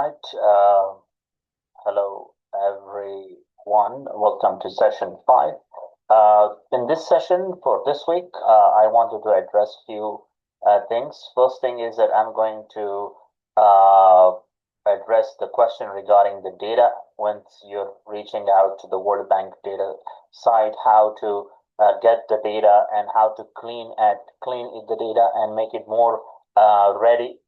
right. Hello, everyone. Welcome to session 5. In this session for this week, I wanted to address few things. First thing is that I'm going to uh, address the question regarding the data once you're reaching out to the World Bank data site, how to get the data and how to clean the data and make it more ready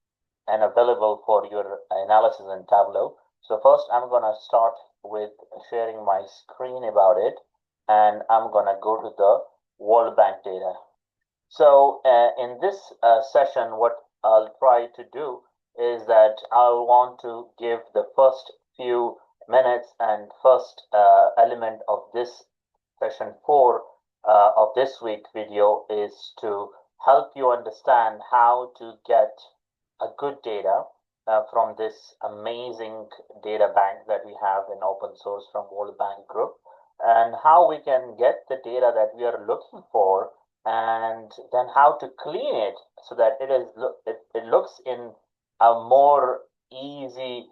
and available for your analysis in Tableau. So first, I'm going to start with sharing my screen about it, and I'm going to go to the World Bank data. So in this session, what I'll try to do is that I want to give the first few minutes and first element of this session 4 of this week video is to help you understand how to get a good data from this amazing data bank that we have in open source from World Bank Group, and how we can get the data that we are looking for, and then how to clean it so that it looks in a more easy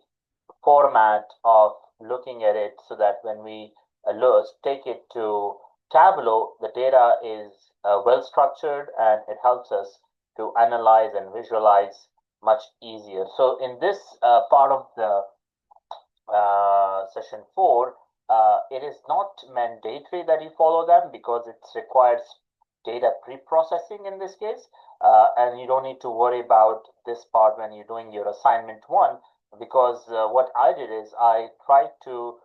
format of looking at it, so that when we take it to Tableau, the data is well structured and it helps us to analyze and visualize much easier. So in this part of the session 4, it is not mandatory that you follow them because it requires data pre-processing in this case, and you don't need to worry about this part when you're doing your assignment 1, because what I did is I tried to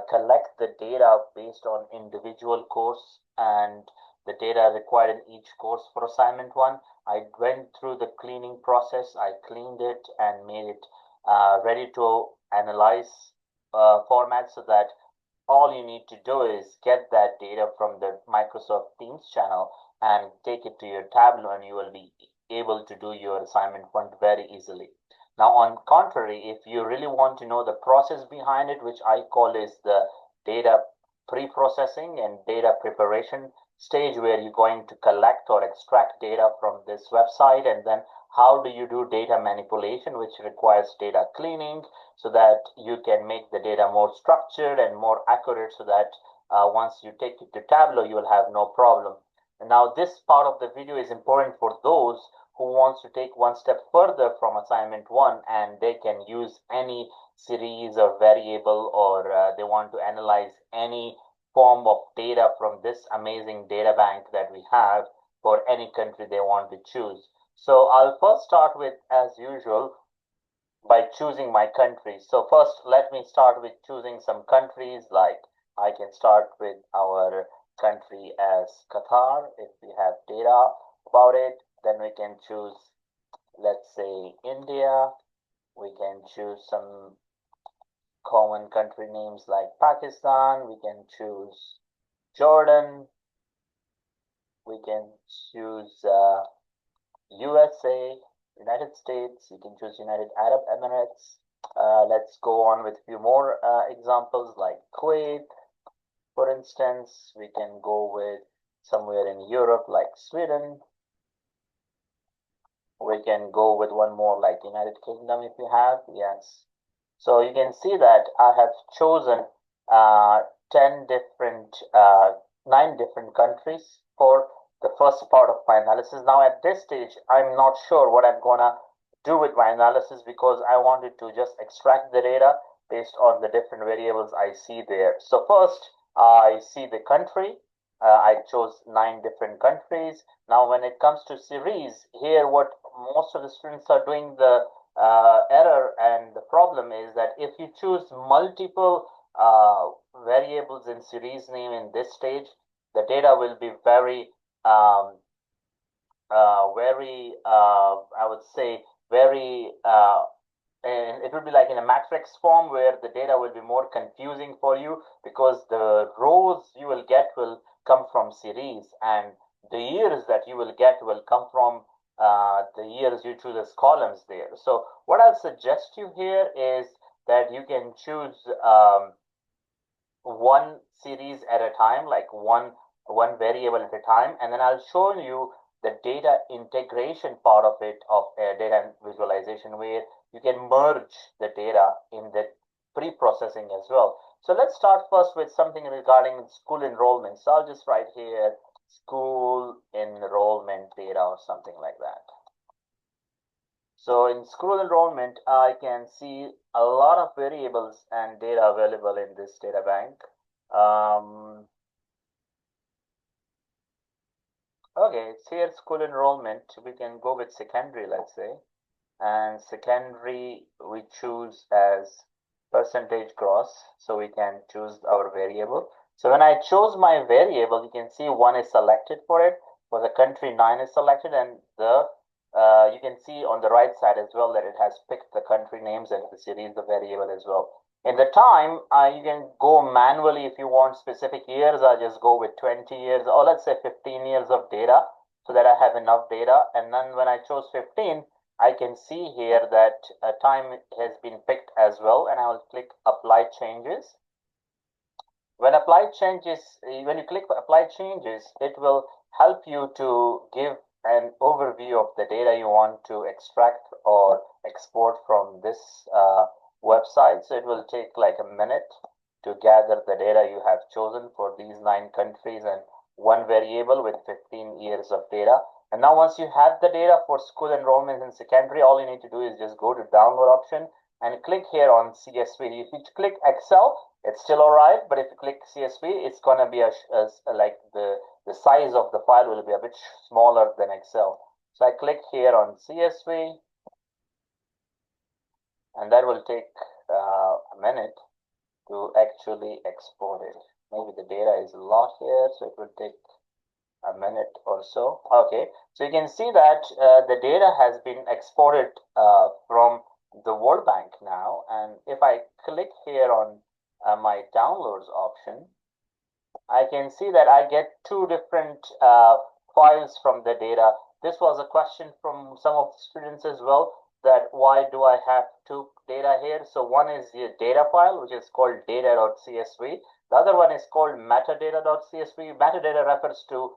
collect the data based on individual course and the data required in each course for assignment 1. I went through the cleaning process. I cleaned it and made it ready to analyze format, so that all you need to do is get that data from the Microsoft Teams channel and take it to your Tableau, and you will be able to do your assignment 1 very easily. Now, on contrary, if you really want to know the process behind it, which I call is the data pre-processing and data preparation stage, where you're going to collect or extract data from this website, and then how do you do data manipulation, which requires data cleaning, so that you can make the data more structured and more accurate, so that once you take it to Tableau, you will have no problem. And now this part of the video is important for those who wants to take one step further from assignment 1, and they can use any series or variable, or they want to analyze any form of data from this amazing data bank that we have for any country they want to choose. So I'll first start with, as usual, by choosing my countries. So first, let me start with choosing some countries. Like I can start with our country as Qatar. If we have data about it, then we can choose, let's say, India. We can choose some common country names like Pakistan. We can choose Jordan. We can choose USA, United States. You can choose United Arab Emirates. Let's go on with a few more examples like Kuwait, for instance. We can go with somewhere in Europe like Sweden. We can go with one more like United Kingdom if you have. Yes. So you can see that I have chosen 10 different, 9 different countries for the first part of my analysis. Now at this stage, I'm not sure what I'm gonna do with my analysis, because I wanted to just extract the data based on the different variables I see there. So first, I see the country. I chose 9 different countries. Now, when it comes to series, here what most of the students are doing the error and the problem is that if you choose multiple variables in series name in this stage, the data will be very I would say very and it will be like in a matrix form, where the data will be more confusing for you, because the rows you will get will come from series, and the years that you will get will come from the years you choose as columns there. So what I'll suggest you here is that you can choose one series at a time, like one variable at a time, and then I'll show you the data integration part of it, of data visualization, where you can merge the data in the pre-processing as well. So let's start first with something regarding school enrollment. So I'll just write here school enrollment data or something like that. So in school enrollment, I can see a lot of variables and data available in this data bank. Okay, it's here school enrollment. We can go with secondary, let's say. And secondary, we choose as percentage gross. So we can choose our variable. So when I chose my variable, you can see 1 is selected for it. For the country, 9 is selected, and you can see on the right side as well that it has picked the country names and the series, the variable as well. In the time, you can go manually if you want specific years. I'll just go with 20 years, or let's say 15 years of data, so that I have enough data. And then when I chose 15, I can see here that time has been picked as well, and I will click apply changes. When you click apply changes, it will help you to give an overview of the data you want to extract or export from this website. So it will take like a minute to gather the data you have chosen for these 9 countries and one variable with 15 years of data. And now once you have the data for school enrollment in secondary, all you need to do is just go to download option and click here on CSV. If you click Excel, it's still all right, but if you click CSV, it's going to be like the size of the file will be a bit smaller than Excel. So I click here on CSV, and that will take a minute to actually export it. Maybe the data is a lot here, so it will take a minute or so. Okay, so you can see that the data has been exported from the World Bank now. And if I click here on my downloads option, I can see that I get 2 different files from the data. This was a question from some of the students as well, that why do I have 2 data here? So one is the data file, which is called data.csv. The other one is called metadata.csv. Metadata refers to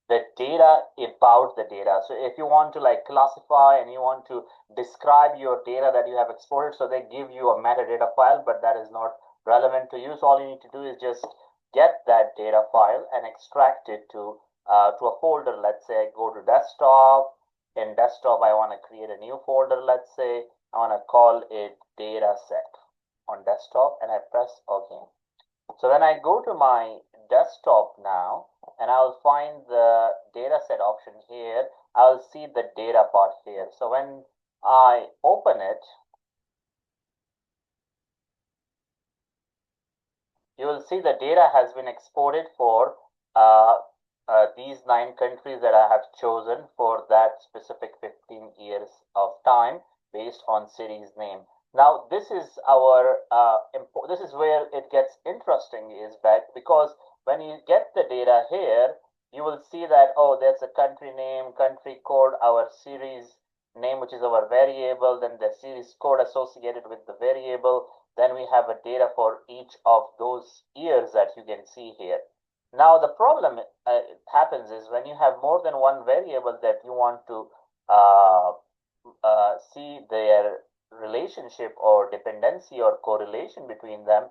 the data about the data. So if you want to like classify and you want to describe your data that you have exported, so they give you a metadata file, but that is not relevant to you. So all you need to do is just get that data file and extract it to a folder. Let's say I go to desktop. In desktop, I want to create a new folder. Let's say I want to call it data set on desktop, and I press OK. So when I go to my desktop now, and I'll find the data set option here, I'll see the data part here. So when I open it, you will see the data has been exported for these 9 countries that I have chosen for that specific 15 years of time based on series name. Now this is our this is where it gets interesting, is that because when you get the data here, you will see that, oh, there's a country name, country code, our series name, which is our variable, then the series code associated with the variable. Then we have a data for each of those years that you can see here. Now the problem happens is when you have more than one variable that you want to see their relationship or dependency or correlation between them,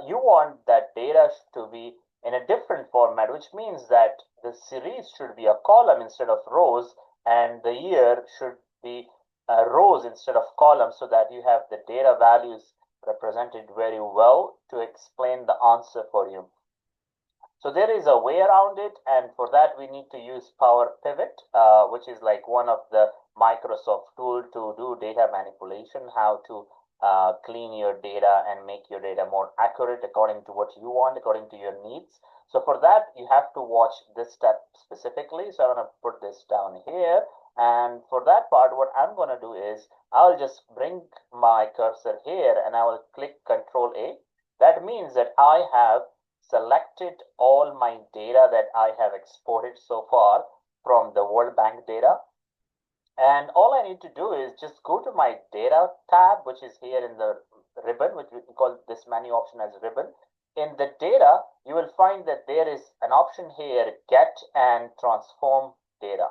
you want that data to be in a different format, which means that the series should be a column instead of rows, and the year should be rows instead of columns, so that you have the data values represented very well to explain the answer for you. So there is a way around it, and for that we need to use Power Pivot, which is like one of the Microsoft tool to do data manipulation, how to clean your data and make your data more accurate according to what you want, according to your needs. So for that, you have to watch this step specifically. So I'm going to put this down here. And for that part, what I'm going to do is I'll just bring my cursor here and I will click Control A. That means that I have selected all my data that I have exported so far from the World Bank data. And all I need to do is just go to my data tab, which is here in the ribbon, which we call this menu option as ribbon. In the data, you will find that there is an option here, get and transform data.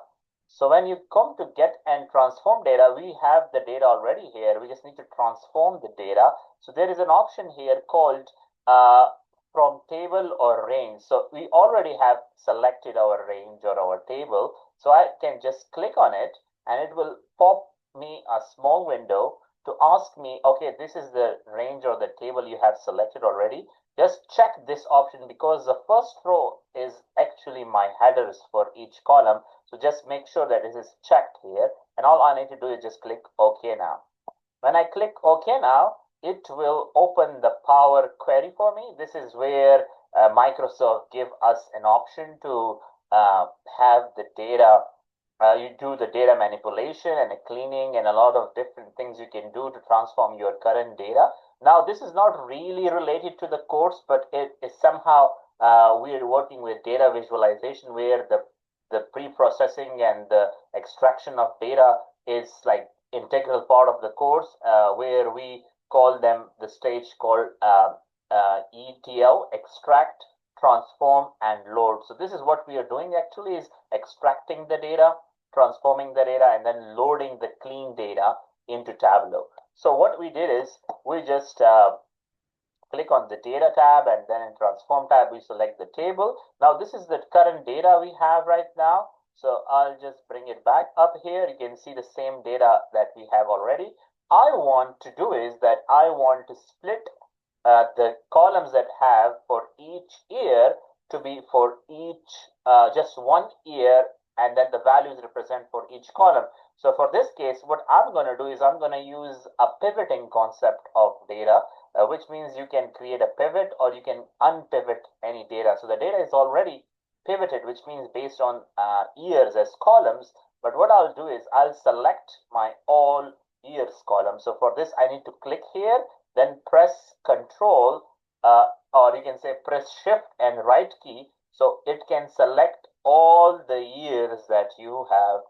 So when you come to get and transform data, we have the data already here. We just need to transform the data. So there is an option here called from table or range. So we already have selected our range or our table. So I can just click on it and it will pop me a small window to ask me, okay, this is the range or the table you have selected already. Just check this option because the first row is actually my headers for each column. So just make sure that this is checked here. And all I need to do is just click OK now. When I click OK now, it will open the Power Query for me. This is where Microsoft give us an option to have the data. You do the data manipulation and cleaning and a lot of different things you can do to transform your current data. Now, this is not really related to the course, but it is somehow we are working with data visualization where the pre-processing and the extraction of data is like integral part of the course, where we call them the stage called ETL, extract, transform, and load. So this is what we are doing actually is extracting the data, transforming the data, and then loading the clean data into Tableau. So what we did is we just click on the data tab, and then in transform tab we select the table. Now this is the current data we have right now. So I'll just bring it back up here. You can see the same data that we have already. I want to do is that I want to split the columns that have for each year to be for each just one year, and then the values represent for each column. So for this case, what I'm going to do is I'm going to use a pivoting concept of data, which means you can create a pivot or you can unpivot any data. So the data is already pivoted, which means based on years as columns. But what I'll do is I'll select my all years column. So for this, I need to click here, then press Control, or you can say press Shift and right key. So it can select all the years that you have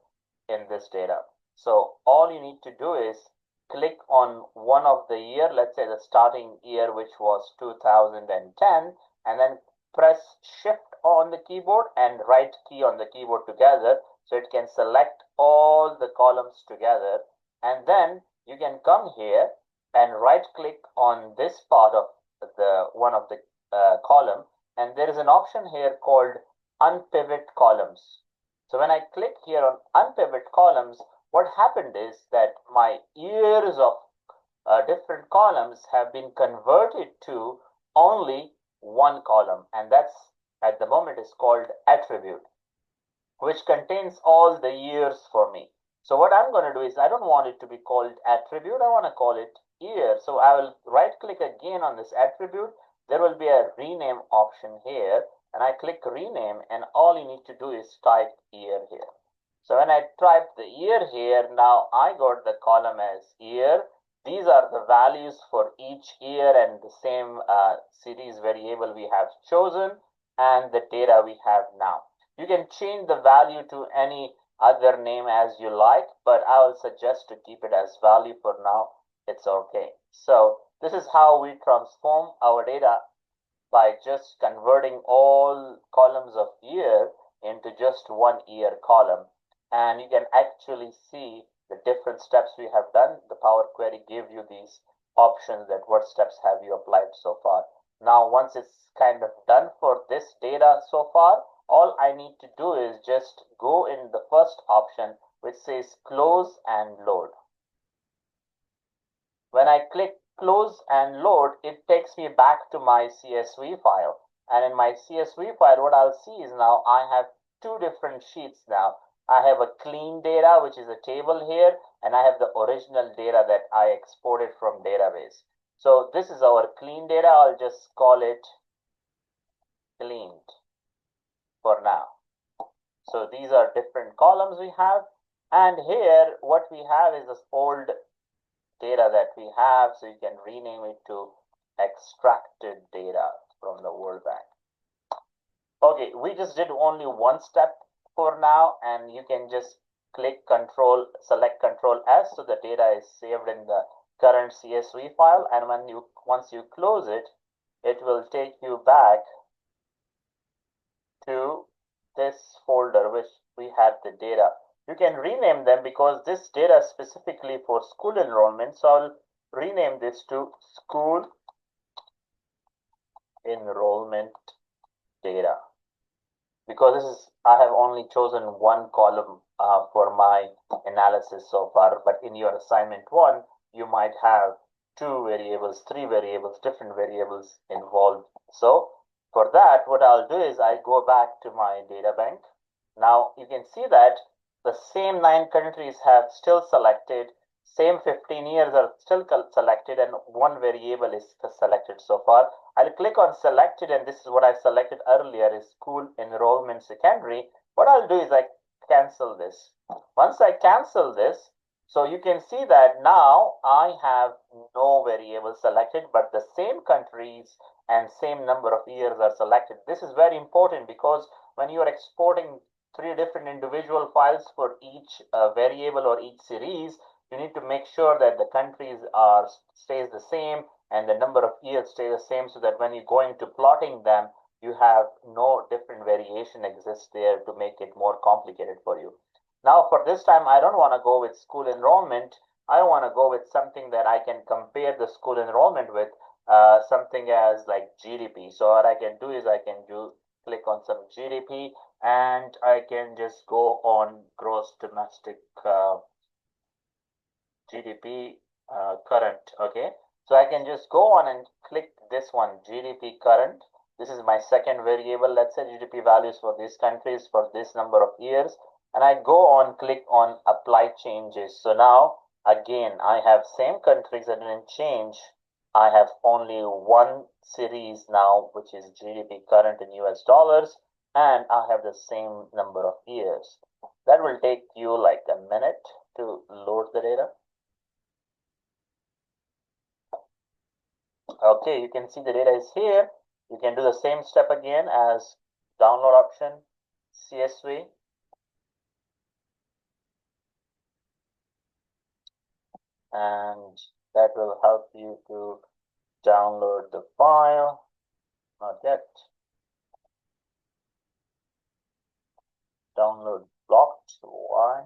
in this data. So all you need to do is click on one of the year, let's say the starting year, which was 2010, and then press Shift on the keyboard and right key on the keyboard together. So it can select all the columns together. And then you can come here and right click on this part of the one of the column. And there is an option here called unpivot columns. So when I click here on unpivot columns, what happened is that my years of different columns have been converted to only one column, and that's at the moment is called attribute, which contains all the years for me. So what I'm going to do is I don't want it to be called attribute, I want to call it year. So I will right click again on this attribute. There will be a rename option here, and I click rename, and all you need to do is type year here. So when I type the year here, now I got the column as year. These are the values for each year and the same series variable we have chosen and the data we have now. You can change the value to any other name as you like, but I will suggest to keep it as value for now. It's okay. So this is how we transform our data by just converting all columns of year into just one year column. And you can actually see the different steps we have done. The Power Query gave you these options that what steps have you applied so far. Now, once it's kind of done for this data so far, all I need to do is just go in the first option, which says close and load. When I click close and load, it takes me back to my CSV file. And in my CSV file, what I'll see is now I have two different sheets now. I have a clean data, which is a table here, and I have the original data that I exported from database. So this is our clean data. I'll just call it cleaned for now. So these are different columns we have. And here, what we have is this old data that we have. So you can rename it to extracted data from the World Bank. Okay, we just did only one step for now, and you can just click Control, select Control S, so the data is saved in the current CSV file. And once you close it, it will take you back to this folder which we had the data. You can rename them because this data is specifically for school enrollment. So I'll rename this to school enrollment data, because this is, I have only chosen one column for my analysis so far, but in your assignment one, you might have two variables, three variables, different variables involved. So for that, what I'll do is I go back to my data bank. Now you can see that the same 9 countries have still selected, same 15 years are still selected, and one variable is selected so far. I'll click on selected, and this is what I selected earlier, is school enrollment secondary. What I'll do is I cancel this. Once I cancel this, so you can see that now I have no variable selected, but the same countries and same number of years are selected. This is very important because when you are exporting 3 different individual files for each variable or each series, you need to make sure that the countries are stays the same and the number of years stay the same, so that when you go into plotting them, you have no different variation exists there to make it more complicated for you. Now for this time, I don't want to go with school enrollment. I want to go with something that I can compare the school enrollment with, something as like GDP. So what I can do is I can click on some GDP, and I can just go on gross domestic GDP current. Okay, so I can just go on and click this one, GDP current. This is my second variable. Let's say GDP values for these countries for this number of years, and I go on, click on apply changes. So now again, I have same countries that didn't change. I have only one series now, which is GDP current in US dollars, and I have the same number of years. That will take you like a minute to load the data. Okay, you can see the data is here. You can do the same step again as download option, CSV. And that will help you to download the file. Not yet. Download blocked. Why?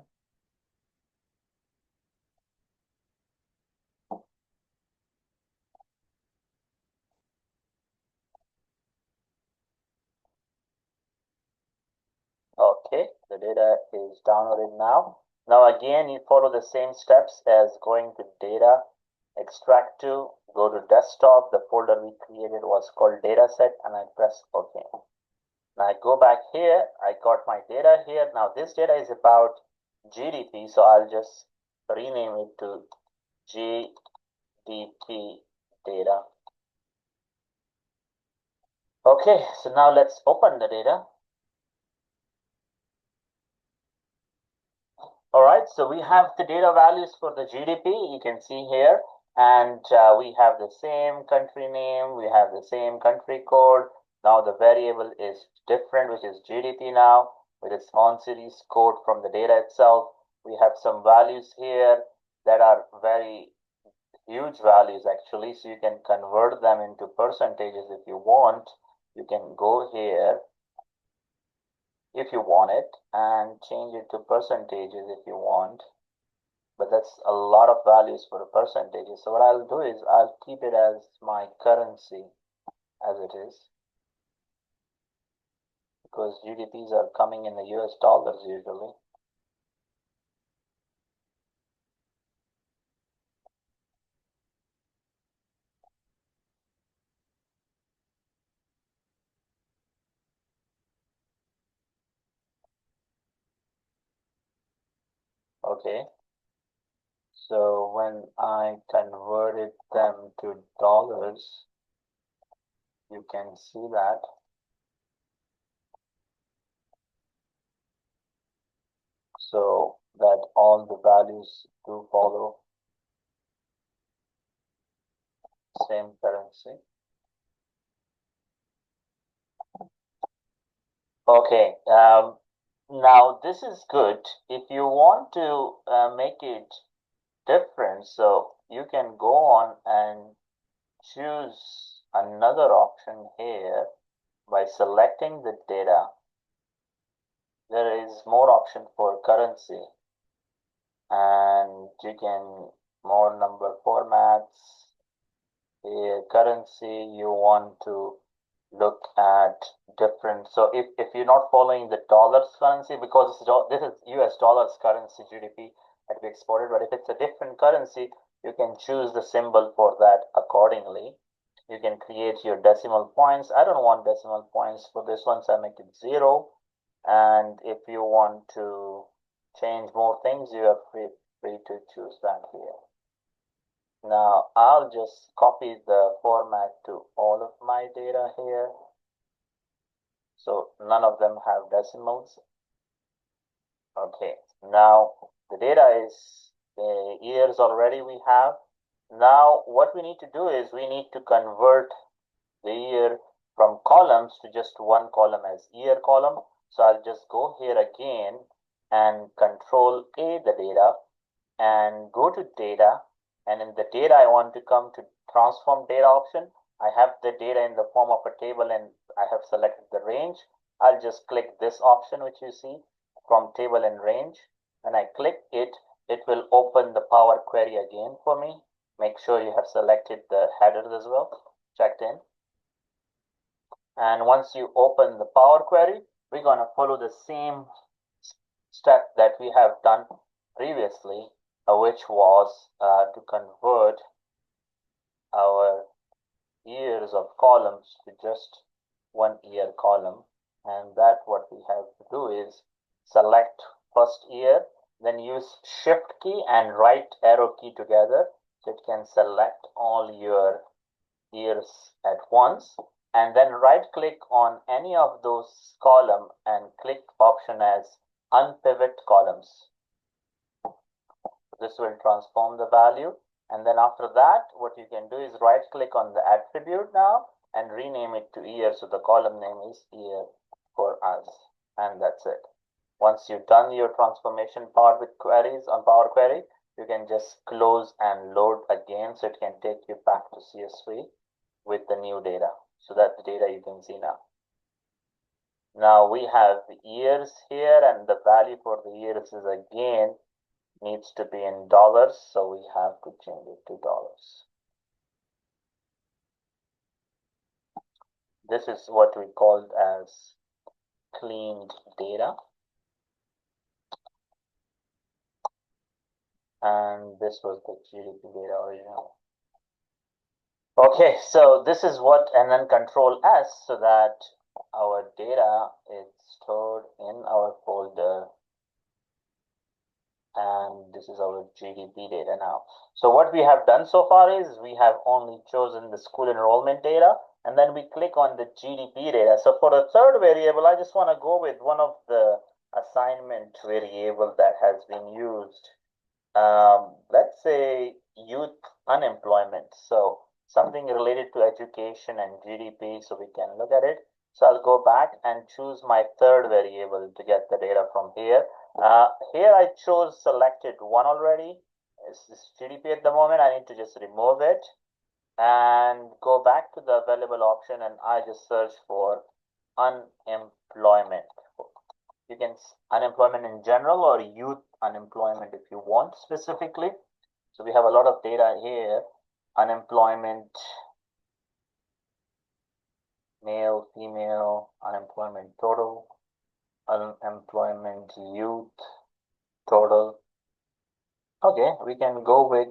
Okay, the data is downloaded now. Now again, you follow the same steps as going to data, extract to, go to desktop. The folder we created was called dataset, and I press OK. Now I go back here, I got my data here. Now this data is about GDP, so I'll just rename it to GDP data. Okay, so now let's open the data. All right, so we have the data values for the GDP, you can see here, and we have the same country name, we have the same country code. Now the variable is different, which is GDP now, with its own series code from the data itself. We have some values here that are very huge values actually, so you can convert them into percentages if you want. You can go here if you want it and change it to percentages if you want, but that's a lot of values for the percentages. So what I'll do is I'll keep it as my currency as it is, because GDPs are coming in the US dollars usually. Okay, so when I converted them to dollars, you can see that so that all the values do follow same currency. Okay, now this is good. If you want to make it different, so you can go on and choose another option here by selecting the data. there is more option for currency, and you can more number formats. Currency, you want to look at different. So if you're not following the dollars currency, because this is US dollars currency GDP that we exported, but if it's a different currency, you can choose the symbol for that accordingly. You can create your decimal points. I don't want decimal points for this one, so I make it 0. And if you want to change more things, you are free to choose that here. Now I'll just copy the format to all of my data here. So none of them have decimals. Okay, now the data is years already we have. Now what we need to do is we need to convert the year from columns to just one column as year column. So I'll just go here again and Control A the data and go to data. And in the data, I want to come to transform data option. I have the data in the form of a table and I have selected the range. I'll just click this option, which you see from table and range. When I click it, it will open the Power Query again for me. Make sure you have selected the headers as well, checked in. And once you open the Power Query, we're going to follow the same step that we have done previously, which was to convert our years of columns to just one year column. And that what we have to do is select first year, then use Shift key and right arrow key together so it can select all your years at once. And then right click on any of those column and click option as unpivot columns. This will transform the value. And then after that, what you can do is right click on the attribute now and rename it to year. So the column name is year for us. And that's it. Once you've done your transformation part with queries on Power Query, you can just close and load again so it can take you back to CSV with the new data. So that's the data you can see now. Now we have years here and the value for the years is again needs to be in dollars, so we have to change it to dollars. This is what we called as cleaned data. And this was the GDP data original. Okay, so this is what, and then Control S so that our data is stored in our folder. And this is our GDP data now. So what we have done so far is we have only chosen the school enrollment data, and then we click on the GDP data. So for the third variable, I just want to go with one of the assignment variable that has been used. Let's say youth unemployment. So something related to education and GDP, so we can look at it. So I'll go back and choose my third variable to get the data from here. Here I chose selected one already. This is GDP at the moment. I need to just remove it and go back to the available option, and I just search for unemployment. You can unemployment in general or youth unemployment if you want specifically. So we have a lot of data here. Unemployment, male, female, unemployment total, unemployment youth total. Okay, we can go with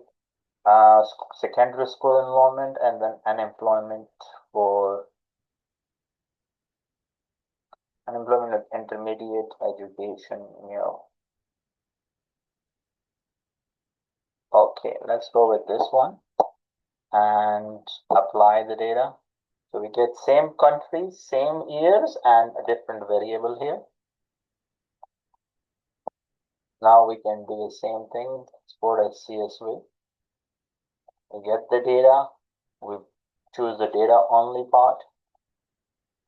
secondary school enrollment and then unemployment for unemployment of intermediate education, Okay, let's go with this one and apply the data. So we get same country, same years, and a different variable here. Now we can do the same thing, export as CSV. We get the data, we choose the data only part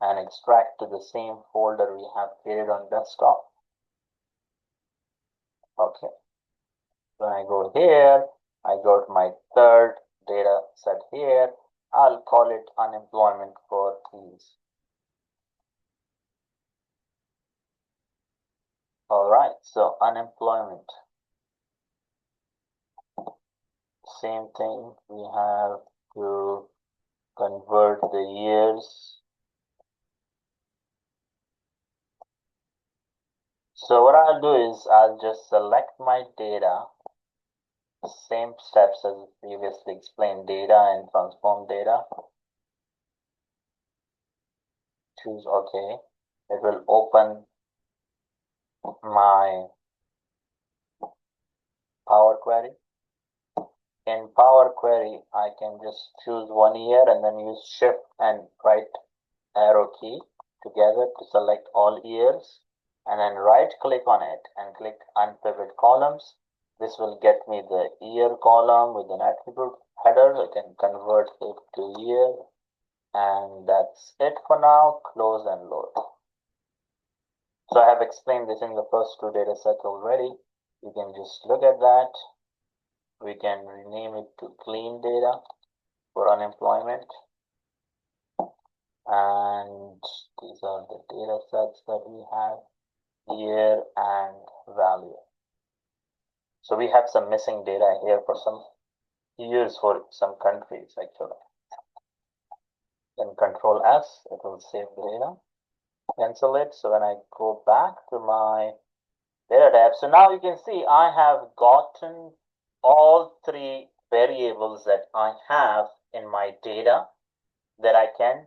and extract to the same folder we have created on desktop. Okay. When I go here, I got my third data set here. I'll call it unemployment for these. All right, so unemployment. Same thing, we have to convert the years. So what I'll do is I'll just select my data, same steps as previously explained, data and transform data. Choose OK. It will open my Power Query. In Power Query, I can just choose 1 year and then use Shift and right arrow key together to select all years, and then right click on it and click Unpivot Columns. This will get me the year column with an attribute header. I can convert it to year, and that's it for now. Close and load. So I have explained this in the first two data sets already. You can just look at that. We can rename it to clean data for unemployment. And these are the data sets that we have, year and value. So we have some missing data here for some years for some countries actually. Then Control S, it will save the data. Cancel it. So when I go back to my data tab, so now you can see I have gotten all three variables that I have in my data that I can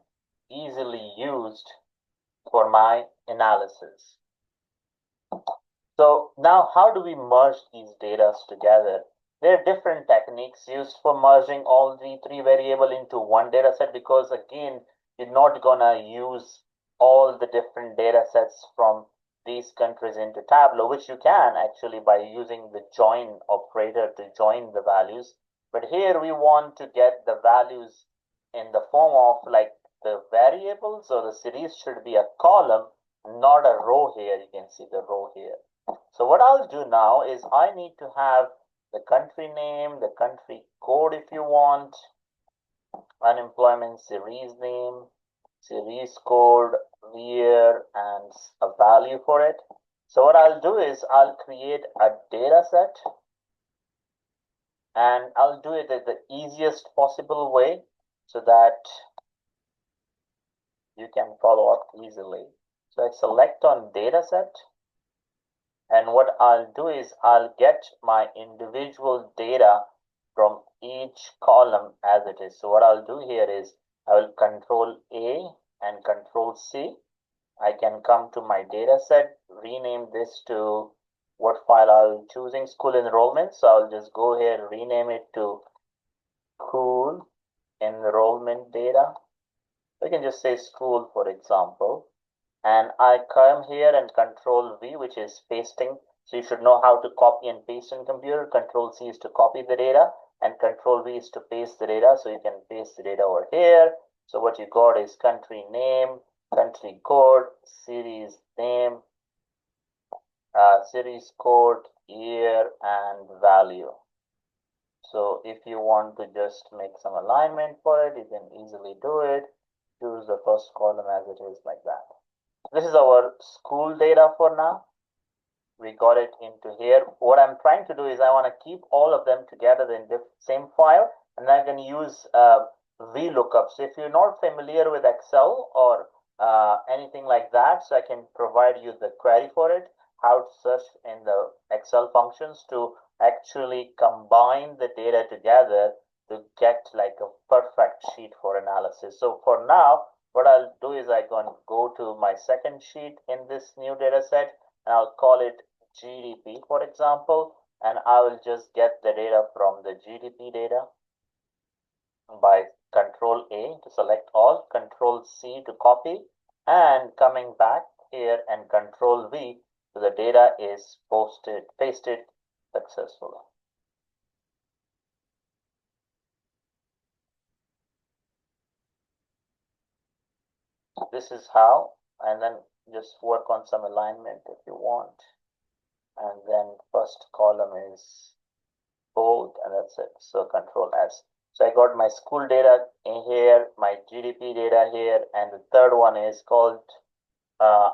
easily use for my analysis. So now how do we merge these data together? There are different techniques used for merging all the three variable into one data set, because again, you're not gonna use all the different data sets from these countries into Tableau, which you can actually by using the join operator to join the values. But here we want to get the values in the form of like the variables, or the series should be a column, not a row. Here you can see the row here. So what I'll do now is I need to have the country name, the country code if you want, unemployment series name, series code, year, and a value for it. So what I'll do is I'll create a data set, and I'll do it in the easiest possible way so that you can follow up easily. So I select on data set, and what I'll do is I'll get my individual data from each column as it is. So what I'll do here is I will Control A and Control C. I can come to my data set, rename this to what file I'll choosing, school enrollment. So I'll just go here, rename it to school enrollment data. We can just say school, for example. And I come here and Control V, which is pasting. So you should know how to copy and paste in computer. Control C is to copy the data, and Control V is to paste the data. So you can paste the data over here. So what you got is country name, country code, series name, series code, year, and value. So if you want to just make some alignment for it, you can easily do it. Choose the first column as it is, like that. This is our school data for now. We got it into here. What I'm trying to do is I want to keep all of them together in the same file, and I can use VLOOKUP. So if you're not familiar with Excel or anything like that, so I can provide you the query for it, how to search in the Excel functions to actually combine the data together to get like a perfect sheet for analysis. So for now, what I'll do is I can go to my second sheet in this new data set, and I'll call it GDP, for example, and I will just get the data from the GDP data by Control A to select all, Control C to copy, and coming back here and Control V, so the data is pasted successfully. This is how, and then just work on some alignment if you want. And then first column is bold, and that's it. So Control S. So I got my school data in here, my GDP data here, and the third one is called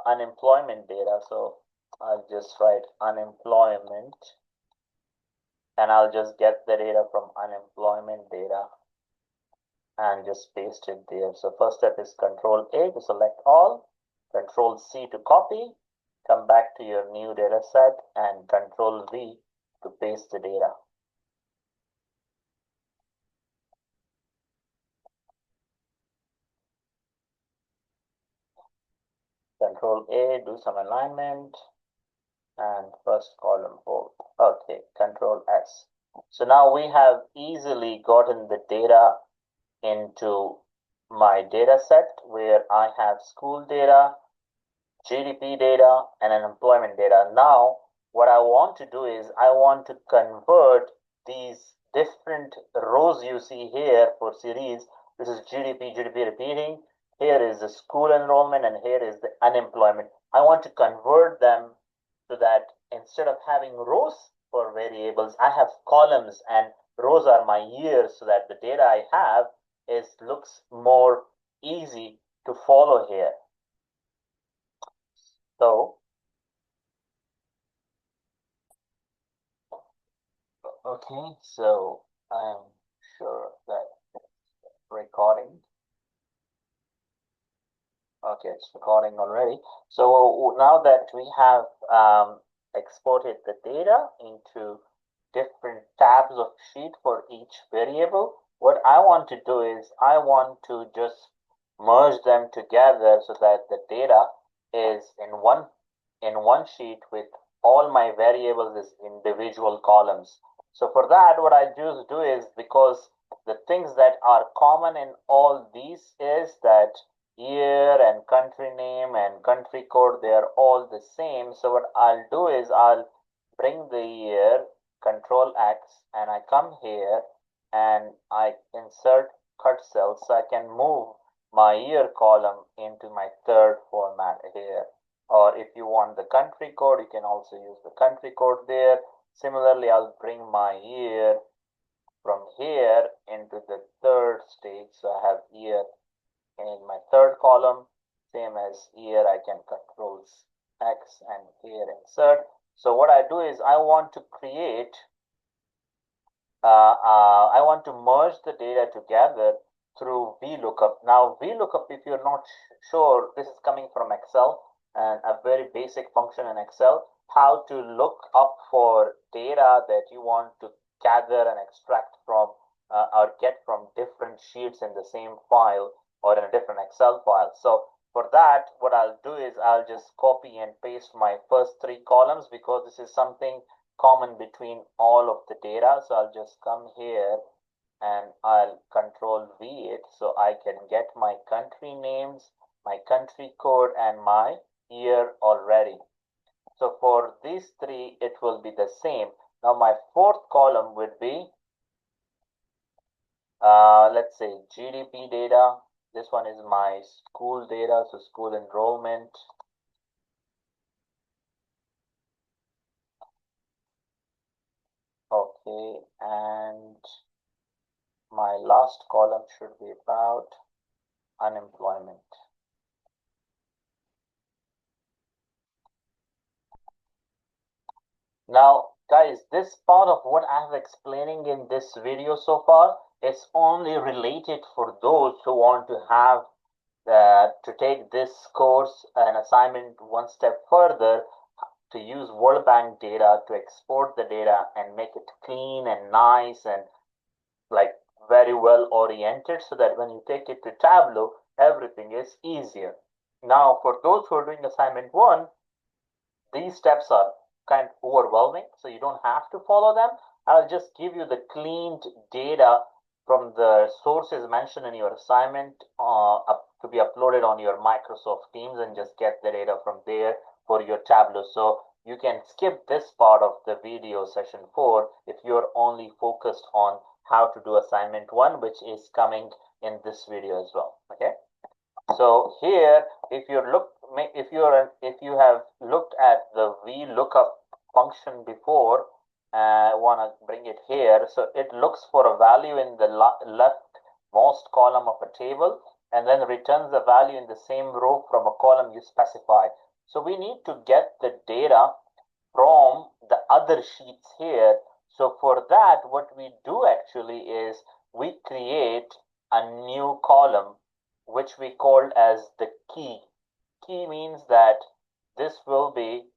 unemployment data. So I'll just write unemployment, and I'll just get the data from unemployment data and just paste it there. So first step is Control A to select all, Control C to copy, come back to your new data set, and Control V to paste the data. Control A, do some alignment, and first column bold. Okay, Control S. So now we have easily gotten the data into my data set where I have school data, GDP data, and unemployment data. Now, what I want to do is I want to convert these different rows you see here for series. This is GDP repeating. Here is the school enrollment, and here is the unemployment. I want to convert them so that instead of having rows for variables, I have columns, and rows are my years, so that the data I have looks more easy to follow here. So, okay, so I'm sure that recording. Okay, it's recording already. So now that we have exported the data into different tabs of sheet for each variable, what I want to do is I want to just merge them together so that the data is in one sheet with all my variables as individual columns. So for that, what I just do is, because the things that are common in all these is that year and country name and country code, they are all the same. So what I'll do is I'll bring the year, Control X, and I come here and I insert cut cells so I can move my year column into my third format here. Or if you want the country code, you can also use the country code there. Similarly, I'll bring my year from here into the third stage. So I have year in my third column, same as here. I can Control X and here insert. So what I do is I want to create, I want to merge the data together through VLOOKUP. Now VLOOKUP, if you're not sure, this is coming from Excel and a very basic function in Excel, how to look up for data that you want to gather and extract from or get from different sheets in the same file or in a different Excel file. So for that, what I'll do is I'll just copy and paste my first three columns, because this is something common between all of the data. So I'll just come here and I'll Control V it so I can get my country names, my country code, and my year already. So for these three, it will be the same. Now my fourth column would be, let's say, GDP data. This one is my school data, so school enrollment. Okay, and my last column should be about unemployment. Now, guys, this part of what I'm explaining in this video so far is only related for those who want to have to take this course and assignment one step further, to use World Bank data to export the data and make it clean and nice and like very well oriented, so that when you take it to Tableau, everything is easier. Now, for those who are doing assignment one, these steps are kind of overwhelming, so you don't have to follow them. I'll just give you the cleaned data from the sources mentioned in your assignment to be uploaded on your Microsoft Teams, and just get the data from there for your Tableau. So you can skip this part of the video session 4 if you're only focused on how to do assignment 1, which is coming in this video as well. Okay. So here, if you have looked at the VLOOKUP function before, I want to bring it here. So it looks for a value in the leftmost column of a table, and then returns the value in the same row from a column you specify. So we need to get the data from the other sheets here. So for that, what we do actually is we create a new column, which we called as the key. Key means that this will be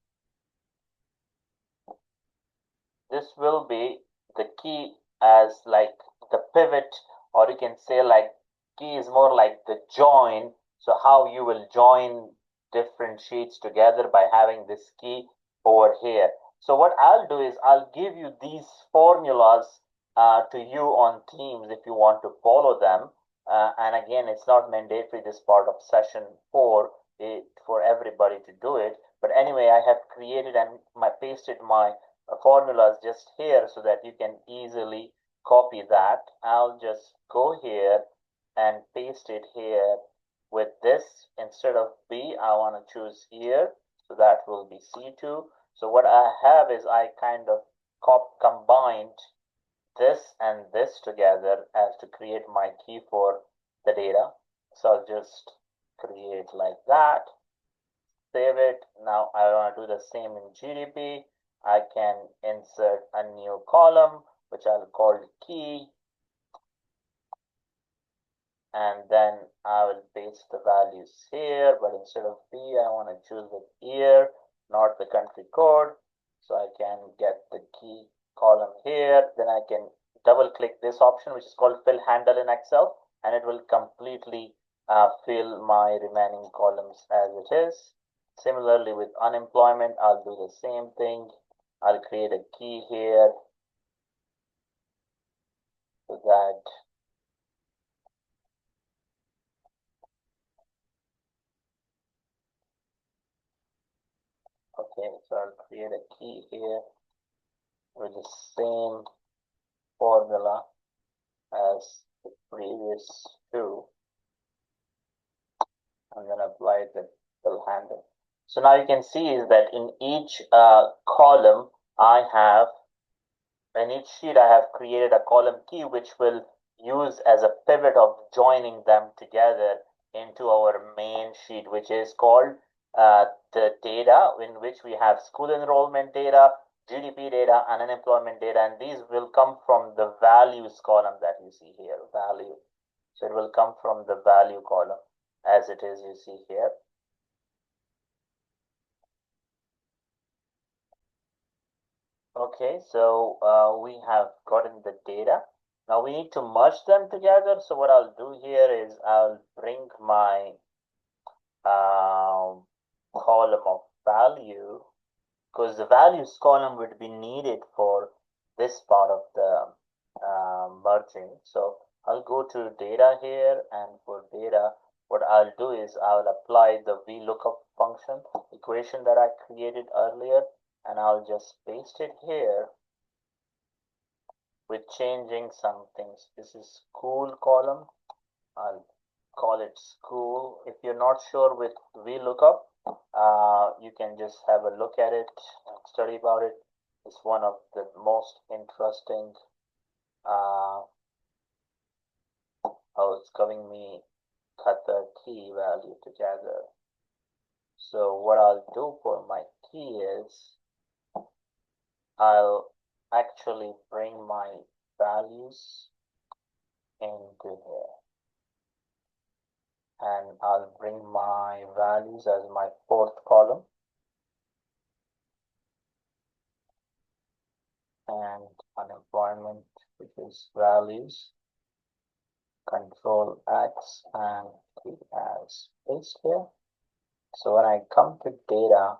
the key as like the pivot, or you can say like key is more like the join. So how you will join different sheets together by having this key over here. So what I'll do is I'll give you these formulas to you on Teams if you want to follow them. And again, it's not mandatory this part of session 4 for everybody to do it. But anyway, I have created and pasted my formulas just here so that you can easily copy that. I'll just go here and paste it here with this. Instead of B, I want to choose here. So that will be C2. So what I have is I kind of combined this and this together as to create my key for the data. So I'll just create like that. Save it. Now I want to do the same in GDP. I can insert a new column, which I'll call key. And then I will paste the values here, but instead of B, I want to choose the year, not the country code. So I can get the key column here. Then I can double click this option, which is called fill handle in Excel, and it will completely fill my remaining columns as it is. Similarly with unemployment, I'll do the same thing. I'll create a key here so that okay, so I'll create a key here with the same formula as the previous two, and then apply the fill handle. So now you can see is that in each column I have in each sheet I have created a column key which will use as a pivot of joining them together into our main sheet, which is called the data, in which we have school enrollment data, GDP data, and unemployment data, and these will come from the values column that you see here, value. So it will come from the value column as it is, you see here. Okay, so we have gotten the data. Now we need to merge them together. So what I'll do here is I'll bring my column of value, because the values column would be needed for this part of the merging. So I'll go to data here, and for data, what I'll do is I'll apply the VLOOKUP function equation that I created earlier, and I'll just paste it here with changing some things. This is school column. I'll call it school. If you're not sure with VLOOKUP, you can just have a look at it and study about it. It's one of the most interesting. Oh, it's giving me cut the key value together. So what I'll do for my key is I'll actually bring my values into here, and I'll bring my values as my fourth column, and unemployment, which is values, Control X and keep as paste here. So when I come to data,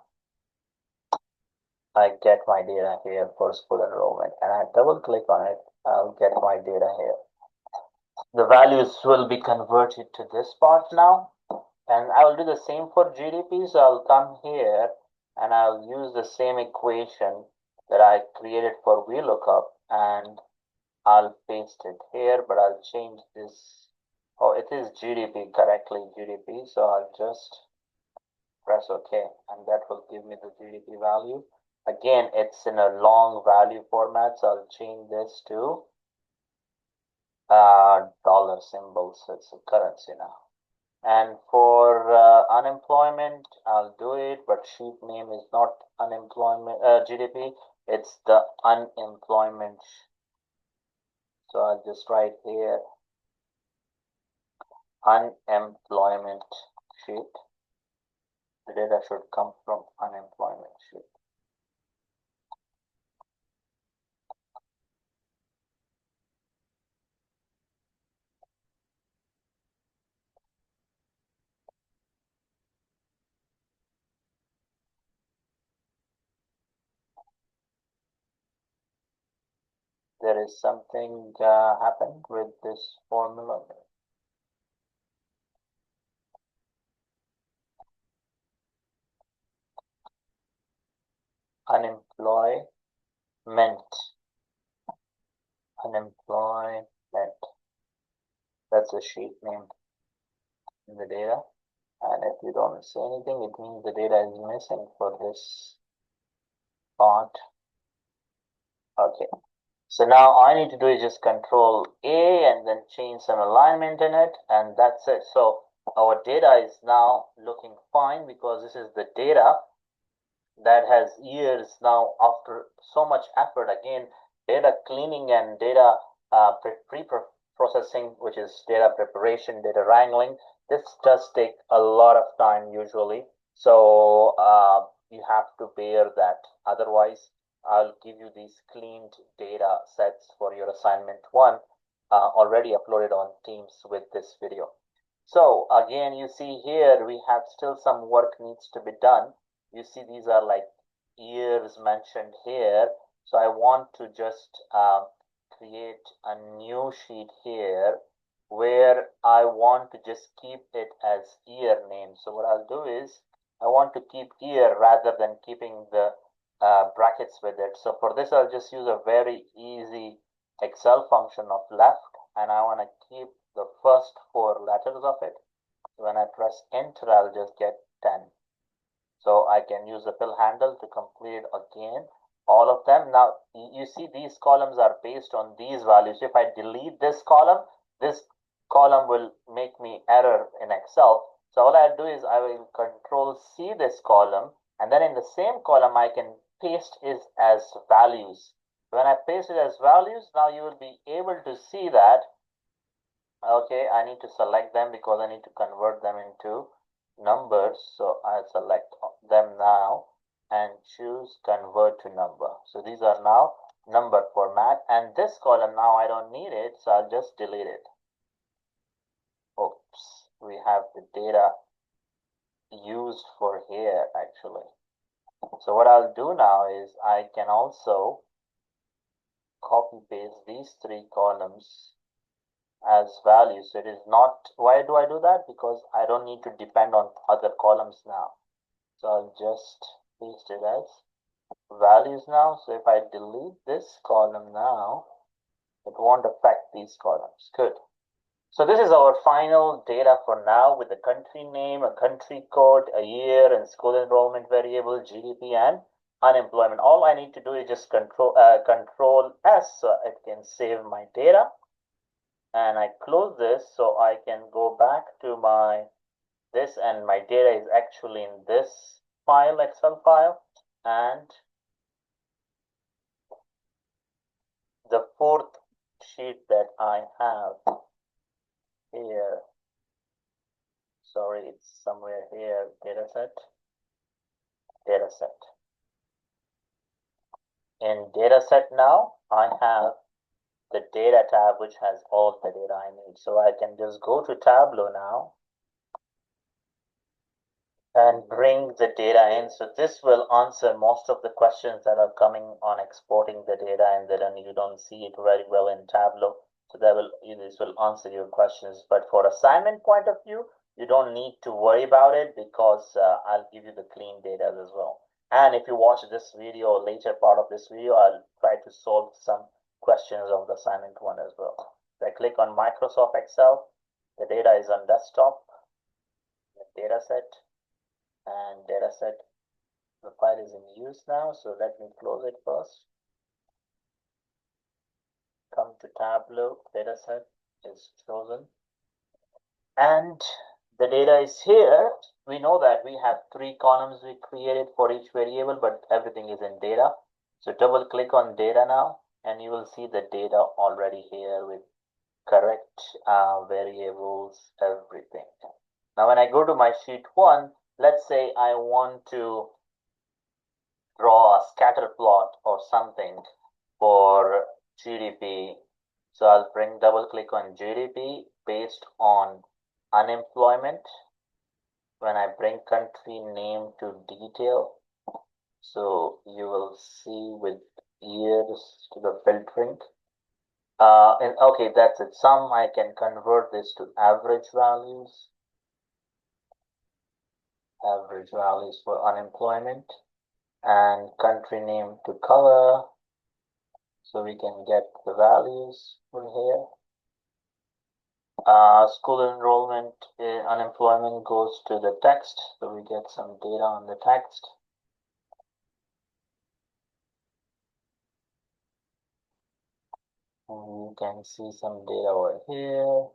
I get my data here for school enrollment, and I double click on it, I'll get my data here. The values will be converted to this part now, and I will do the same for GDP. So I'll come here and I'll use the same equation that I created for VLOOKUP, and I'll paste it here, but I'll change this. Oh, it is GDP correctly, GDP. So I'll just press OK, and that will give me the GDP value. Again, it's in a long value format, so I'll change this to dollar symbol, so it's a currency now. And for unemployment, I'll do it, but sheet name is not unemployment GDP, it's the unemployment. So I'll just write here unemployment sheet. The data should come from unemployment sheet. There is something happened with this formula. Unemployment. Unemployment. That's the sheet name in the data. And if you don't see anything, it means the data is missing for this part. Okay. So now all I need to do is just control A and then change some alignment in it, and that's it. So our data is now looking fine because this is the data that has years now after so much effort. Again, data cleaning and data pre-processing, which is data preparation, data wrangling. This does take a lot of time usually. So you have to bear that. Otherwise, I'll give you these cleaned data sets for your assignment one already uploaded on Teams with this video. So again, you see here, we have still some work needs to be done. You see, these are like years mentioned here. So I want to just create a new sheet here where I want to just keep it as year name. So what I'll do is I want to keep year rather than keeping the brackets with it. So for this, I'll just use a very easy Excel function of left, and I want to keep the first four letters of it. When I press enter, I'll just get 10. So I can use the fill handle to complete again all of them. Now you see these columns are based on these values. If I delete this column will make me error in Excel. So all I do is I will control C this column, and then in the same column I can paste it as values. When I paste it as values, now you will be able to see that. Okay, I need to select them because I need to convert them into numbers. So I select them now and choose convert to number. So these are now number format, and this column now I don't need it, so I'll just delete it. Oops, we have the data used for here actually. So what I'll do now is I can also copy paste these three columns as values. So it is not, why do I do that? Because I don't need to depend on other columns now. So I'll just paste it as values now. So if I delete this column now, it won't affect these columns. Good. So this is our final data for now with the country name, a country code, a year, and school enrollment variable, GDP, and unemployment. All I need to do is just control S so it can save my data. And I close this so I can go back to my this, and my data is actually in this file, Excel file, and the fourth sheet that I have here, sorry, it's somewhere here, dataset. In dataset now, I have the data tab which has all the data I need. So I can just go to Tableau now and bring the data in. So this will answer most of the questions that are coming on exporting the data, and then you don't see it very well in Tableau. So this will answer your questions. But for assignment point of view, you don't need to worry about it because I'll give you the clean data as well. And if you watch this video, later part of this video, I'll try to solve some questions of the assignment one as well. So I click on Microsoft Excel. The data is on desktop, the data set, and dataset. The file is in use now, so let me close it first. Come to Tableau, dataset is chosen, and The data is here. We know that we have 3 columns we created for each variable, but everything is in data. So double click on data now, and you will see the data already here with correct variables, everything. Now, when I go to my sheet 1, let's say I want to draw a scatter plot or something for GDP. So I'll double click on GDP based on unemployment. When I bring country name to detail, so you will see with years to the filtering. And okay, that's it. Some I can convert this to average values for unemployment, and country name to color, so we can get the values for here. School enrollment, unemployment goes to the text, so we get some data on the text. And you can see some data over here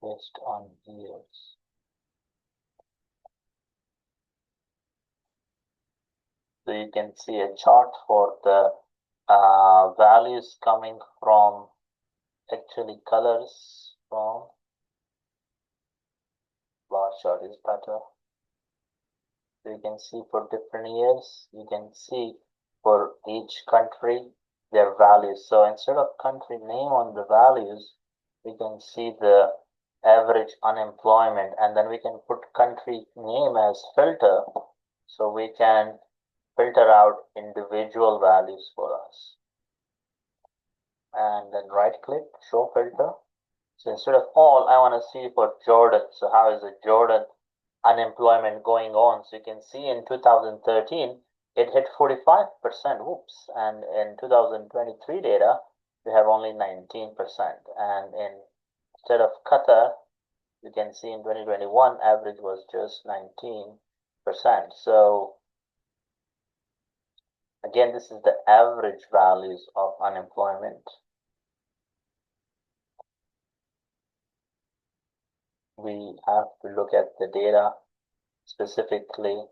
based on years. So you can see a chart for the values coming from actually colors from bar chart is better. So you can see for different years, you can see for each country their values. So instead of country name on the values, we can see the average unemployment, and then we can put country name as filter, so we can filter out individual values for us. And then right click, show filter. So instead of all, I want to see for Jordan. So how is the Jordan unemployment going on? So you can see in 2013, it hit 45%, whoops. And in 2023 data, we have only 19%. And instead of Qatar, you can see in 2021, average was just 19%. So again, this is the average values of unemployment. We have to look at the data specifically,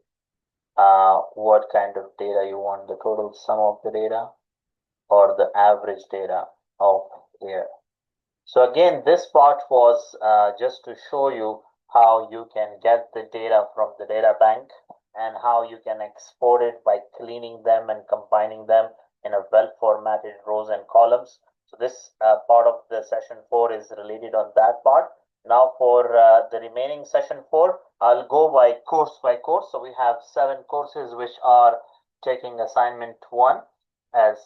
what kind of data you want, the total sum of the data or the average data of here. So again, this part was just to show you how you can get the data from the data bank and how you can export it by cleaning them and combining them in a well-formatted rows and columns. So this part of the session 4 is related on that part. Now for the remaining session 4, I'll go by course. So we have 7 courses which are taking assignment 1 as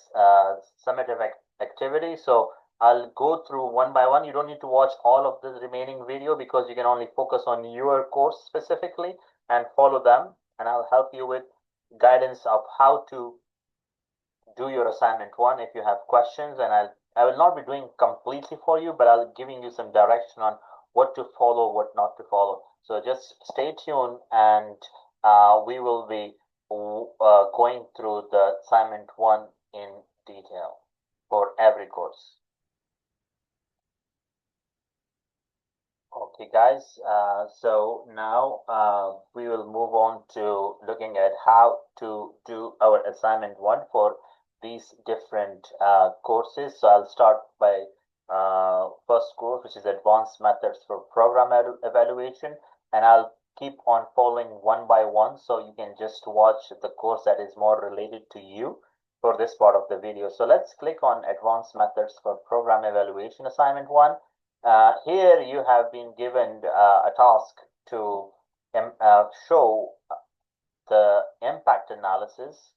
summative activity. So I'll go through one by one. You don't need to watch all of the remaining video because you can only focus on your course specifically and follow them. And I'll help you with guidance of how to do your assignment 1 if you have questions. And I will not be doing completely for you, but I'll giving you some direction on what to follow, what not to follow. So just stay tuned, and we will be going through the assignment 1 in detail for every course. Okay, guys, so now we will move on to looking at how to do our assignment 1 for these different courses. So I'll start by first course, which is advanced methods for program evaluation, and I'll keep on following one by one, so you can just watch the course that is more related to you for this part of the video. So let's click on advanced methods for program evaluation assignment 1. Here you have been given a task to show the impact analysis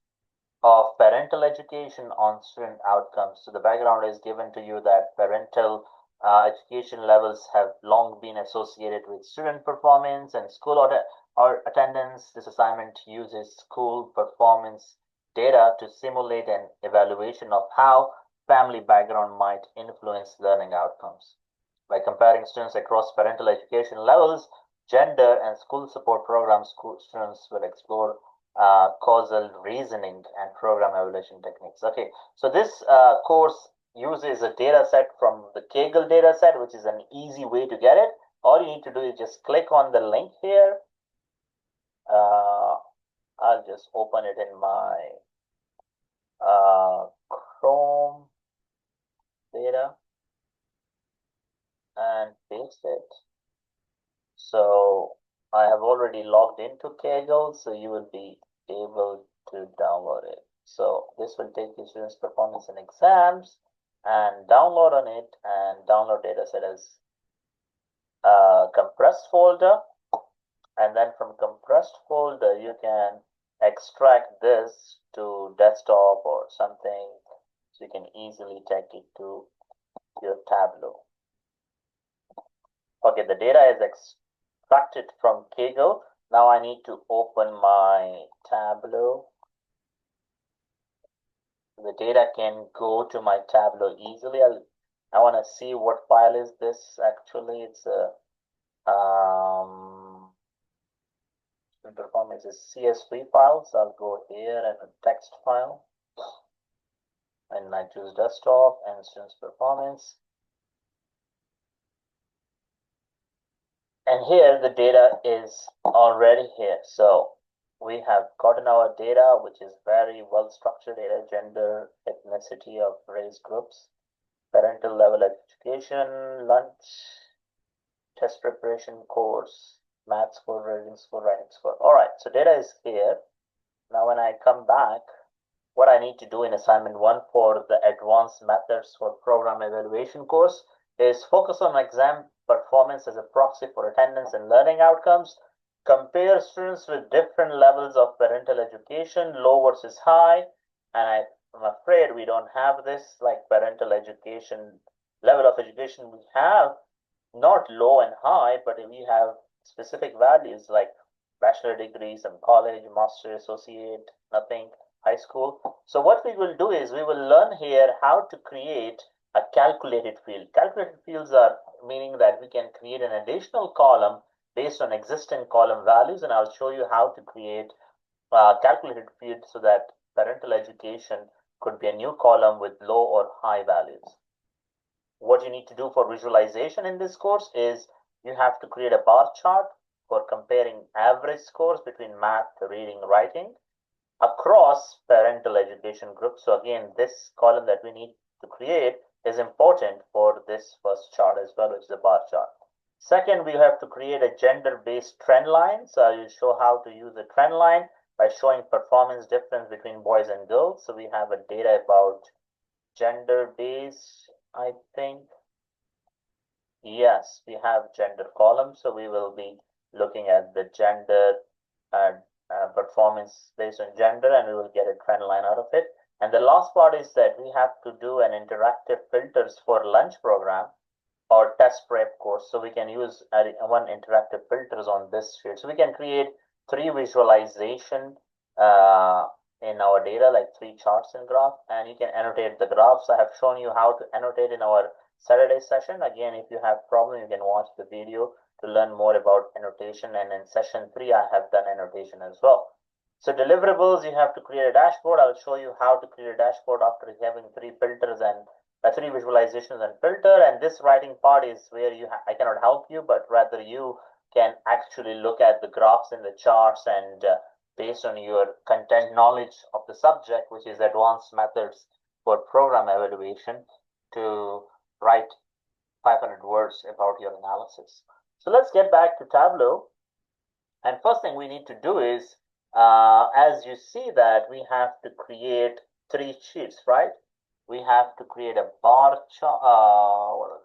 of parental education on student outcomes. So the background is given to you that parental education levels have long been associated with student performance and school or attendance. This assignment uses school performance data to simulate an evaluation of how family background might influence learning outcomes. By comparing students across parental education levels, gender, and school support programs, students will explore causal reasoning and program evaluation techniques. Okay, so this course uses a data set from the Kaggle data set, which is an easy way to get it. All you need to do is just click on the link here. I'll just open it in my Chrome data and paste it. So I have already logged into Kaggle, so you will be able to download it. So this will take you students' performance in exams and download on it and download dataset as a compressed folder. And then from compressed folder, you can extract this to desktop or something, so you can easily take it to your Tableau. Okay, the data is extracted from Kaggle. Now I need to open my Tableau. The data can go to my Tableau easily. I want to see what file is this actually. It's a performance is CSV file, so I'll go here and a text file, and I choose desktop and students performance. And here the data is already here. So we have gotten our data, which is very well structured data: gender, ethnicity of race groups, parental level of education, lunch, test preparation course, math score, reading score, writing score. All right, so data is here. Now when I come back, what I need to do in assignment 1 for the advanced methods for program evaluation course is focus on exam performance as a proxy for attendance and learning outcomes. Compare students with different levels of parental education, low versus high. And I'm afraid we don't have this, like parental education, level of education we have, not low and high, but we have specific values like bachelor degree, some college, master, associate, nothing, high school. So what we will do is we will learn here how to create a calculated field. Calculated fields are meaning that we can create an additional column based on existing column values, and I'll show you how to create a calculated field so that parental education could be a new column with low or high values. What you need to do for visualization in this course is you have to create a bar chart for comparing average scores between math, reading, writing across parental education groups. So again, this column that we need to create is important for this first chart as well, which is a bar chart. Second, we have to create a gender-based trend line. So I will show how to use a trend line by showing performance difference between boys and girls. So we have a data about gender-based, I think. Yes, we have gender column. So we will be looking at the gender performance based on gender, and we will get a trend line out of it. And the last part is that we have to do an interactive filters for lunch program or test prep course. So we can use one interactive filters on this sheet. So we can create 3 visualization in our data, like 3 charts and graph, and you can annotate the graphs. I have shown you how to annotate in our Saturday session. Again, if you have problem, you can watch the video to learn more about annotation, and in session 3 I have done annotation as well. So deliverables, you have to create a dashboard. I'll show you how to create a dashboard after having 3 filters and 3 visualizations and filter. And this writing part is where I cannot help you, but rather you can actually look at the graphs and the charts, and based on your content knowledge of the subject, which is advanced methods for program evaluation, to write 500 words about your analysis. So let's get back to Tableau. And first thing we need to do is, as you see that we have to create 3 sheets, right? We have to create a bar chart,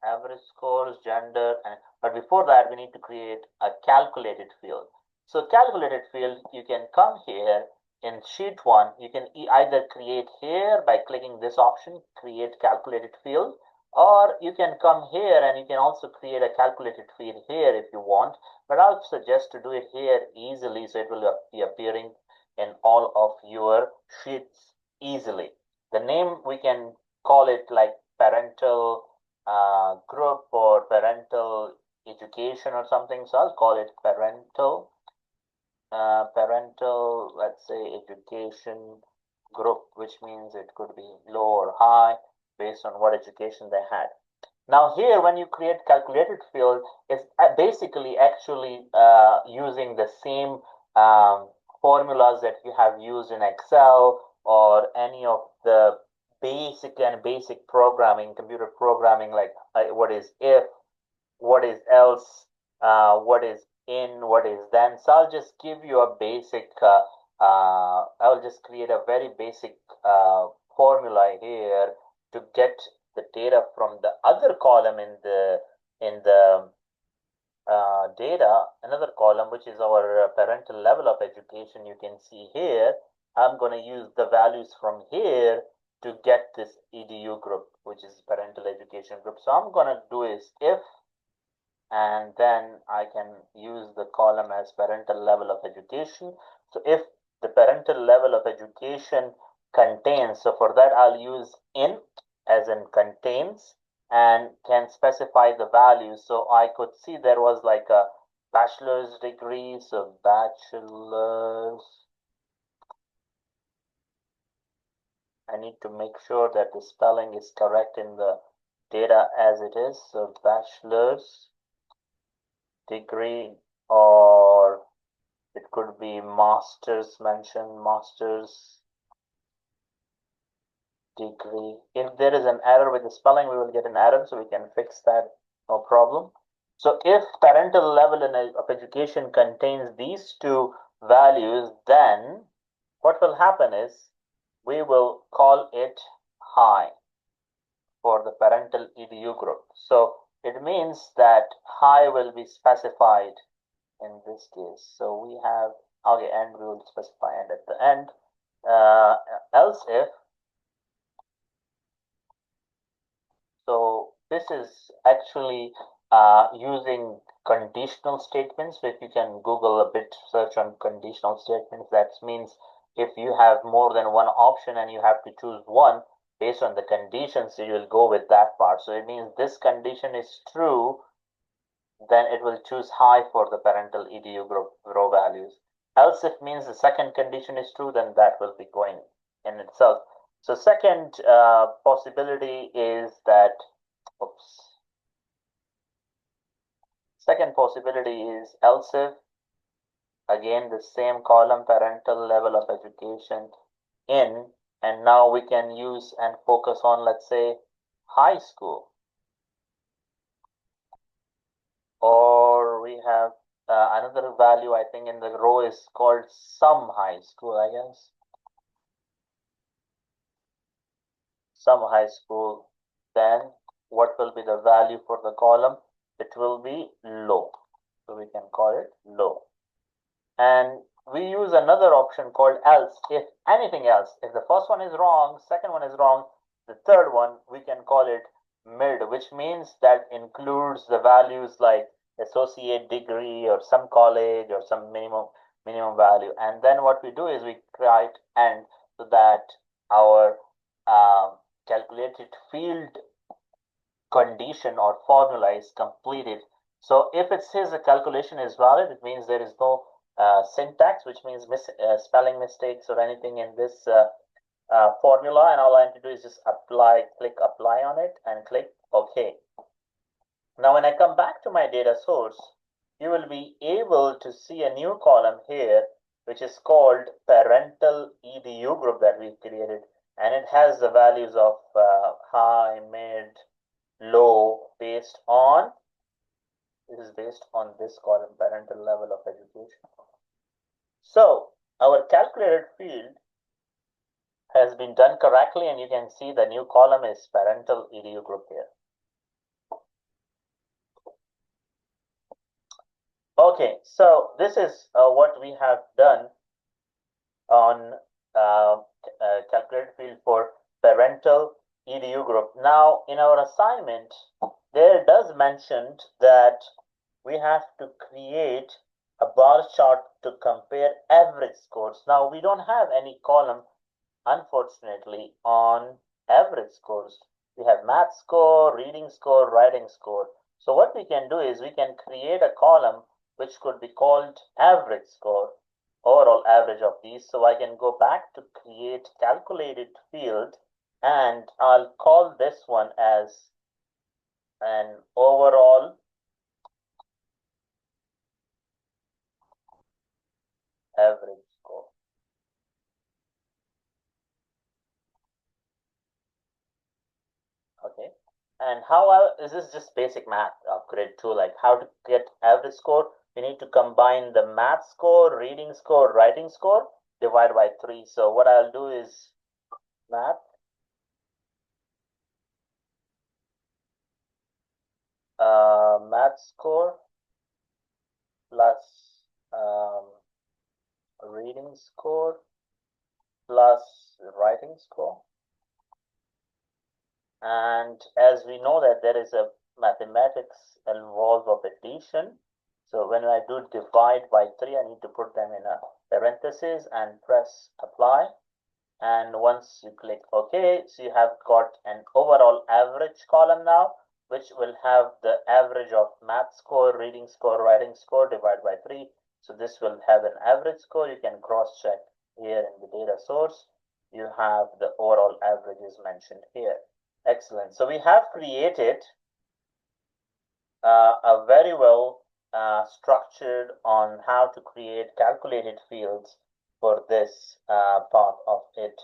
average scores, gender, but before that we need to create a calculated field. So calculated field, you can come here in sheet 1, you can either create here by clicking this option, create calculated field, or you can come here and you can also create a calculated field here if you want, but I'll suggest to do it here easily, so it will be appearing in all of your sheets easily. The name, we can call it like parental group or parental education or something, so I'll call it parental, let's say education group, which means it could be low or high based on what education they had. Now here, when you create calculated field, it's basically actually using the same formulas that you have used in Excel or any of the basic programming, computer programming, like what is if, what is else, what is in, what is then. So I'll just give you a basic, I'll just create a very basic formula here to get the data from the other column in the data, another column, which is our parental level of education. You can see here, I'm going to use the values from here to get this edu group, which is parental education group. So I'm going to do is if, and then I can use the column as parental level of education. So if the parental level of education contains, so for that I'll use in as in contains and can specify the values. So I could see there was like a bachelor's degree, so bachelor's. I need to make sure that the spelling is correct in the data as it is. So bachelor's degree, or it could be master's mentioned, master's degree. If there is an error with the spelling, we will get an error, so we can fix that, no problem. So if parental level of education contains these two values, then what will happen is we will call it high for the parental edu group. So it means that high will be specified in this case. So we have, okay, and we will specify and at the end. Else if, so this is actually using conditional statements. So if you can Google a bit, search on conditional statements, that means if you have more than one option and you have to choose one based on the conditions, so you will go with that part. So it means this condition is true, then it will choose high for the parental edu group row values. Else if means the second condition is true, then that will be going in itself. So second possibility is that, oops. Second possibility is else if, again the same column, parental level of education in, and now we can use and focus on, let's say, high school. Or we have another value, I think, in the row is called some high school, I guess. Some high school. Then what will be the value for the column? It will be low. So we can call it low. And we use another option called else if anything else. If the first one is wrong, second one is wrong, the third one we can call it mid, which means that includes the values like associate degree or some college or some minimum value. And then what we do is we write and, so that our calculated field condition or formula is completed. So if it says the calculation is valid, it means there is no syntax, which means spelling mistakes or anything in this formula, and all I have to do is just apply, click apply on it and click OK. Now when I come back to my data source, you will be able to see a new column here, which is called parental edu group that we've created, and it has the values of high, mid, low based on, this is based on this column, parental level of education. So our calculated field has been done correctly, and you can see the new column is parental edu group here. Okay, so this is what we have done on calculated field for parental edu group. Now in our assignment, there does mention that we have to create a bar chart to compare average scores. Now we don't have any column, unfortunately, on average scores. We have math score, reading score, writing score. So what we can do is we can create a column which could be called average score. overall average of these. So I can go back to create calculated field, and I'll call this one as an overall average score. Okay. And is this just basic math of grade 2, like how to get average score? We need to combine the math score, reading score, writing score, divide by 3. So what I'll do is math, math score plus reading score plus writing score. And as we know that there is a mathematics involved of addition. So when I do divide by 3, I need to put them in a parenthesis and press apply. And once you click OK, so you have got an overall average column now, which will have the average of math score, reading score, writing score divided by 3. So this will have an average score. You can cross check here in the data source. You have the overall averages mentioned here. Excellent. So we have created a very well structured on how to create calculated fields for this part of it.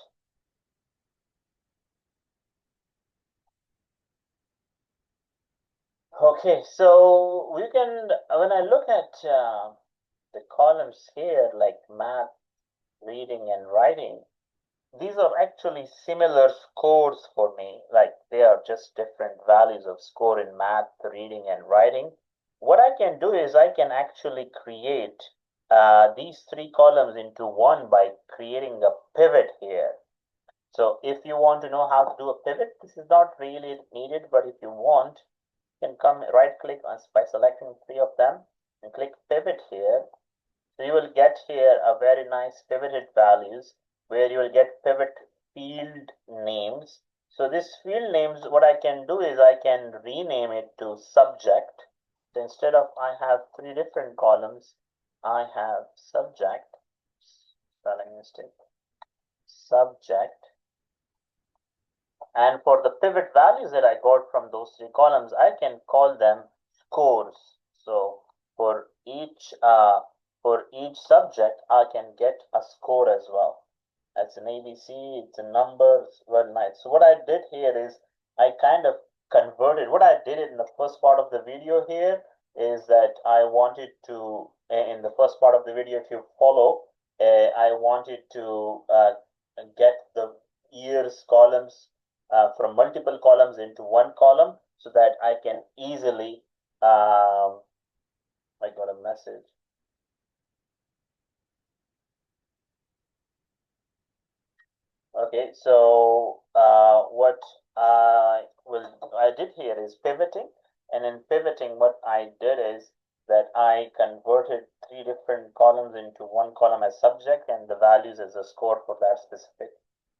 Okay, so we can, when I look at the columns here, like math, reading, and writing, these are actually similar scores for me. Like they are just different values of score in math, reading, and writing. What I can do is I can actually create these 3 columns into one by creating a pivot here. So if you want to know how to do a pivot, this is not really needed, but if you want, you can come right click on by selecting 3 of them and click pivot here. So you will get here a very nice pivoted values where you will get pivot field names. So this field names, what I can do is I can rename it to subject. So instead of I have 3 different columns, I have subject, spelling mistake, subject. And for the pivot values that I got from those 3 columns, I can call them scores. So for each subject, I can get a score as well. That's an ABC, it's a number, well, nice. So what I did here is I kind of converted, what I did in the first part of the video here is that I wanted to, in the first part of the video, if you follow, I wanted to get the years columns from multiple columns into one column so that I can easily, I got a message. Okay, so what I did here is pivoting, and in pivoting, what I did is that I converted 3 different columns into one column as subject and the values as a score for that specific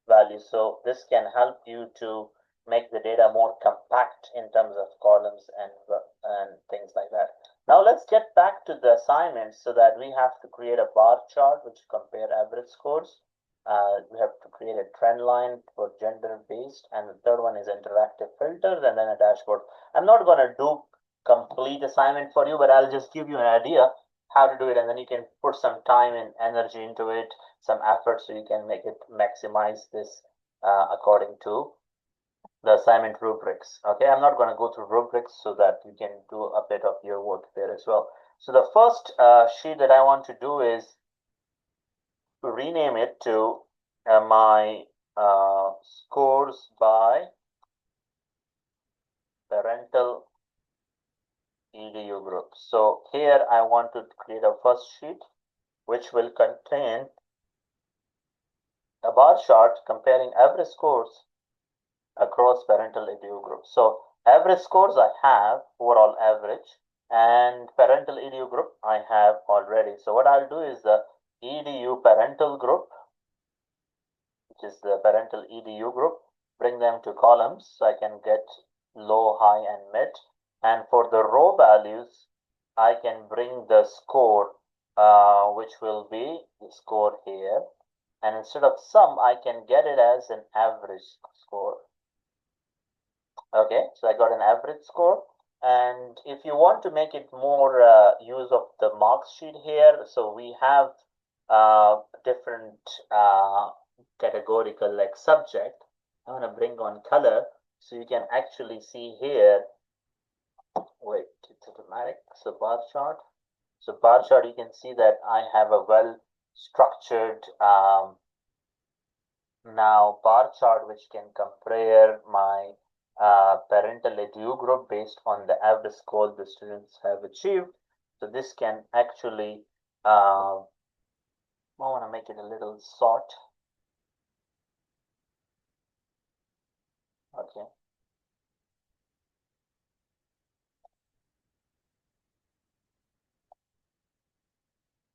value. So this can help you to make the data more compact in terms of columns and things like that. Now let's get back to the assignment so that we have to create a bar chart which compare average scores. We have to create a trend line for gender based, and the third one is interactive filters, and then a dashboard. I'm not going to do complete assignment for you, but I'll just give you an idea how to do it, and then you can put some time and energy into it, some effort, so you can make it maximize this according to the assignment rubrics. Okay, I'm not going to go through rubrics so that you can do a bit of your work there as well. So the first sheet that I want to do is to rename it to my scores by parental edu group. So here I want to create a first sheet which will contain a bar chart comparing average scores across parental edu groups. So average scores I have, overall average, and parental edu group I have already. So what I'll do is the edu parental group, which is the parental edu group, bring them to columns so I can get low, high, and mid. And for the row values, I can bring the score which will be the score here. And instead of sum, I can get it as an average score. Okay, so I got an average score. And if you want to make it more use of the marks sheet here, so we have different categorical like subject. I'm going to bring on color so you can actually see here. Wait, it's automatic. So bar chart. So bar chart, you can see that I have a well structured now bar chart which can compare my parental edu group based on the average score the students have achieved. So this can actually, I want to make it a little sort. Okay.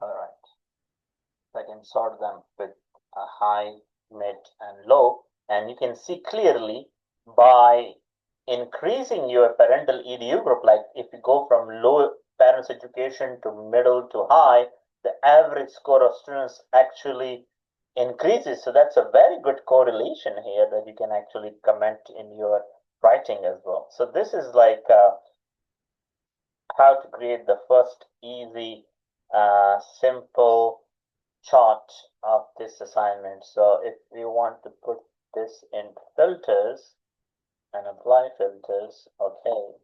All right. So I can sort them with a high, mid, and low. And you can see clearly by increasing your parental EDU group, like if you go from low parents education to middle to high, the average score of students actually increases. So that's a very good correlation here that you can actually comment in your writing as well. So this is like how to create the first easy, simple chart of this assignment. So if we want to put this in filters and apply filters, okay,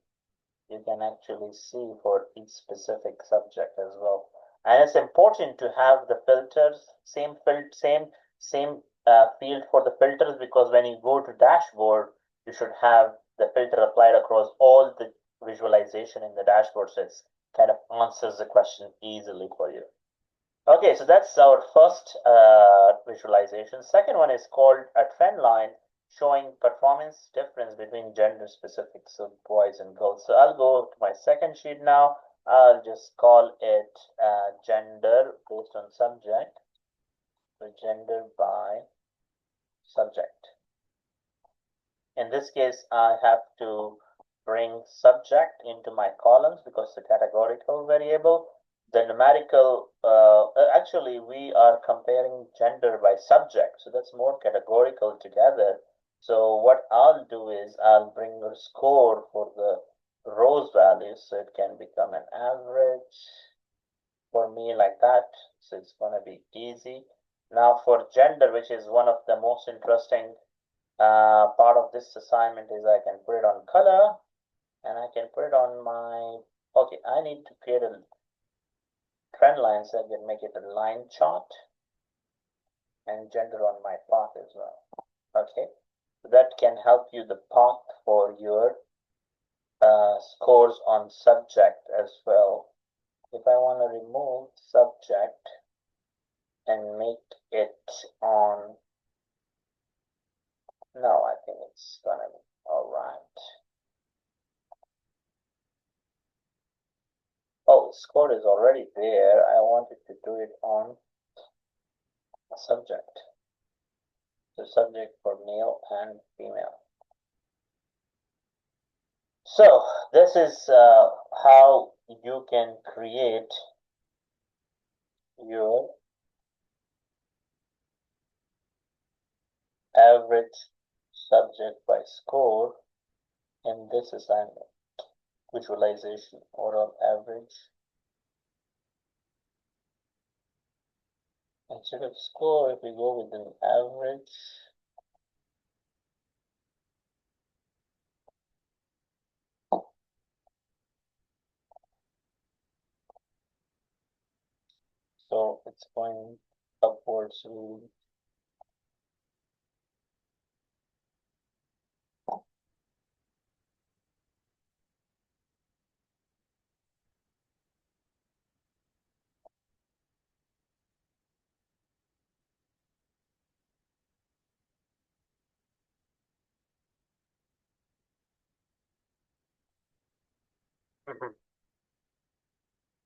you can actually see for each specific subject as well. And it's important to have the filters, same field for the filters, because when you go to dashboard, you should have the filter applied across all the visualization in the dashboard, so it's kind of answers the question easily for you. Okay, so that's our first visualization. Second one is called a trend line showing performance difference between gender specifics of boys and girls. So I'll go to my second sheet now. I'll just call it gender based on subject. So gender by subject. In this case, I have to bring subject into my columns because it's a categorical variable. The numerical, actually, we are comparing gender by subject, so that's more categorical together. So what I'll do is I'll bring a score for the rows values, so it can become an average for me like that. So it's going to be easy. Now for gender, which is one of the most interesting part of this assignment, is I can put it on color and I can put it on my, okay, I need to create a trend line so I can make it a line chart and gender on my path as well. Okay, so that can help you the path for your scores on subject as well. If I want to remove subject and make it on, no, I think it's gonna be all right. Oh, score is already there. I wanted to do it on a subject. The subject for male and female. So this is how you can create your average subject by score in this assignment. Visualization, overall average. Instead of score, if we go with an average, so it's going upwards.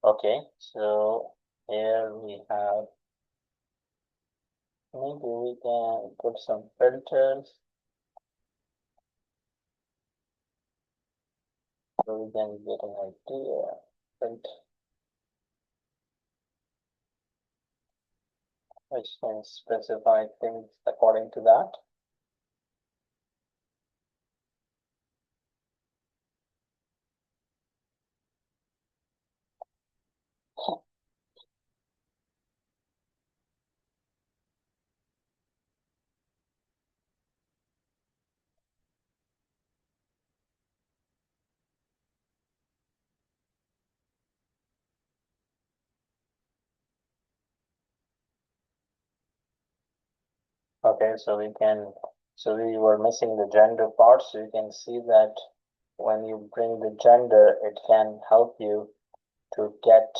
Okay, so here we have, maybe we can put some filters so we can get an idea. Filter. which can specify things according to that. Okay, so we were missing the gender part, so you can see that when you bring the gender, it can help you to get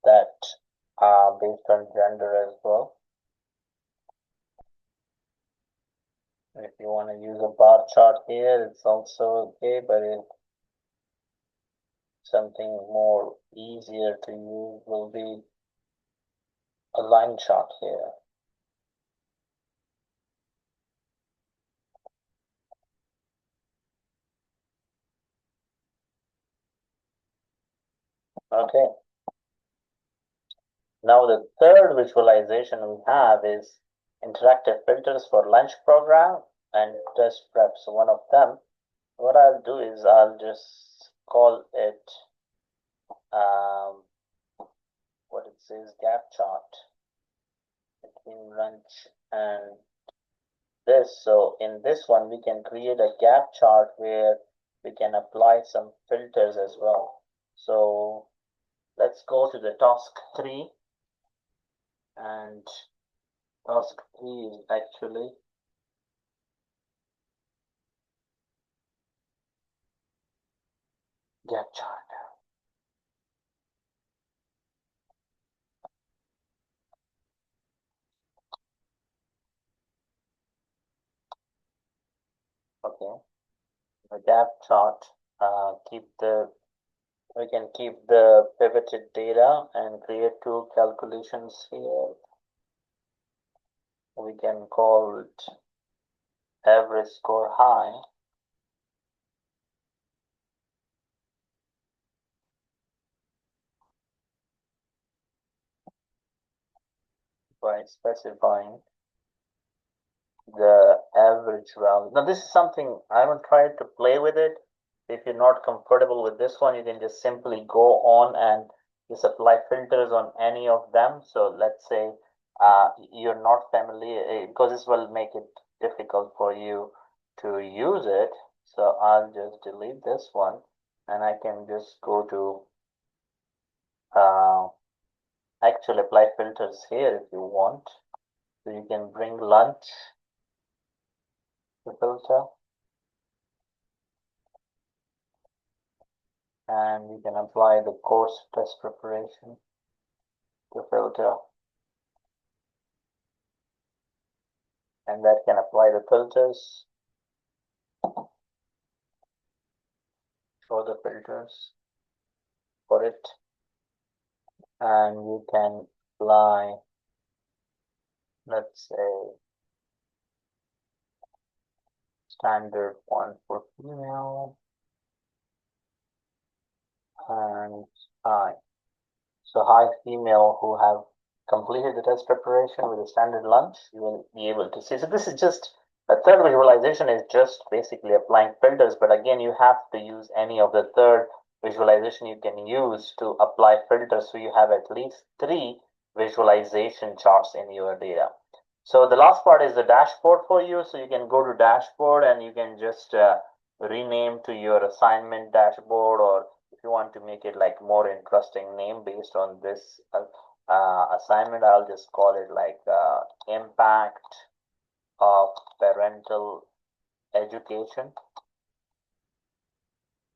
that based on gender as well. If you want to use a bar chart here, it's also okay, but if something more easier to use will be a line chart here. Okay. Now the third visualization we have is interactive filters for lunch program and test prep. So one of them, what I'll do is I'll just call it what it says gap chart between lunch and this. So in this one, we can create a gap chart where we can apply some filters as well. So let's go to the task 3, and task 3 is actually gap chart. Okay, the gap chart, we can keep the pivoted data and create two calculations here. We can call it average score high by specifying the average value. Now this is something I haven't tried to play with it. If you're not comfortable with this one, you can just simply go on and just apply filters on any of them. So let's say you're not familiar, because this will make it difficult for you to use it. So I'll just delete this one, and I can just go to actually apply filters here if you want. So you can bring lunch to filter, and you can apply the course test preparation to filter, and that can apply the filters, show the filters for it, and you can apply, let's say, standard one for female and high. So high female who have completed the test preparation with a standard lunch, you will be able to see. So this is just a third visualization is just basically applying filters, but again, you have to use any of the third visualization you can use to apply filters. So you have at least 3 visualization charts in your data. So the last part is the dashboard for you. So you can go to dashboard and you can just rename to your assignment dashboard, or if you want to make it like more interesting name based on this assignment, I'll just call it like impact of parental education.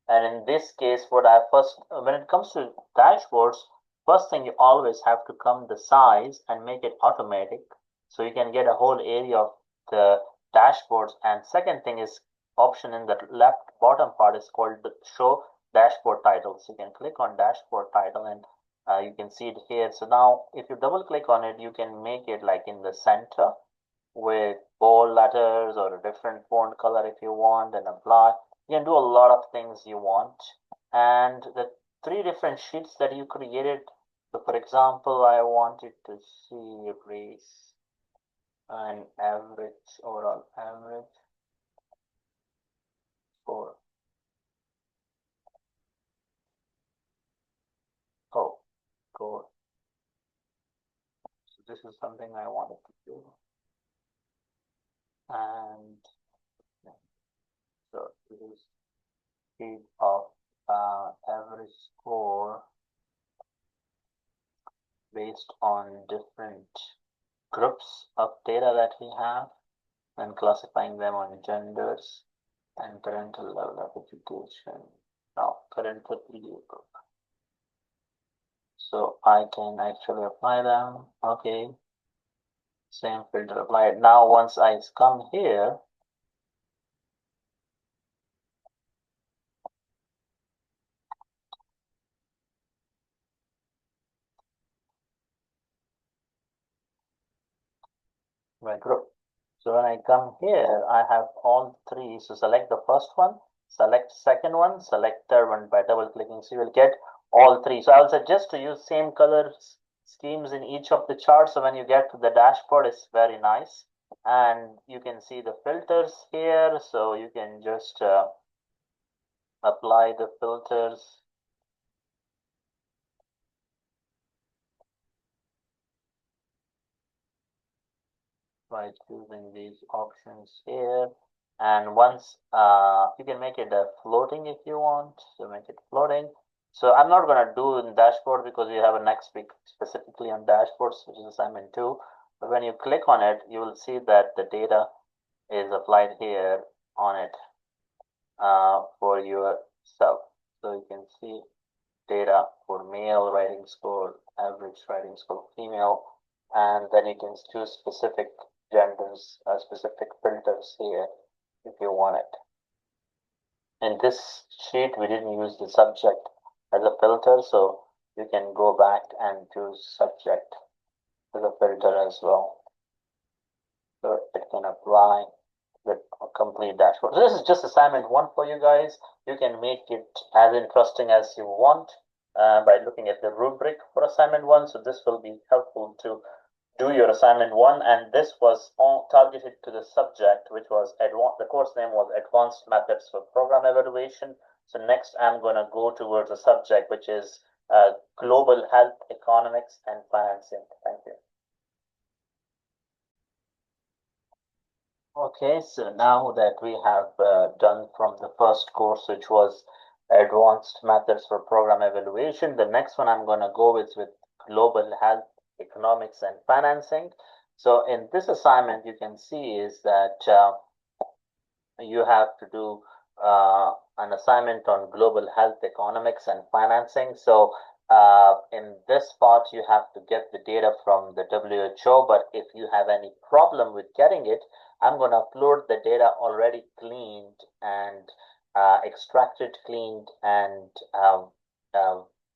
And in this case, what I first, when it comes to dashboards, first thing you always have to come the size and make it automatic, so you can get a whole area of the dashboards. And second thing is option in the left bottom part is called the show dashboard title. So you can click on dashboard title, and you can see it here. So now if you double click on it, you can make it like in the center with bold letters or a different font color if you want, and apply. You can do a lot of things you want. And the 3 different sheets that you created, So for example, I wanted to see race and average, overall average score. Oh, score. So this is something I wanted to do. And yeah, so this is speed of average score based on different groups of data that we have and classifying them on genders and parental level of education. Now, parental video group. So I can actually apply them. Okay, same filter applied. Now, once I come here, my group. So when I come here, I have all three. So select the first one, select second one, select third one by double clicking. So you will get all three. So I will suggest to use same color schemes in each of the charts. So when you get to the dashboard, it's very nice. And you can see the filters here. So you can just apply the filters by choosing these options here. And once you can make it floating if you want, so make it floating. So I'm not going to do in dashboard because we have a next week specifically on dashboards, which is assignment 2. But when you click on it, you will see that the data is applied here on it for yourself. So you can see data for male writing score, average writing score, female, and then you can choose specific genders, specific filters here if you want it. In this sheet, we didn't use the subject as a filter, so you can go back and choose subject as a filter as well. So it can apply the complete dashboard. So this is just assignment 1 for you guys. You can make it as interesting as you want by looking at the rubric for assignment 1. So this will be helpful to do your assignment 1, and this was targeted to the subject, which was the course name was Advanced Methods for Program Evaluation. So next I'm going to go towards a subject which is Global Health Economics and Financing. Thank you. Okay, so now that we have done from the first course, which was Advanced Methods for Program Evaluation, the next one I'm going to go with Global Health Economics and Financing. So in this assignment, you can see is that you have to do an assignment on global health economics and financing. So in this part, you have to get the data from the WHO, but if you have any problem with getting it, I'm going to upload the data already cleaned and extracted, cleaned, and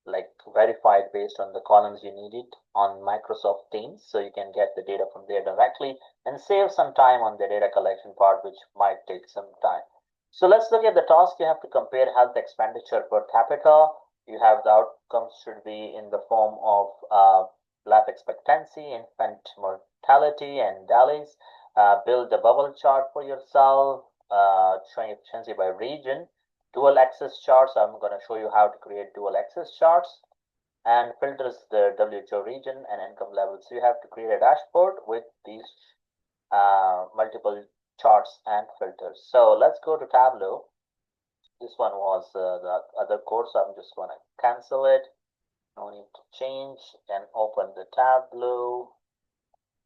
like verified based on the columns you needed on Microsoft Teams. So you can get the data from there directly and save some time on the data collection part, which might take some time. So let's look at the task. You have to compare health expenditure per capita. You have the outcomes should be in the form of life expectancy, infant mortality, and DALYs. Build a bubble chart for yourself, showing efficiency by region. Dual axis charts. I'm going to show you how to create dual axis charts and filters the WHO region and income levels. So you have to create a dashboard with these multiple charts and filters. So let's go to Tableau. This one was the other course. So I'm just going to cancel it. No need to change and open the Tableau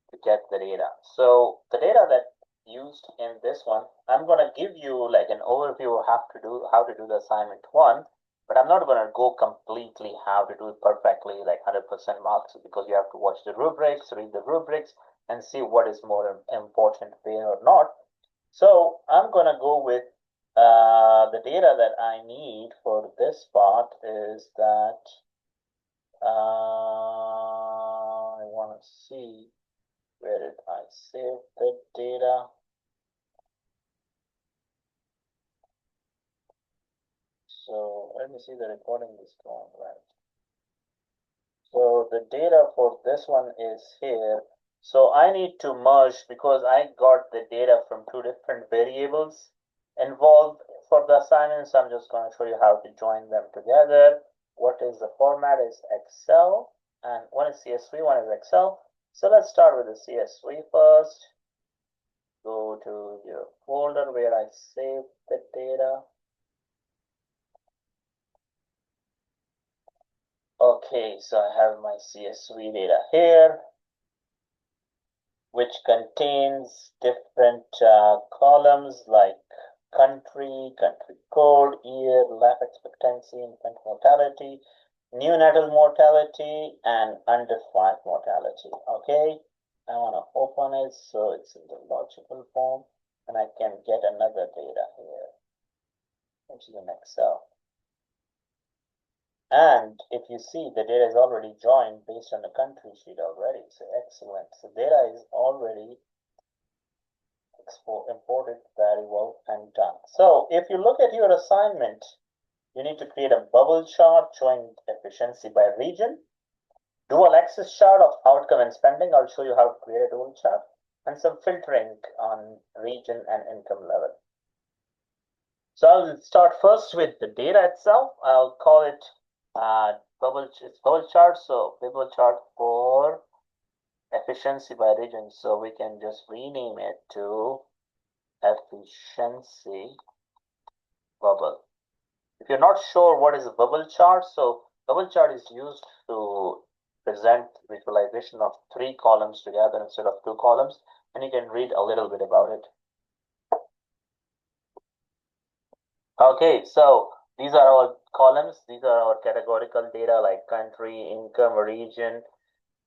to get the data. So the data that used in this one, I'm going to give you like an overview of how to do the assignment 1, but I'm not going to go completely how to do it perfectly like 100% marks because you have to watch the rubrics, read the rubrics, and see what is more important there or not. So I'm going to go with the data that I need for this part is that I want to see where did I save the data. So let me see the recording is going right. So the data for this one is here. So I need to merge because I got the data from two different variables involved for the assignment. So I'm just going to show you how to join them together. What is the format is Excel, and one is CSV, one is Excel. So let's start with the CSV first. Go to your folder where I saved the data. Okay, so I have my CSV data here, which contains different columns like country, country code, year, life expectancy, infant mortality, neonatal mortality, and under 5 mortality. Okay, I want to open it so it's in the logical form, and I can get another data here, which is in Excel. And if you see, the data is already joined based on the country sheet already. So excellent. So data is already imported very well and done. So if you look at your assignment, you need to create a bubble chart showing efficiency by region, dual axis chart of outcome and spending. I'll show you how to create a dual chart, and some filtering on region and income level. So I'll start first with the data itself. I'll call it bubble chart. So bubble chart for efficiency by region. So we can just rename it to efficiency bubble. If you're not sure what is a bubble chart, so bubble chart is used to present visualization of 3 columns together instead of 2 columns, and you can read a little bit about it. Okay, so these are our columns. These are our categorical data like country, income, region.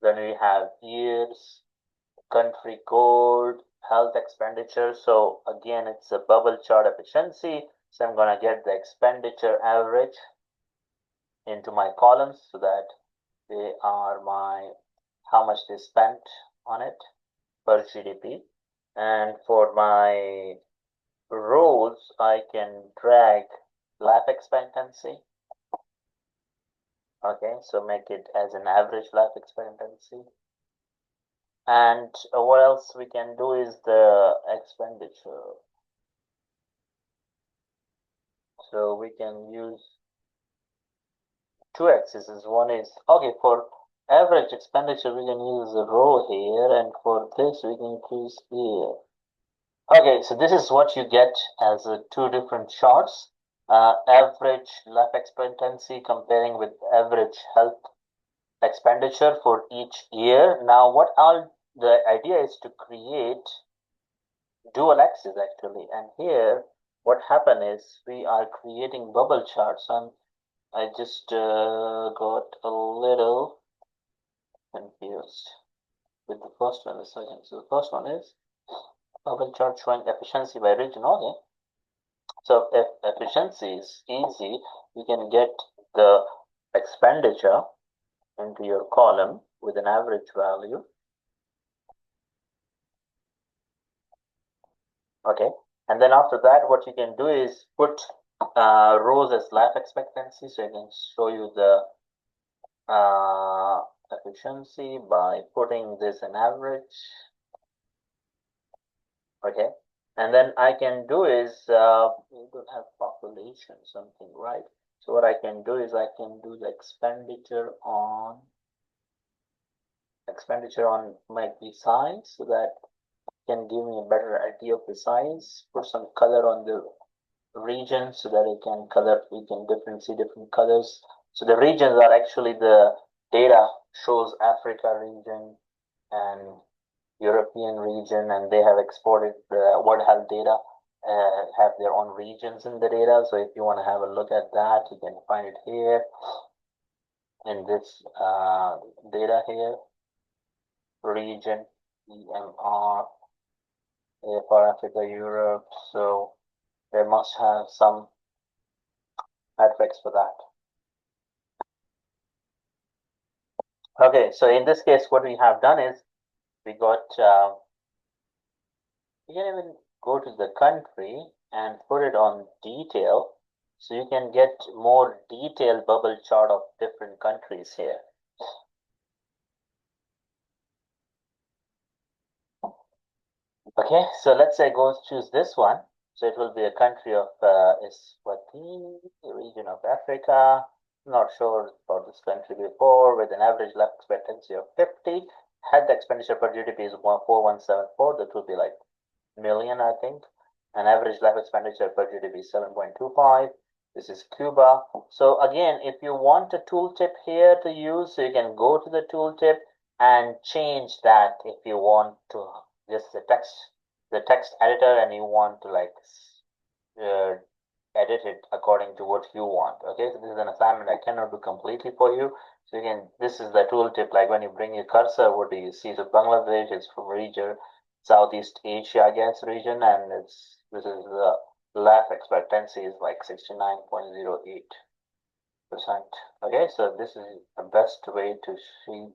Then we have years, country code, health expenditure. So again, it's a bubble chart efficiency. So I'm going to get the expenditure average into my columns so that they are my how much they spent on it per GDP. And for my rows, I can drag life expectancy. Okay, so make it as an average life expectancy. And what else we can do is the expenditure. So we can use 2 axes. One is, okay, for average expenditure, we can use a row here, and for this, we can choose here. Okay, so this is what you get as 2 different charts. Average life expectancy comparing with average health expenditure for each year. Now, the idea is to create dual axis actually, and here what happened is we are creating bubble charts, and I just got a little confused with the first one and the second. So the first one is bubble chart showing efficiency by region. Okay, so if efficiency is easy, you can get the expenditure into your column with an average value. Okay, and then after that, what you can do is put rows as life expectancy, so I can show you the efficiency by putting this in average. Okay, and then I can do is we don't have population something, right? So what I can do is I can do the expenditure on might be size, so that can give me a better idea of the size. Put some color on the region so that we can differentiate different colors. So the regions are actually the data shows Africa region and European region, and they have exported the World Health data, have their own regions in the data. So if you want to have a look at that, you can find it here in this data here, region, EMR, for Africa, Europe. So they must have some metrics for that. Okay, so in this case, what we have done is we got, you can even go to the country and put it on detail. So you can get more detailed bubble chart of different countries here. Okay, so let's say go choose this one. So it will be a country of Eswatini, a region of Africa. Not sure about this country before, with an average life expectancy of 50. Health expenditure per GDP is 4174. That would be like million, I think. And average life expenditure per GDP is 7.25. This is Cuba. So again, if you want a tooltip here to use, so you can go to the tooltip and change that if you want to just the text editor, and you want to like uh, edit it according to what you want. Okay, so this is an assignment I cannot do completely for you. So you can, this is the tooltip, like when you bring your cursor, what do you see? So Bangladesh is from region, Southeast Asia, I guess, region, and this is the life expectancy is like 69.08%. Okay, so this is the best way to see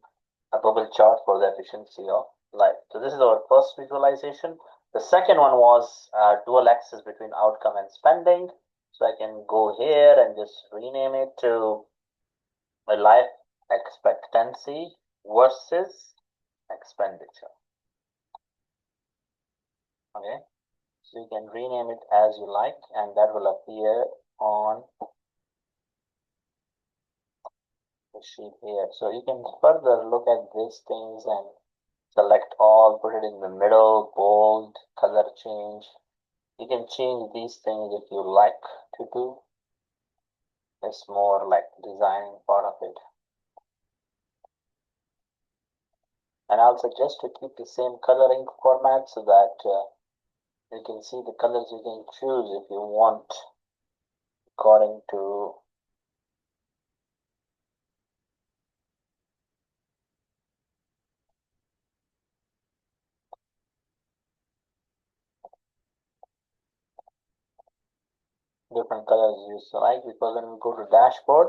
a bubble chart for the efficiency of life. So this is our first visualization. The second one was dual axis between outcome and spending. So I can go here and just rename it to my life expectancy versus expenditure. Okay, so you can rename it as you like, and that will appear on the sheet here. So you can further look at these things and select all, put it in the middle, bold, color change. You can change these things if you like to do. It's more like designing part of it. And I'll suggest to keep the same coloring format so that you can see the colors you can choose if you want according to different colors you select, because when we go to dashboard,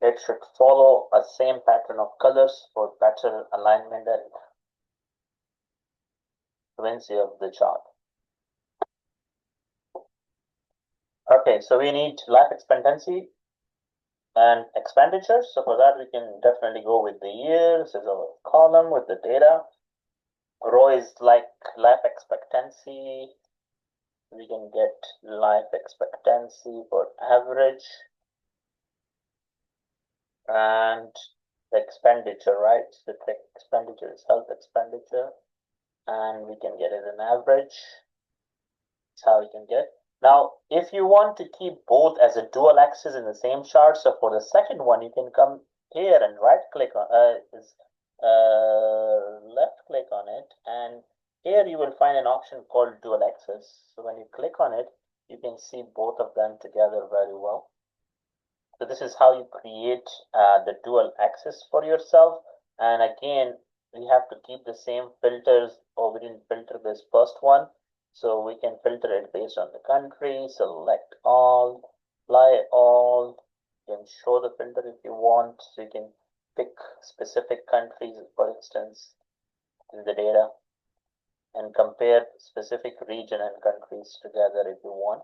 it should follow a same pattern of colors for better alignment and fluency of the chart. Okay, so we need life expectancy and expenditures. So for that, we can definitely go with the years as a column with the data. Row is like life expectancy. We can get life expectancy for average and the expenditure, right? So the expenditure is health expenditure, and we can get it an average. That's how you can get. Now, if you want to keep both as a dual axis in the same chart, so for the second one, you can come here and right click on left click on it, and here you will find an option called dual axis. So when you click on it, you can see both of them together very well. So this is how you create the dual axis for yourself. And again, we have to keep the same filters, or we didn't filter this first one. So we can filter it based on the country, select all, apply all. You can show the filter if you want. So you can pick specific countries, for instance, in the data, and compare specific region and countries together if you want.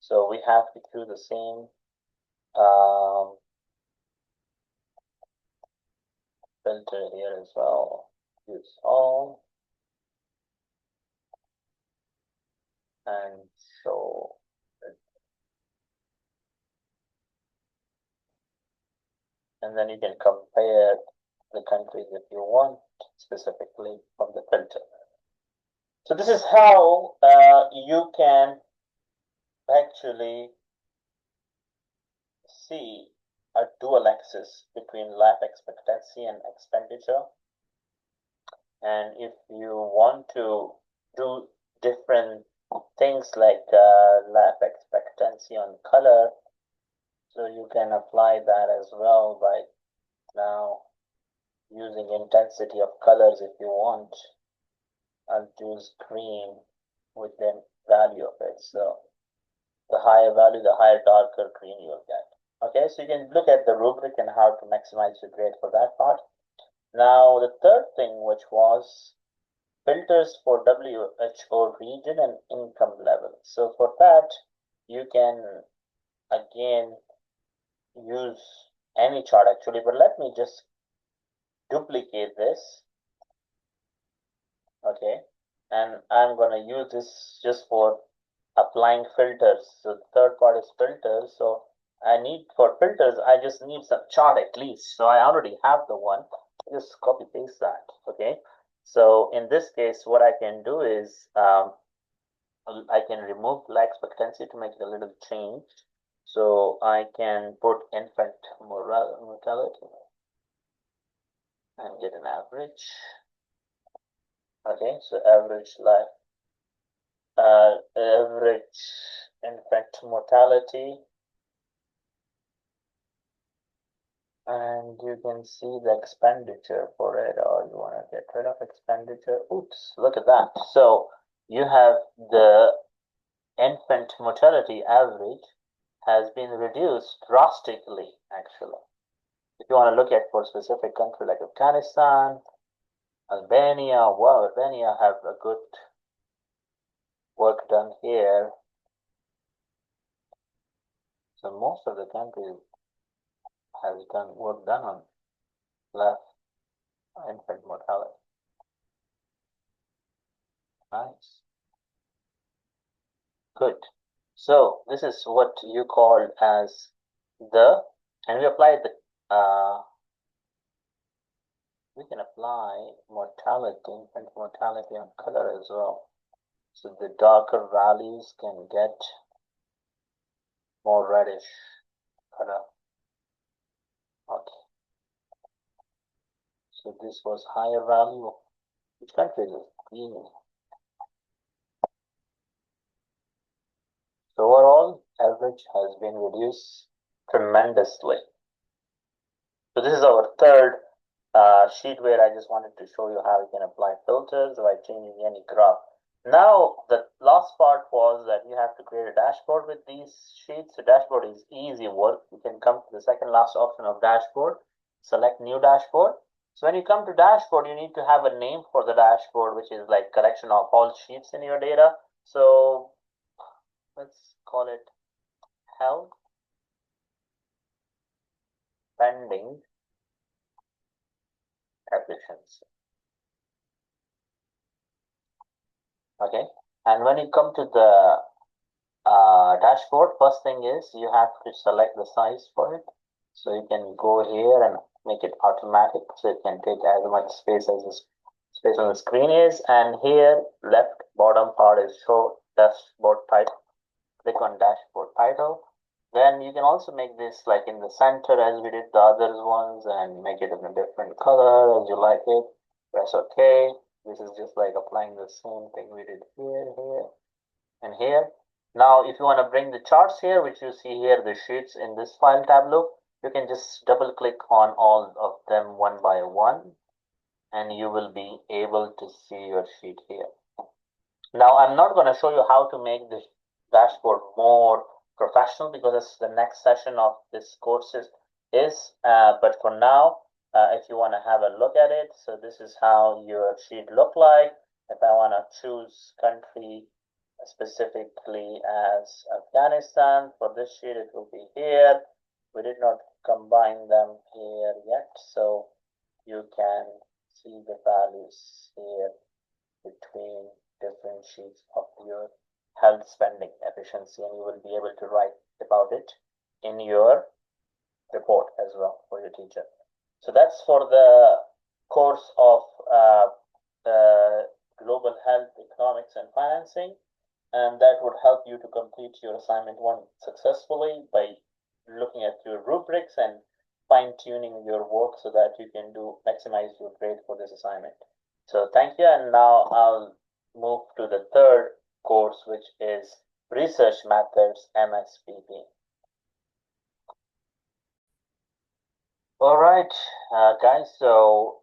So we have to do the same filter here as well. Use all and show it. And then you can compare the countries if you want specifically from the filter. So this is how you can actually see a dual axis between life expectancy and expenditure. And if you want to do different things like life expectancy on color, so you can apply that as well by now using intensity of colors if you want. I'll choose green with the value of it. So the higher value, the higher darker green you'll get. Okay, so you can look at the rubric and how to maximize your grade for that part. Now the third thing, which was filters for WHO region and income level. So for that, you can again use any chart actually, but let me just duplicate this. Okay, and I'm going to use this just for applying filters. So the third part is filters. So I need for filters, I just need some chart at least. So I already have the one. Just copy paste that. Okay. So in this case, what I can do is I can remove the expectancy to make it a little change. So I can put infant mortality and get an average. Okay, so average infant mortality, and you can see the expenditure for it, or you want to get rid of expenditure. Oops, look at that. So you have the infant mortality average has been reduced drastically, actually. If you want to look at for a specific country like Afghanistan, Albania, well, Albania have a good work done here. So most of the countries has done work done on less infant mortality. Nice. Good. So this is what you call as and we apply we can apply infant mortality on color as well. So the darker values can get more reddish color. Okay. So this was higher value. Which country is it? Green. So overall, average has been reduced tremendously. So this is our third sheet where I just wanted to show you how you can apply filters by changing any graph. Now, the last part was that you have to create a dashboard with these sheets. So dashboard is easy work. You can come to the second last option of dashboard, select new dashboard. So when you come to dashboard, you need to have a name for the dashboard, which is like collection of all sheets in your data. So let's call it health spending efficiency. Okay, and when you come to the dashboard, first thing is you have to select the size for it. So you can go here and make it automatic, so it can take as much space as the space on the screen is. And here, left bottom part is show dashboard title. Click on dashboard title. Then you can also make this like in the center as we did the other ones, and make it in a different color as you like it. Press OK. This is just like applying the same thing we did here, and here. Now, if you want to bring the charts here, which you see here, the sheets in this file Tableau, you can just double click on all of them one by one, and you will be able to see your sheet here. Now, I'm not going to show you how to make this dashboard more professional because that's the next session of this course but for now, if you want to have a look at it, so this is how your sheet look like. If I want to choose country specifically as Afghanistan, for this sheet it will be here. We did not combine them here yet, so you can see the values here between different sheets of your health spending efficiency, and you will be able to write about it in your report as well for your teacher. So that's for the course of global health economics and financing, and that would help you to complete your assignment 1 successfully by looking at your rubrics and fine-tuning your work so that you can maximize your grade for this assignment. So thank you, and now I'll move to the third course, which is Research Methods MSPP. All right, guys, so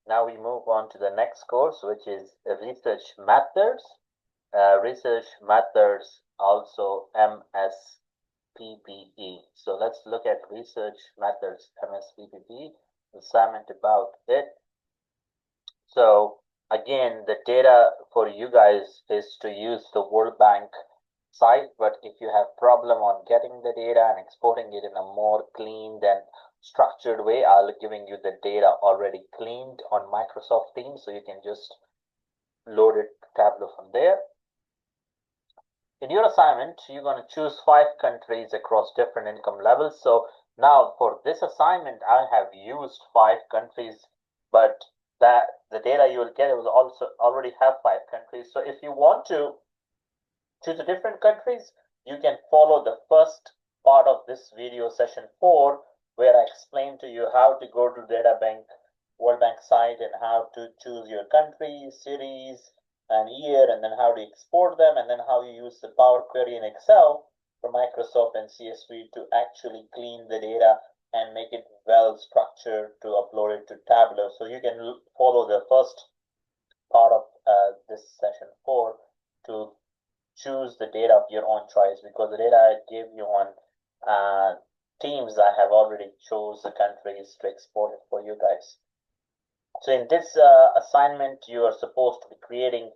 now we move on to the next course, which is Research Methods. Research Methods, also MSPPE. So let's look at Research Methods MSPPE, assignment about it. So again, the data for you guys is to use the World Bank site, but if you have problem on getting the data and exporting it in a more cleaned and structured way, I'll giving you the data already cleaned on Microsoft Teams, so you can just load it to Tableau from there. In your assignment, you're going to choose 5 countries across different income levels. So now for this assignment, I have used 5 countries, but that the data you will get will also already have 5 countries. So if you want to choose the different countries, you can follow the first part of this video session 4, where I explain to you how to go to data bank, World Bank site, and how to choose your country, cities, and year, and then how to export them, and then how you use the Power Query in Excel for Microsoft and CSV to actually clean the data and make it well structured to upload it to Tableau. So you can follow the first part of this session 4 to choose the data of your own choice, because the data I gave you on Teams, I have already chose the countries to export it for you guys. So in this assignment, you are supposed to be creating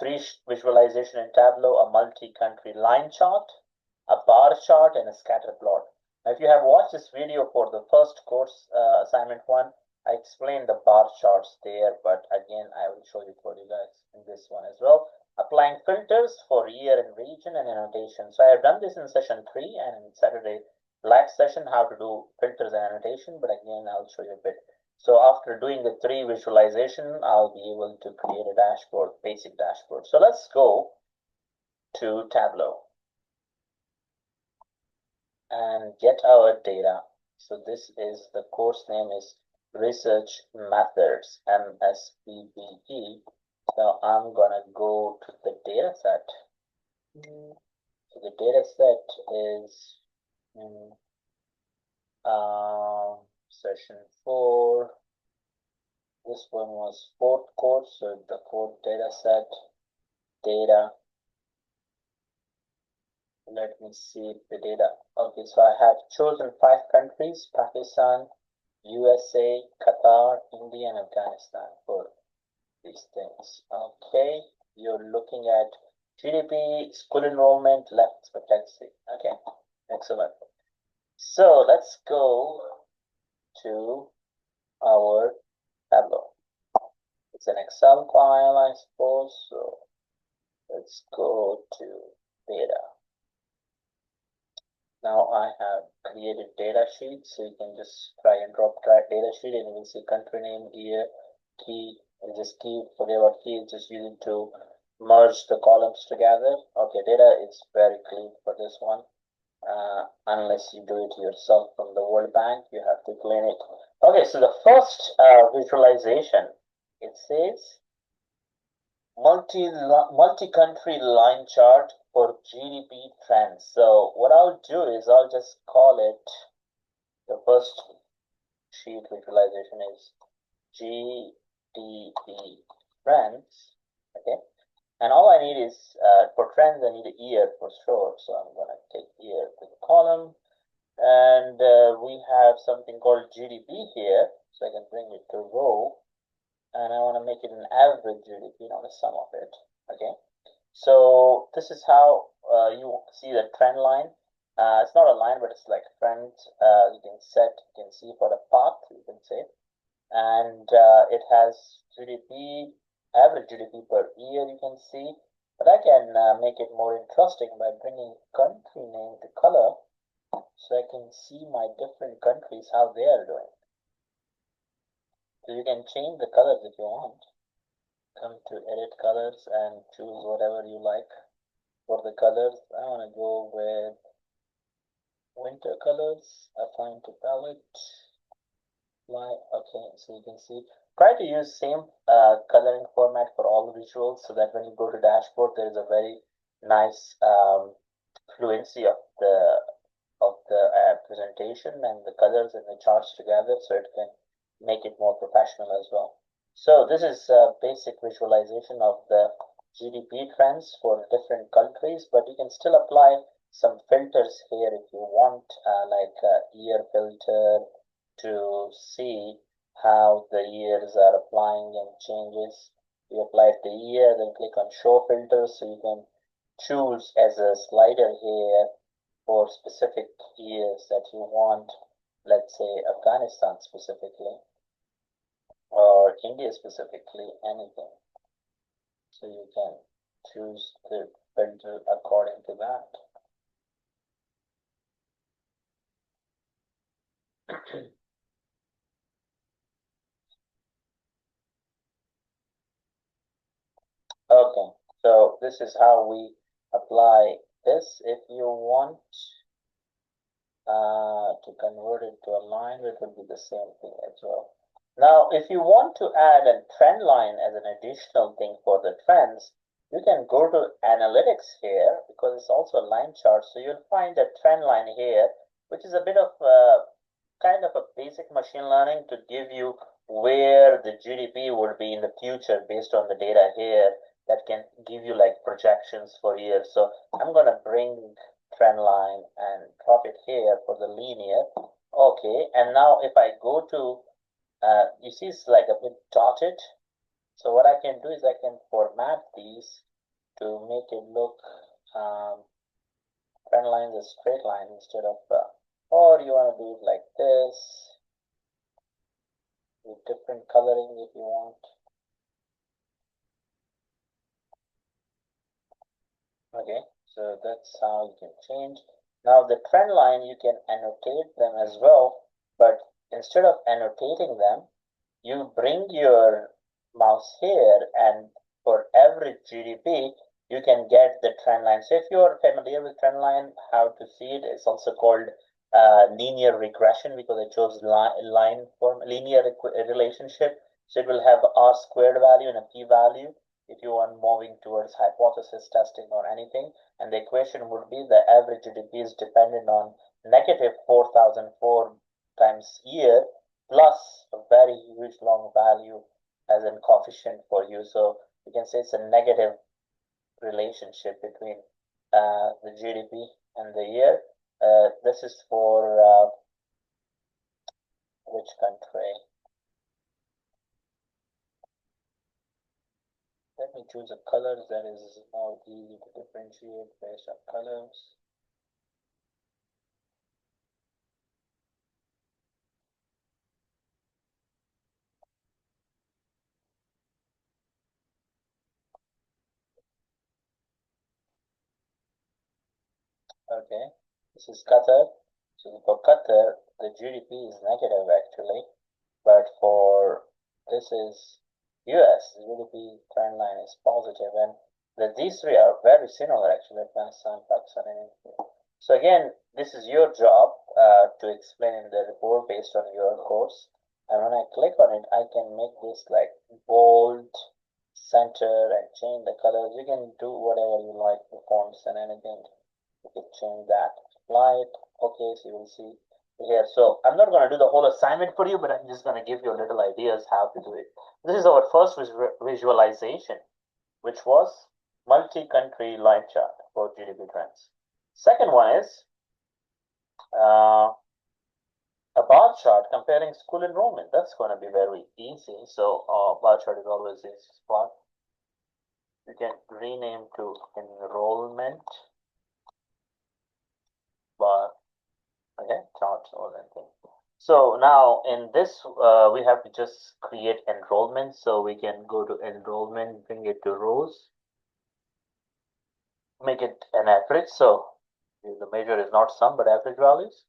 3 visualization in Tableau: a multi-country line chart, a bar chart, and a scatter plot. Now, if you have watched this video for the first course, assignment 1, I explained the bar charts there, but again, I will show it for you guys in this one as well. Applying filters for year and region and annotation. So I have done this in session 3 and in Saturday live session, how to do filters and annotation, but again, I'll show you a bit. So after doing the 3 visualization, I'll be able to create a dashboard, basic dashboard. So let's go to Tableau and get our data. So this is, the course name is Research Methods, MSPBE. So I'm gonna go to the data set. So the data set is session 4. This one was 4th course, so the 4th data set, data. Let me see the data. Okay, so I have chosen 5 countries: Pakistan, USA, Qatar, India, and Afghanistan for these things. Okay, you're looking at GDP, school enrollment, life expectancy. Okay, excellent. So let's go to our Tableau. It's an Excel file, I suppose. So let's go to data. Now I have created data sheet, so you can just drag and drop data sheet, and you will see country name, year, key, and just key, forget about key, just use it to merge the columns together. Okay, data is very clean for this one. Unless you do it yourself from the World Bank, you have to clean it. Okay, so the first visualization, it says multi-country line chart for GDP trends. So what I'll do is I'll just call it, the first sheet visualization is GDP trends. Okay, and all I need is for trends I need a year for sure, so I'm gonna take year to the column, and we have something called GDP here, so I can bring it to row, and I want to make it an average GDP, not a sum of it. Okay, so this is how you see the trend line. It's not a line, but it's like a trend. You can see for the path, you can say, and it has GDP, average GDP per year, you can see. But I can make it more interesting by bringing country name to color, so I can see my different countries, how they are doing. So you can change the colors if you want. Come to edit colors and choose whatever you like. For the colors, I want to go with winter colors. Apply to palette. Okay, so you can see, try to use same coloring format for all the visuals, so that when you go to dashboard, there is a very nice fluency of the presentation and the colors and the charts together, so it can make it more professional as well. So this is a basic visualization of the GDP trends for different countries, but you can still apply some filters here if you want, like year filter, to see how the years are applying and changes. You apply the year, then click on show filters, so you can choose as a slider here for specific years that you want, let's say Afghanistan specifically, or India specifically, anything. So you can choose the filter according to that. Okay, so this is how we apply this. If you want to convert it to a line, it will be the same thing as well. Now, if you want to add a trend line as an additional thing for the trends, you can go to analytics here because it's also a line chart. So you'll find a trend line here, which is a bit of kind of a basic machine learning to give you where the GDP would be in the future based on the data here that can give you like projections for years. So I'm going to bring trend line and drop it here for the linear. Okay, and now if I go to, you see it's like a bit dotted. So what I can do is I can format these to make it look trend lines a straight line instead of, or you want to do it like this with different coloring if you want. Okay, so that's how you can change. Now the trend line, you can annotate them as well, but instead of annotating them, you bring your mouse here and for every GDP, you can get the trend line. So if you're familiar with trend line, how to see it, it's also called linear regression because it shows line form, linear relationship. So it will have R squared value and a P value if you are moving towards hypothesis testing or anything. And the equation would be the average GDP is dependent on negative 4004 times year plus a very huge long value as a coefficient for you. So you can say it's a negative relationship between the GDP and the year. This is for which country? Let me choose a color that is more easy to differentiate based on colors. Okay, this is Qatar. So for Qatar, the GDP is negative actually, but for this is US, the GDP trend line is positive, and these three are very similar actually, Afghanistan, Pakistan, and India. So again, this is your job to explain in the report based on your course. And when I click on it, I can make this like bold, center, and change the colors. You can do whatever you like, the fonts and anything. You can change that. Apply it. Okay, so you will see here. So I'm not going to do the whole assignment for you, but I'm just going to give you little ideas how to do it. This is our first visualization, which was multi-country line chart for GDP trends. Second one is a bar chart comparing school enrollment. That's going to be very easy. So bar chart is always the easy spot. You can rename to enrollment bar. Okay, chart or anything. So now in this, we have to just create enrollment. So we can go to enrollment, bring it to rows, make it an average. So the measure is not sum, but average values.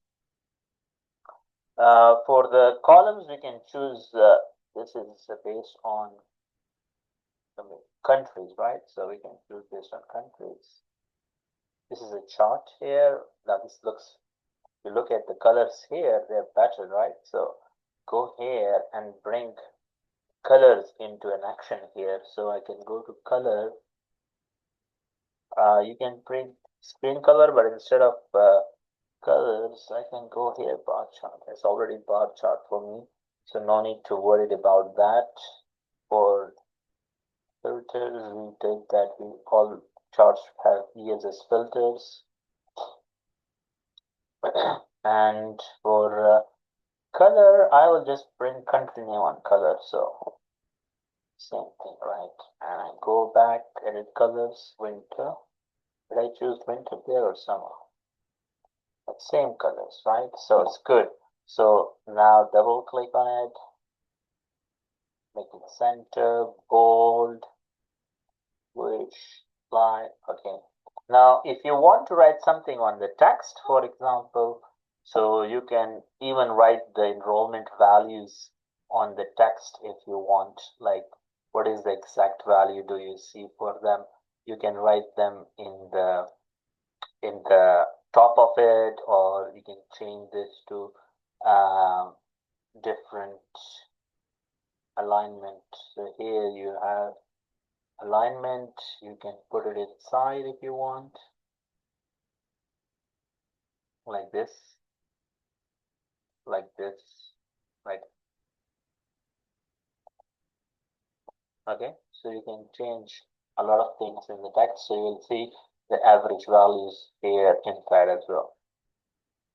For the columns, we can choose, this is based on countries, right? So we can choose based on countries. This is a chart here. Now this looks, you look at the colors here, they're better, right? So go here and bring colors into an action here. So I can go to color. You can bring screen color, but instead of colors, I can go here, bar chart. It's already bar chart for me. So no need to worry about that. For filters, we did that. We all charts have use as filters. And for color, I will just bring country name on color. So same thing, right? And I go back, edit colors, winter. Did I choose winter there or summer? But same colors, right? So it's good. So now double click on it, make it center, bold, Which line? Okay. Now, if you want to write something on the text, for example, so you can even write the enrollment values on the text if you want, like what is the exact value do you see for them? You can write them in the top of it, or you can change this to different alignment. So here you have alignment, you can put it inside if you want, like this, like this, like, okay. So you can change a lot of things in the text, so you'll see the average values here inside as well.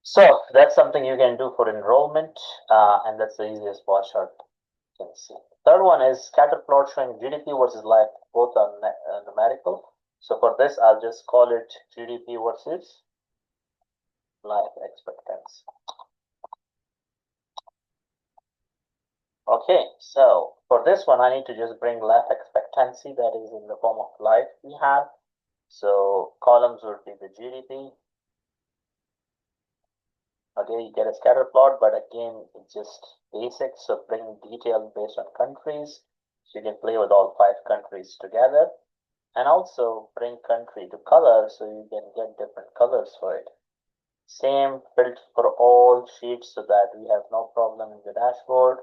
So that's something you can do for enrollment, and that's the easiest bar chart you can see. Third one is scatter plot showing GDP versus life, both are numerical. So for this, I'll just call it GDP versus life expectancy. Okay, so for this one, I need to just bring life expectancy that is in the form of life we have. So columns would be the GDP. Okay, you get a scatter plot, but again, it's just basic. So bring details based on countries. So you can play with all 5 countries together. And also bring country to color so you can get different colors for it. Same built for all sheets so that we have no problem in the dashboard.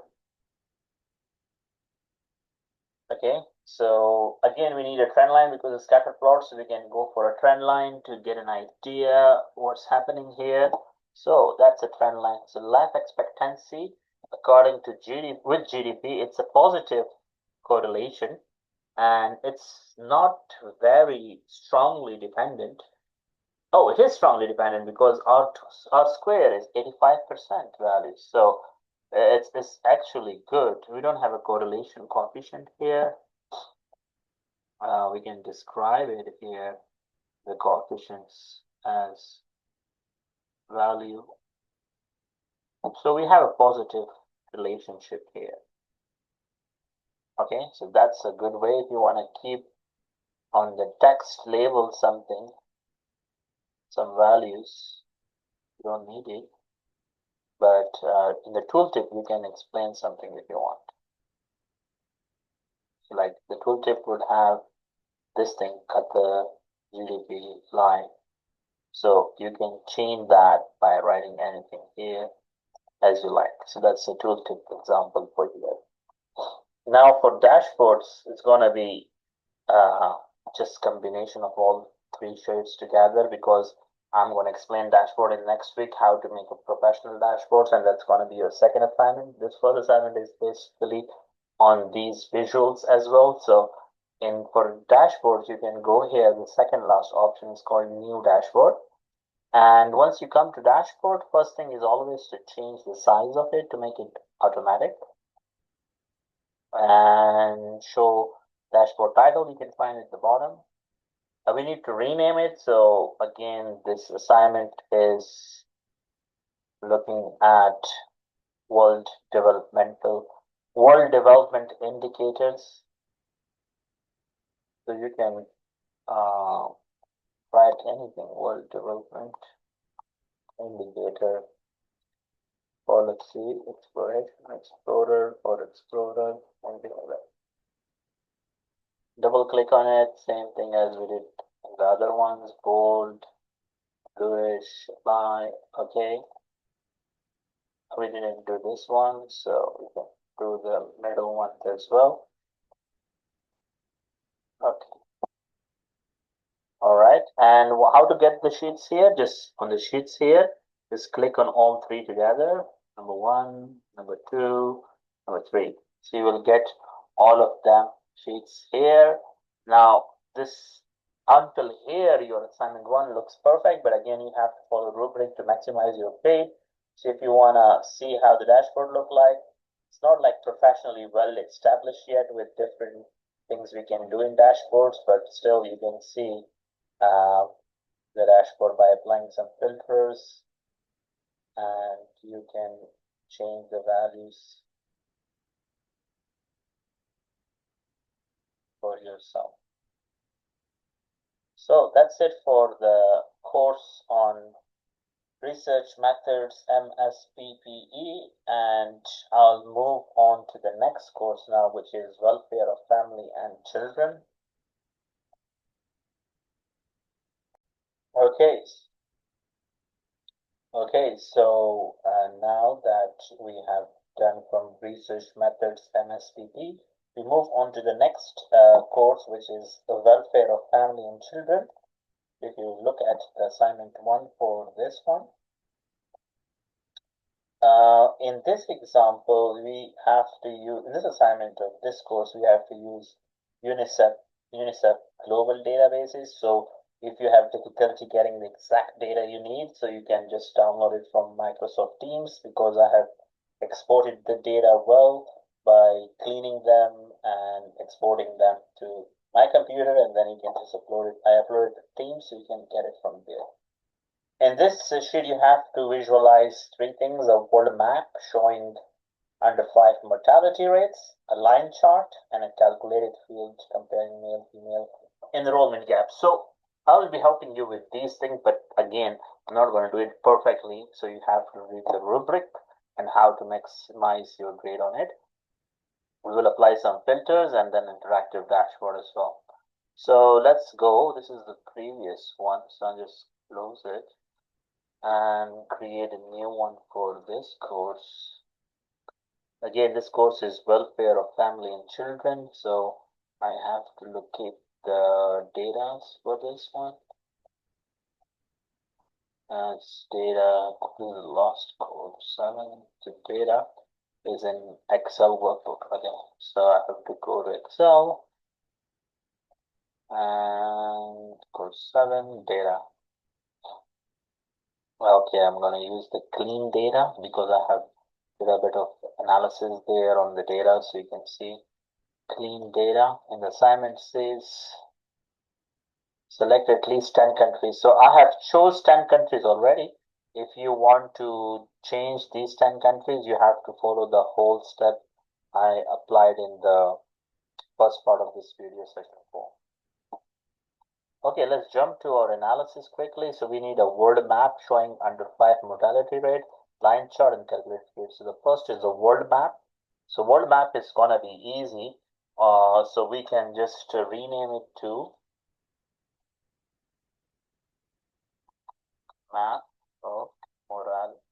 Okay, so again, we need a trend line because it's scatter plot, so we can go for a trend line to get an idea what's happening here. So that's a trend line. So life expectancy, according to GDP, with GDP, it's a positive correlation, and it's not very strongly dependent. Oh, it is strongly dependent because our square is 85% value. So it's actually good. We don't have a correlation coefficient here. We can describe it here, the coefficients as value. So we have a positive relationship here. Okay, so that's a good way if you want to keep on the text label something, some values. You don't need it, but in the tooltip you can explain something if you want. So like the tooltip would have this thing, cut the GDP line. So you can change that by writing anything here as you like. So that's a tooltip example for you. Now for dashboards, it's gonna be just combination of all 3 shades together because I'm going to explain dashboard in next week how to make a professional dashboards, and that's going to be your second assignment. This first assignment is basically on these visuals as well. So for dashboards, you can go here. The second last option is called new dashboard. And once you come to dashboard, first thing is always to change the size of it to make it automatic. And show dashboard title, you can find at the bottom. We need to rename it. So again, this assignment is looking at world development indicators. So you can write anything, world development indicator, or let's see, explorer, anything like that. Double click on it, same thing as we did in the other ones, bold, bluish, apply, okay. We didn't do this one, so we can do the middle one as well. Okay. All right. And how to get the sheets here? Just on the sheets here, just click on all 3 together. Number 1, number 2, number 3. So you will get all of them sheets here. Now this until here, your assignment 1 looks perfect, but again, you have to follow rubric to maximize your page. So if you want to see how the dashboard look like, it's not like professionally well established yet with different things we can do in dashboards, but still you can see the dashboard by applying some filters, and you can change the values for yourself. So that's it for the course on research methods MSPPE, and I'll move on to the next course now, which is welfare of family and children. Okay, so now that we have done from research methods MSPP, we move on to the next course, which is the welfare of family and children. If you look at the assignment 1 for this one, in this example, we have to use, in this assignment of this course, we have to use UNICEF global databases. So if you have difficulty getting the exact data you need, so you can just download it from Microsoft Teams, because I have exported the data well by cleaning them and exporting them to my computer, and then you can just upload it. I upload it to Teams, so you can get it from there. In this sheet, you have to visualize three things: a world map showing under 5 mortality rates, a line chart, and a calculated field comparing male-female enrollment gaps. So I will be helping you with these things, but again, I'm not going to do it perfectly, so you have to read the rubric and how to maximize your grade on it. We will apply some filters and then interactive dashboard as well. So let's go. This is the previous one, so I'll just close it and create a new one for this course. Again, this course is welfare of family and children, so I have to locate the data for this one. It's data lost code 7. The data is in Excel workbook again, so I have to go to Excel and code 7 data. Okay, I'm going to use the clean data because I have did a bit of analysis there on the data, so you can see clean data. And the assignment says select at least 10 countries. So I have chose 10 countries already. If you want to change these 10 countries, you have to follow the whole step I applied in the first part of this video section 4. Okay, let's jump to our analysis quickly. So we need a world map showing under 5 mortality rate, line chart, and calculated field. So the first is the world map. So world map is gonna be easy. So we can just rename it to map of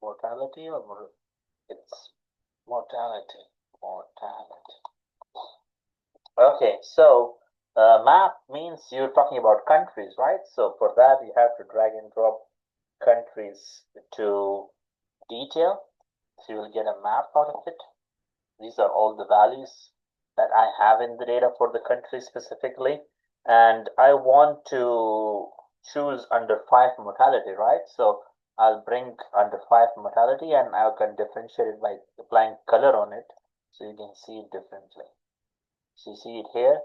mortality, or it's mortality. Okay, so map means you're talking about countries, right? So for that, you have to drag and drop countries to detail. So you'll get a map out of it. These are all the values that I have in the data for the country specifically. And I want to choose under 5 mortality, right? So I'll bring under 5 mortality, and I can differentiate it by applying color on it so you can see it differently. So you see it here.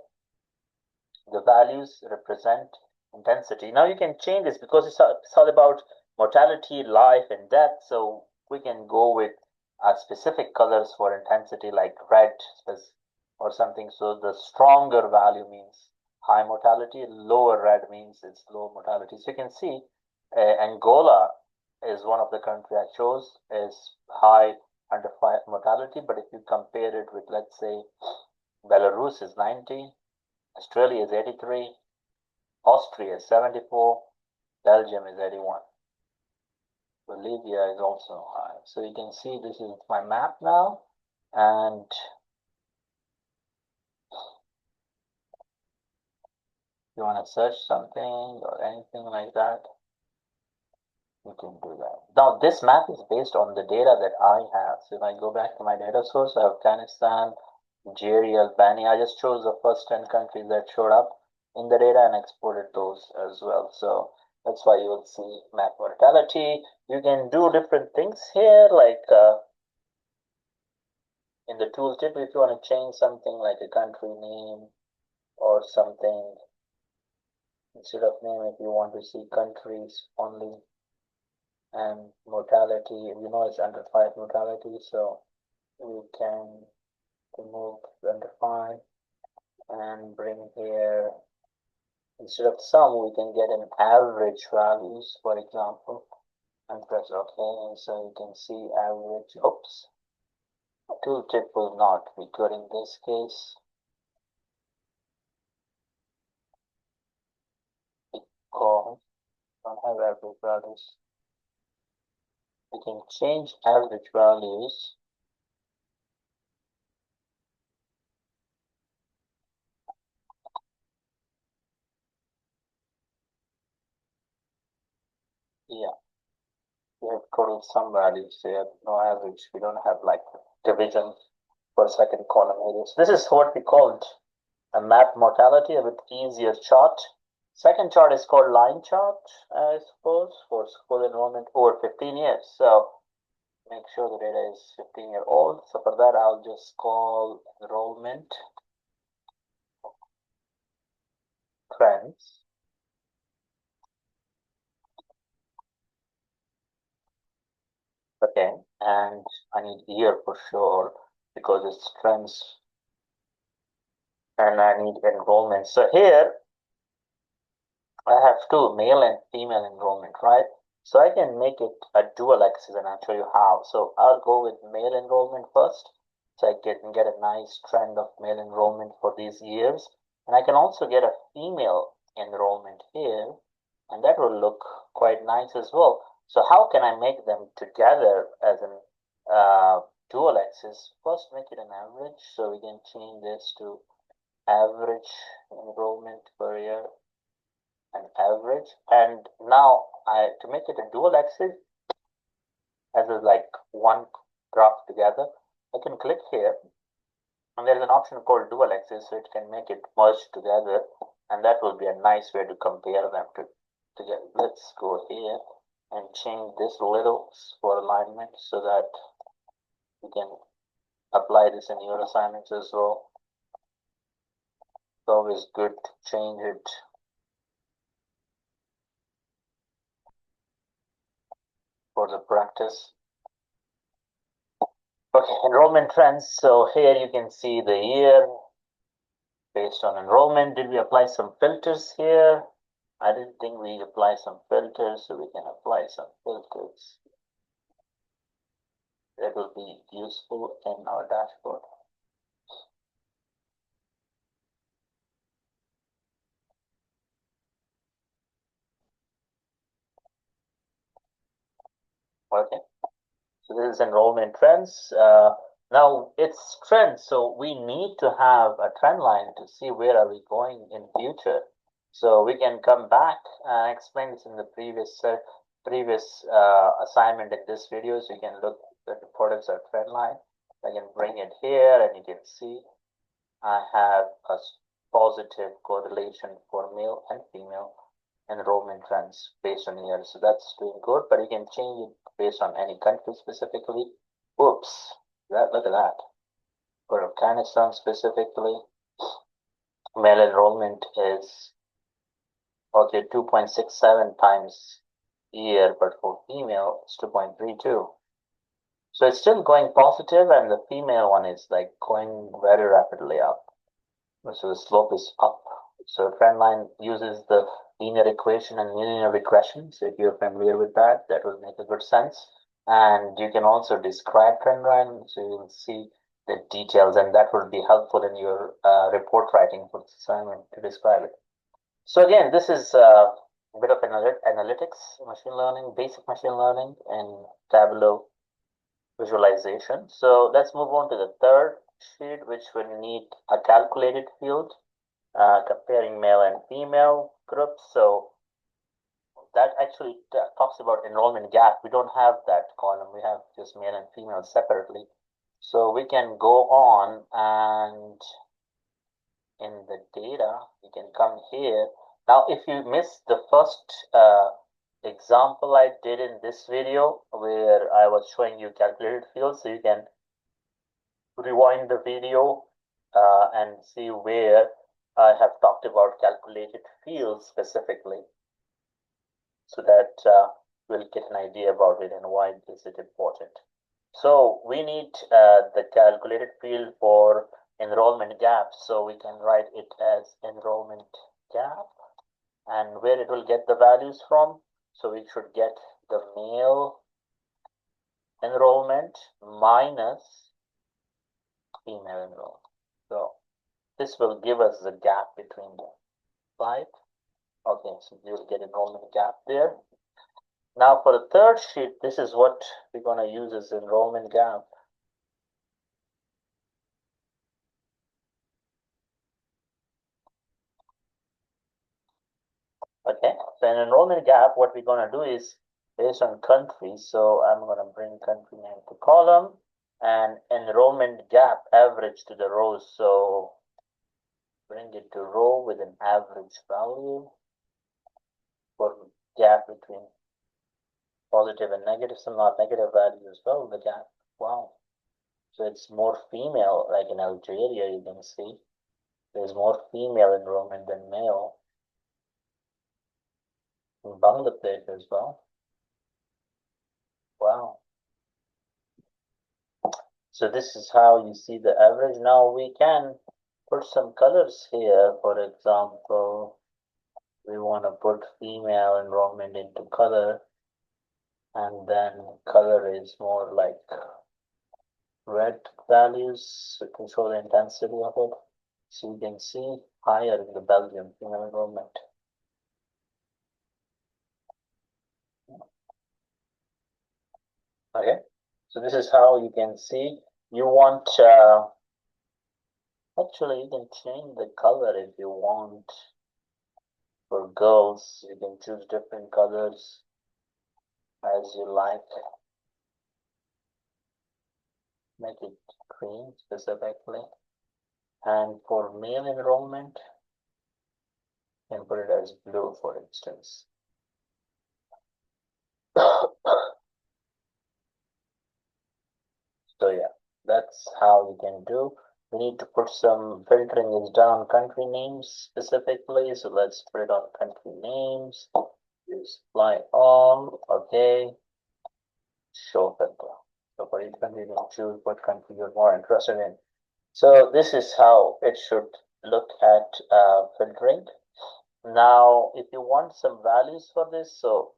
The values represent intensity. Now you can change this because it's all about mortality, life, and death. So we can go with specific colors for intensity, like red or something. So the stronger value means high mortality, lower red means it's low mortality. So you can see Angola is one of the country I chose, is high under 5 mortality. But if you compare it with, let's say, Belarus is 90, Australia is 83, Austria is 74, Belgium is 81. Bolivia is also high. So you can see this is my map now, and if you want to search something or anything like that, you can do that. Now this map is based on the data that I have. So if I go back to my data source, I have Afghanistan, Nigeria, Albania. I just chose the first 10 countries that showed up in the data and exported those as well. So that's why you will see map mortality. You can do different things here, like in the tooltip, if you want to change something like a country name or something, instead of name, if you want to see countries only, and mortality, you know it's under 5 mortality, so we can remove under 5 and bring here Instead of sum, we can get an average values, for example, and press OK. And so you can see average. Oops, tooltip will not be good in this case because we don't have average values. We can change average values. Yeah, we have total sum values here, no average. We don't have like division for second column areas. This is what we called a map mortality, a bit easier chart. Second chart is called line chart, I suppose, for school enrollment over 15 years. So make sure the data is 15-year-old. So for that, I'll just call enrollment trends. Okay, and I need year for sure because it's trends, and I need enrollment. So here I have two, male and female enrollment, right? So I can make it a dual axis and I'll show you how. So I'll go with male enrollment first. So I can get a nice trend of male enrollment for these years. And I can also get a female enrollment here. And that will look quite nice as well. So how can I make them together as an dual axis? First, make it an average. So we can change this to average enrollment per year and average. And now to make it a dual axis as a like one graph together, I can click here and there's an option called dual axis, so it can make it merge together, and that will be a nice way to compare them together. Let's go here and change this little for alignment so that you can apply this in your assignments as well. It's always good to change it. For the practice. Okay, enrollment trends. So here you can see the year based on enrollment. Did we apply some filters here? I didn't think we apply some filters, so we can apply some filters. That will be useful in our dashboard. Okay, so this is enrollment trends. Now it's trends, so we need to have a trend line to see where are we going in future. So we can come back and explain this in the previous assignment in this video. So you can look at the products or trend line. I can bring it here, and you can see I have a positive correlation for male and female enrollment trends based on years. So that's doing good, but you can change it based on any country specifically. Whoops, look at that. For Afghanistan specifically, male enrollment is okay 2.67 times year, but for female it's 2.32. So it's still going positive, and the female one is like going very rapidly up. So the slope is up. So trend line uses the linear equation and linear regression. So if you're familiar with that, that will make a good sense. And you can also describe trend line, so you'll see the details, and that will be helpful in your report writing for this assignment to describe it. So again, this is a bit of analytics, machine learning, basic machine learning, and Tableau visualization. So let's move on to the third sheet, which will need a calculated field, comparing male and female groups. So that actually talks about enrollment gap. We don't have that column. We have just male and female separately. So we can go on, and in the data, you can come here. Now, if you missed the first example I did in this video where I was showing you calculated fields, so you can rewind the video and see where I have talked about calculated fields specifically, so that we'll get an idea about it and why is it important. So we need the calculated field for enrollment gap, so we can write it as enrollment gap. and where it will get the values from. So we should get the male enrollment minus female enrollment. So this will give us the gap between them, right? Okay, so you'll get enrollment gap there. Now for the third sheet, this is what we're going to use as enrollment gap. Okay, so in enrollment gap, what we're going to do is based on country. So I'm going to bring country name to column and enrollment gap average to the rows. So bring it to row with an average value for gap between positive and negative. Some not negative value as well, the gap. Wow. So it's more female, like in Algeria, you can see there's more female enrollment than male. In Bangladesh as well. Wow. So this is how you see the average. Now we can put some colors here. For example, we want to put female enrollment into color, and then color is more like red values to show the intensity of it. So you can see higher in the Belgium female enrollment. Okay, so this is how you can see. You want actually you can change the color if you want. For girls, you can choose different colors as you like. Make it green specifically. And for male enrollment, you can put it as blue, for instance. So yeah, that's how you can do. We need to put some filtering is done on country names specifically. So let's put it on country names. Use apply all. Okay. Show filter. So for each country, you can choose what country you're more interested in. So this is how it should look at filtering. Now, if you want some values for this, so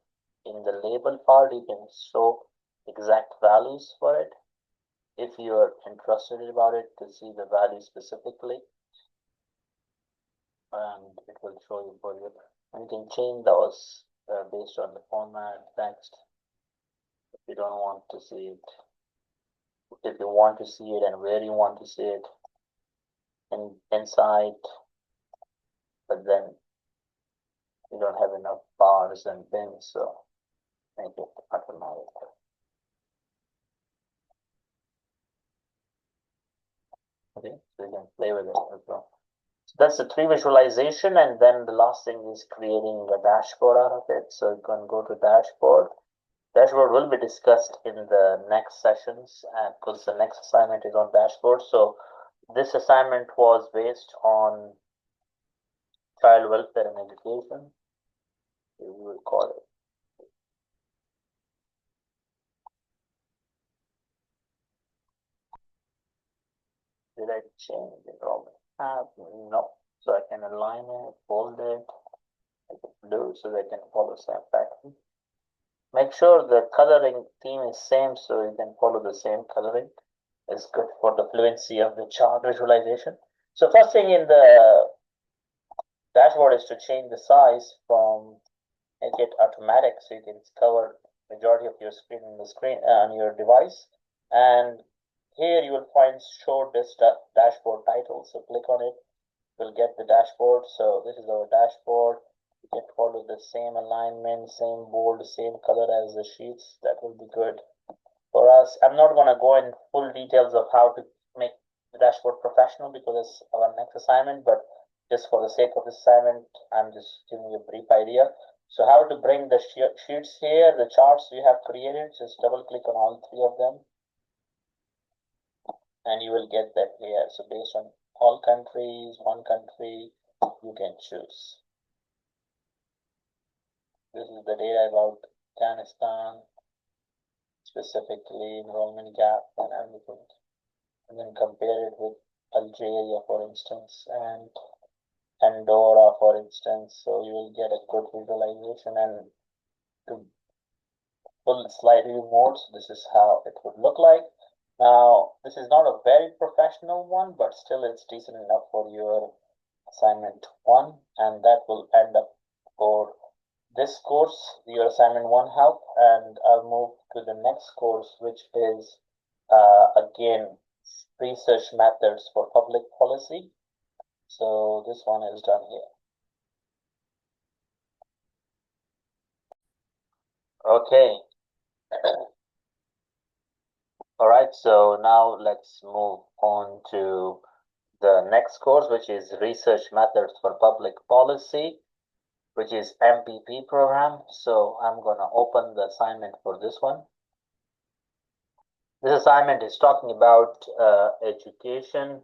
in the label part, you can show exact values for it. If you're interested about it to see the value specifically, and it will show you for you. And you can change those based on the format, text, if you don't want to see it. If you want to see it and where you want to see it, inside, but then you don't have enough bars and pins, so make it automatic. Okay, so you can play with it as well. So that's the tree visualization, and then the last thing is creating a dashboard out of it. So you can go to dashboard. Dashboard will be discussed in the next sessions, because the next assignment is on dashboard. So this assignment was based on child welfare and education. We will call it. Did I change enrollment tab? No. So I can align it, bold it, make it blue so they can follow the same pattern. Make sure the coloring theme is same so you can follow the same coloring. It's good for the fluency of the chart visualization. So first thing in the dashboard is to change the size from make it automatic so you can cover majority of your screen on the screen on your device. And here you will find show this dashboard title. So click on it, you'll get the dashboard. So this is our dashboard. You can follow the same alignment, same bold, same color as the sheets. That will be good for us. I'm not going to go in full details of how to make the dashboard professional because it's our next assignment, but just for the sake of this assignment, I'm just giving you a brief idea. So how to bring the sheets here, the charts you have created, just double click on all three of them and you will get that here. So based on all countries, one country, you can choose. This is the data about Afghanistan, specifically enrollment gap and everything. And then compare it with Algeria, for instance, and Andorra, for instance, so you will get a good visualization. And to full slide view mode, so this is how it would look like. Now, this is not a very professional one, but still it's decent enough for your assignment 1, and that will end up for this course, your assignment 1 help. And I'll move to the next course, which is again research methods for public policy. So this one is done here. Okay. All right, so now let's move on to the next course, which is research methods for public policy, which is MPP program. So I'm going to open the assignment for this one. This assignment is talking about education,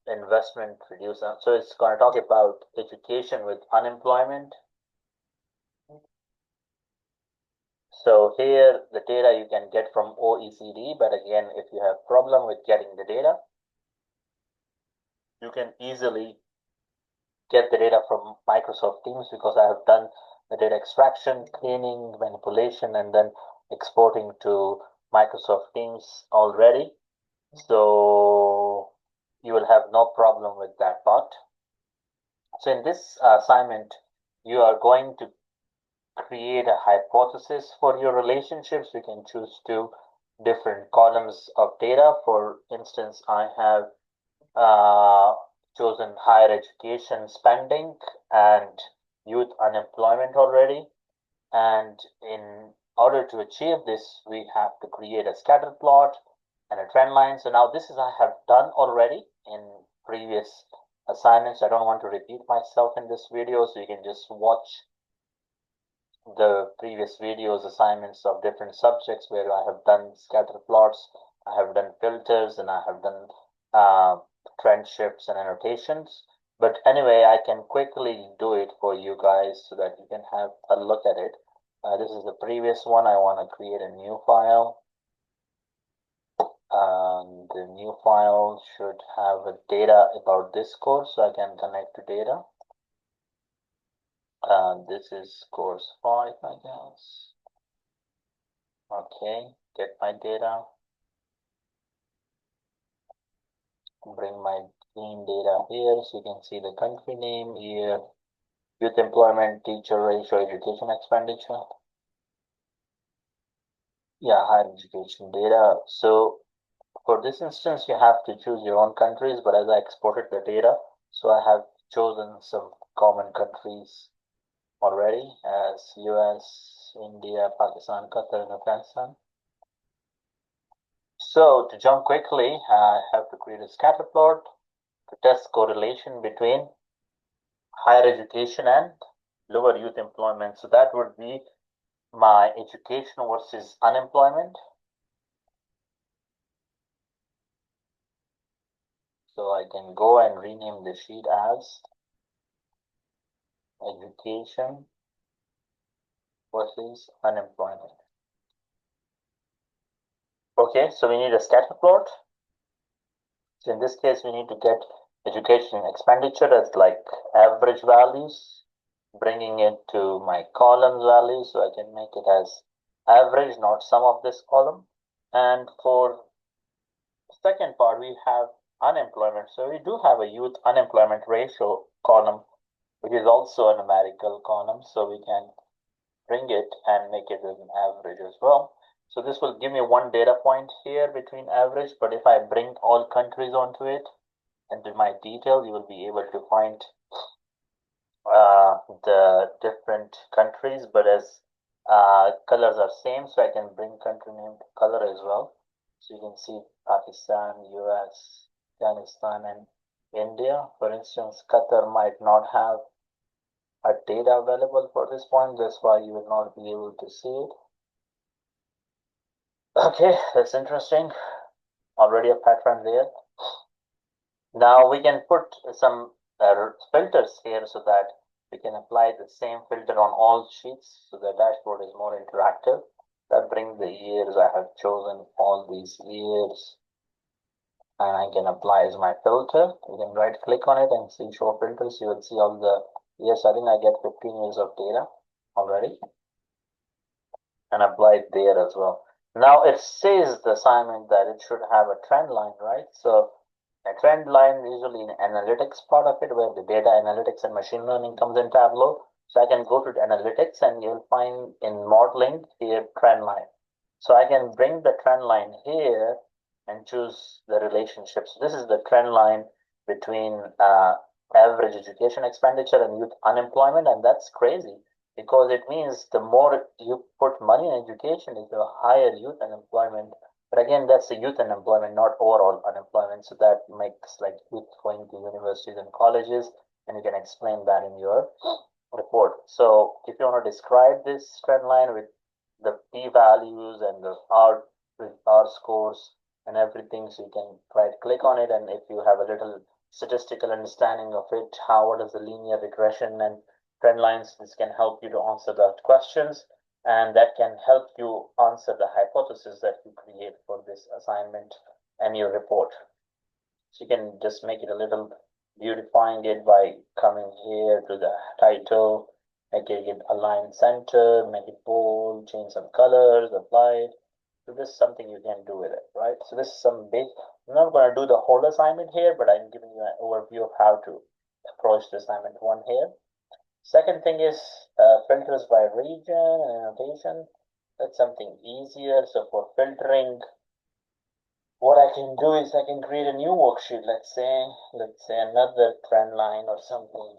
investment reduce. So it's going to talk about education with unemployment. So here the data you can get from OECD, but again, if you have problem with getting the data, you can easily get the data from Microsoft Teams, because I have done the data extraction, cleaning, manipulation, and then exporting to Microsoft Teams already. So you will have no problem with that part. So in this assignment, you are going to create a hypothesis for your relationships. You can choose two different columns of data. For instance, I have chosen higher education spending and youth unemployment already. And in order to achieve this, we have to create a scatter plot and a trend line. So now this is I have done already in previous assignments. I don't want to repeat myself in this video, so you can just watch the previous videos, assignments of different subjects where I have done scatter plots, I have done filters, and I have done trend shifts and annotations. But anyway, I can quickly do it for you guys so that you can have a look at it. This is the previous one. I want to create a new file. The new file should have a data about this course, so I can connect to data. This is course 5, I guess. Okay, get my data. Bring my clean data here so you can see the country name here, youth employment, teacher ratio, education expenditure. Yeah, higher education data. So for this instance, you have to choose your own countries, but as I exported the data, so I have chosen some common countries already as US, India, Pakistan, Qatar, and Afghanistan. So to jump quickly, I have to create a scatter plot to test correlation between higher education and lower youth employment. So that would be my education versus unemployment. So I can go and rename the sheet as education versus unemployment. Okay, so we need a scatter plot. So in this case, we need to get education expenditure as like average values, bringing it to my columns values, so I can make it as average, not sum of this column. And for second part, we have unemployment. So we do have a youth unemployment ratio column, which is also a numerical column. So we can bring it and make it as an average as well. So this will give me one data point here between average, but if I bring all countries onto it and do my detail, you will be able to find the different countries, but as colors are same, so I can bring country name to color as well. So you can see Pakistan, US, Afghanistan, and India. For instance, Qatar might not have a data available for this point. That's why you will not be able to see it. Okay, that's interesting. Already a pattern there. Now we can put some filters here so that we can apply the same filter on all sheets, so the dashboard is more interactive. That brings the years. I have chosen all these years. and I can apply as my filter. You can right click on it and see show filters. You will see all the years. I think I get 15 years of data already and apply it there as well. Now it says the assignment that it should have a trend line, right? So a trend line usually in analytics part of it where the data analytics and machine learning comes in Tableau. So I can go to the analytics and you'll find in modeling here trend line. So I can bring the trend line here and choose the relationships. This is the trend line between average education expenditure and youth unemployment, and that's crazy because it means the more you put money in education, is the higher youth unemployment. But again, that's the youth unemployment, not overall unemployment. So that makes like youth going to universities and colleges, and you can explain that in your report. So if you want to describe this trend line with the p-values and the R scores and everything, so you can right click on it, and if you have a little statistical understanding of it, what is the linear regression and trend lines, this can help you to answer that questions, and that can help you answer the hypothesis that you create for this assignment and your report. So you can just make it a little beautifying it by coming here to the title, make it align center, make it bold, change some colors, apply it. So this is something you can do with it, right? So this is some base. I'm not going to do the whole assignment here, but I'm giving you an overview of how to approach the assignment one here. Second thing is filters by region and annotation. That's something easier. So for filtering, what I can do is I can create a new worksheet. Let's say another trend line or something.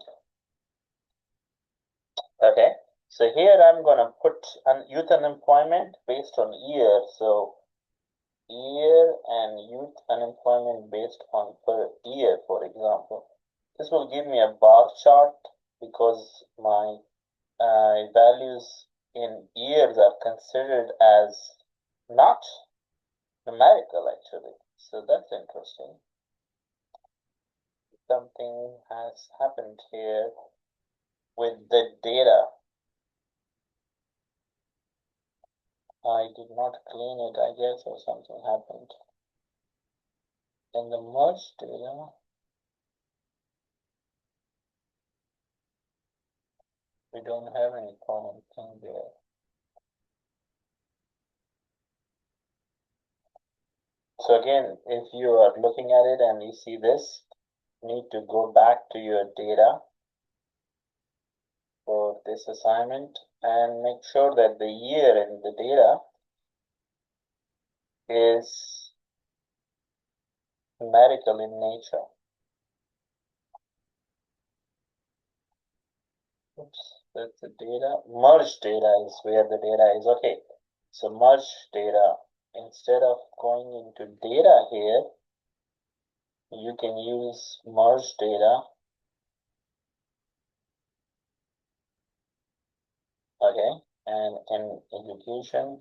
Okay. So here I'm gonna put youth unemployment based on year. So year and youth unemployment based on per year, for example. This will give me a bar chart because my values in years are considered as not numerical actually. So that's interesting. Something has happened here with the data. I did not clean it, I guess, or something happened. In the merge data, we don't have any common thing there. So again, if you are looking at it and you see this, you need to go back to your data for this assignment and make sure that the year in the data is numerical in nature. Oops, that's the data. Merge data is where the data is. Okay, so merge data. Instead of going into data here, you can use merge data. Okay, and in education,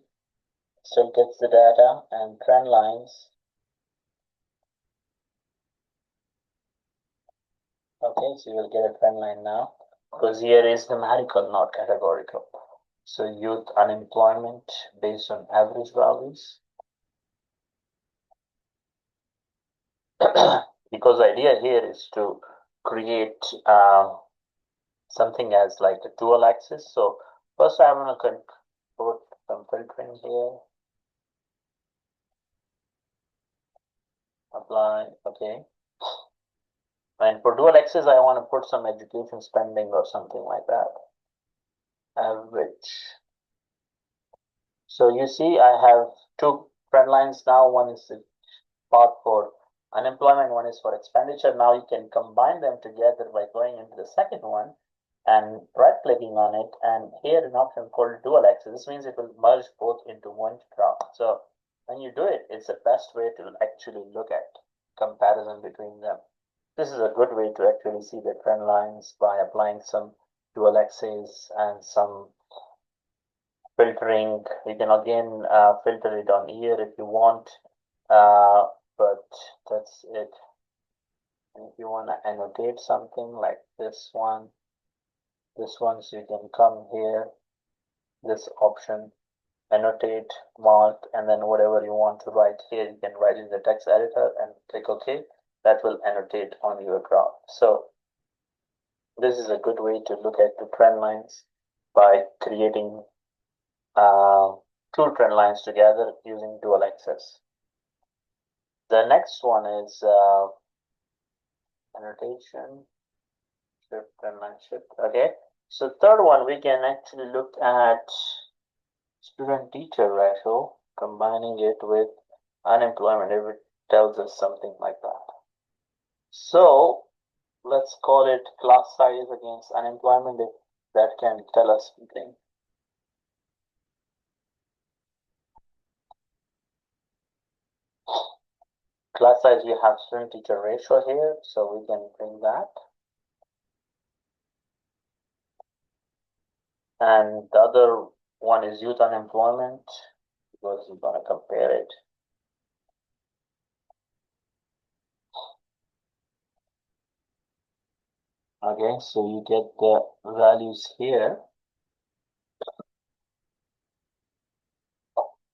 still gets the data and trend lines. Okay, so you will get a trend line now because here is numerical, not categorical. So youth unemployment based on average values. Because the idea here is to create something as like a dual axis. So first I'm going to put some filtering here. Apply, okay. And for dual axis, I want to put some education spending or something like that. Average. So you see, I have two trend lines now. One is the part for unemployment, one is for expenditure. Now you can combine them together by going into the second one and right clicking on it, and here an option called dual axis. This means it will merge both into one graph. So when you do it, it's the best way to actually look at comparison between them. This is a good way to actually see the trend lines by applying some dual axis and some filtering. You can again filter it on here if you want, but that's it. And if you want to annotate something like this one, so you can come here, this option, annotate, mark, and then whatever you want to write here, you can write in the text editor and click OK. That will annotate on your graph. So this is a good way to look at the trend lines by creating two trend lines together using dual axis. The next one is annotation, shift, trend line shift. Okay. So third one, we can actually look at student-teacher ratio, combining it with unemployment if it tells us something like that. So let's call it class size against unemployment if that can tell us something. Class size, we have student-teacher ratio here, so we can bring that. And the other one is youth unemployment, because we're going to compare it. Okay, so you get the values here.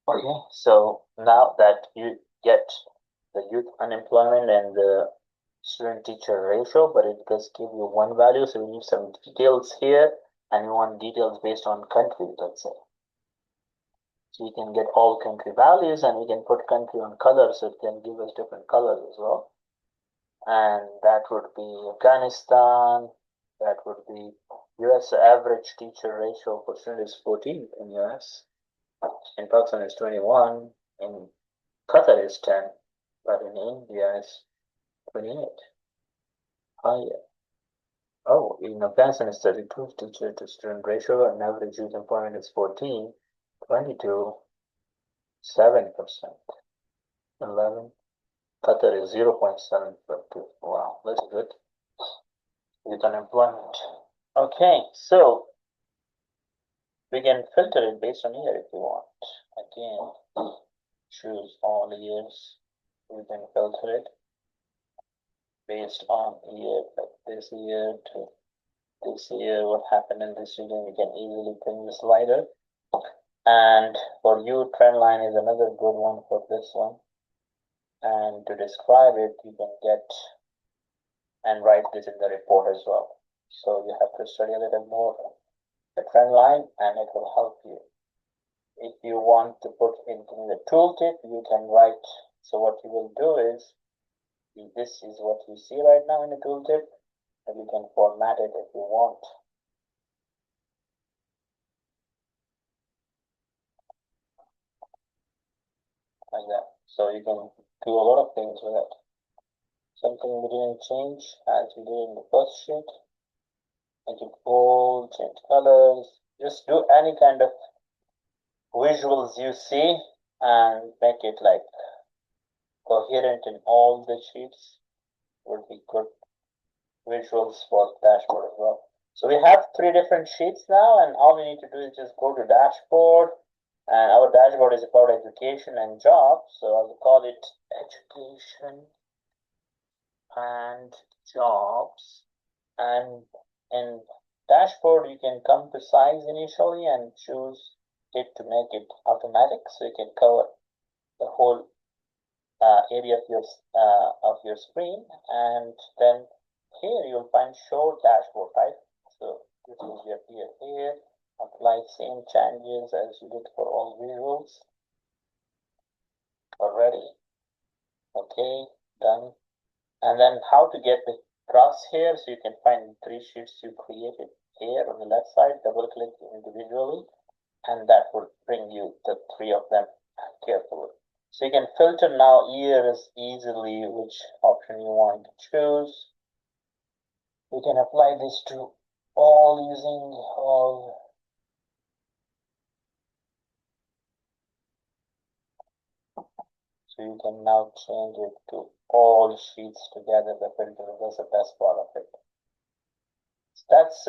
Okay, so now that you get the youth unemployment and the student-teacher ratio, but it does give you one value, so we need some details here, and we want details based on country, let's say. So we can get all country values, and we can put country on color, so it can give us different colors as well. And that would be Afghanistan, that would be US average teacher ratio for students is 14 in US. In Pakistan is 21, in Qatar is 10, but in India is 28. Higher. Oh, in Afghanistan is 32 teacher to student ratio, and average youth employment is 14, 22, 7%, 11. Qatar is 0.752. Wow, that's good. Youth unemployment. Okay, so we can filter it based on year if you want. Again, choose all years. We can filter it based on year, like this year to this year, what happened in this region. We can easily bring the slider. And for you, trend line is another good one for this one. And to describe it, you can get and write this in the report as well. So you have to study a little more the trend line, and it will help you. If you want to put it in the tooltip, you can write. So what you will do is, this is what you see right now in the tooltip, and you can format it if you want. Like that. So you can do a lot of things with it. Something we didn't change as we did in the first sheet. Make it bold, change colors. Just do any kind of visuals you see and make it like coherent in all the sheets. Would be good visuals for the dashboard as well. So we have 3 different sheets now, and all we need to do is just go to dashboard, and our dashboard is about education and jobs. So I'll call it education and jobs. And in dashboard, you can come to size initially and choose it to make it automatic, so you can cover the whole area of your screen. And then here you'll find show dashboard, right? So this will appear here. Apply same changes as you did for all visuals already. Okay, done. And then how to get the graphs here, so you can find 3 sheets you created here on the left side, double click individually, and that will bring you the 3 of them carefully. So you can filter now years easily which option you want to choose. We can apply this to all using all. So you can now change it to all sheets together, the filter. That's the best part of it. So that's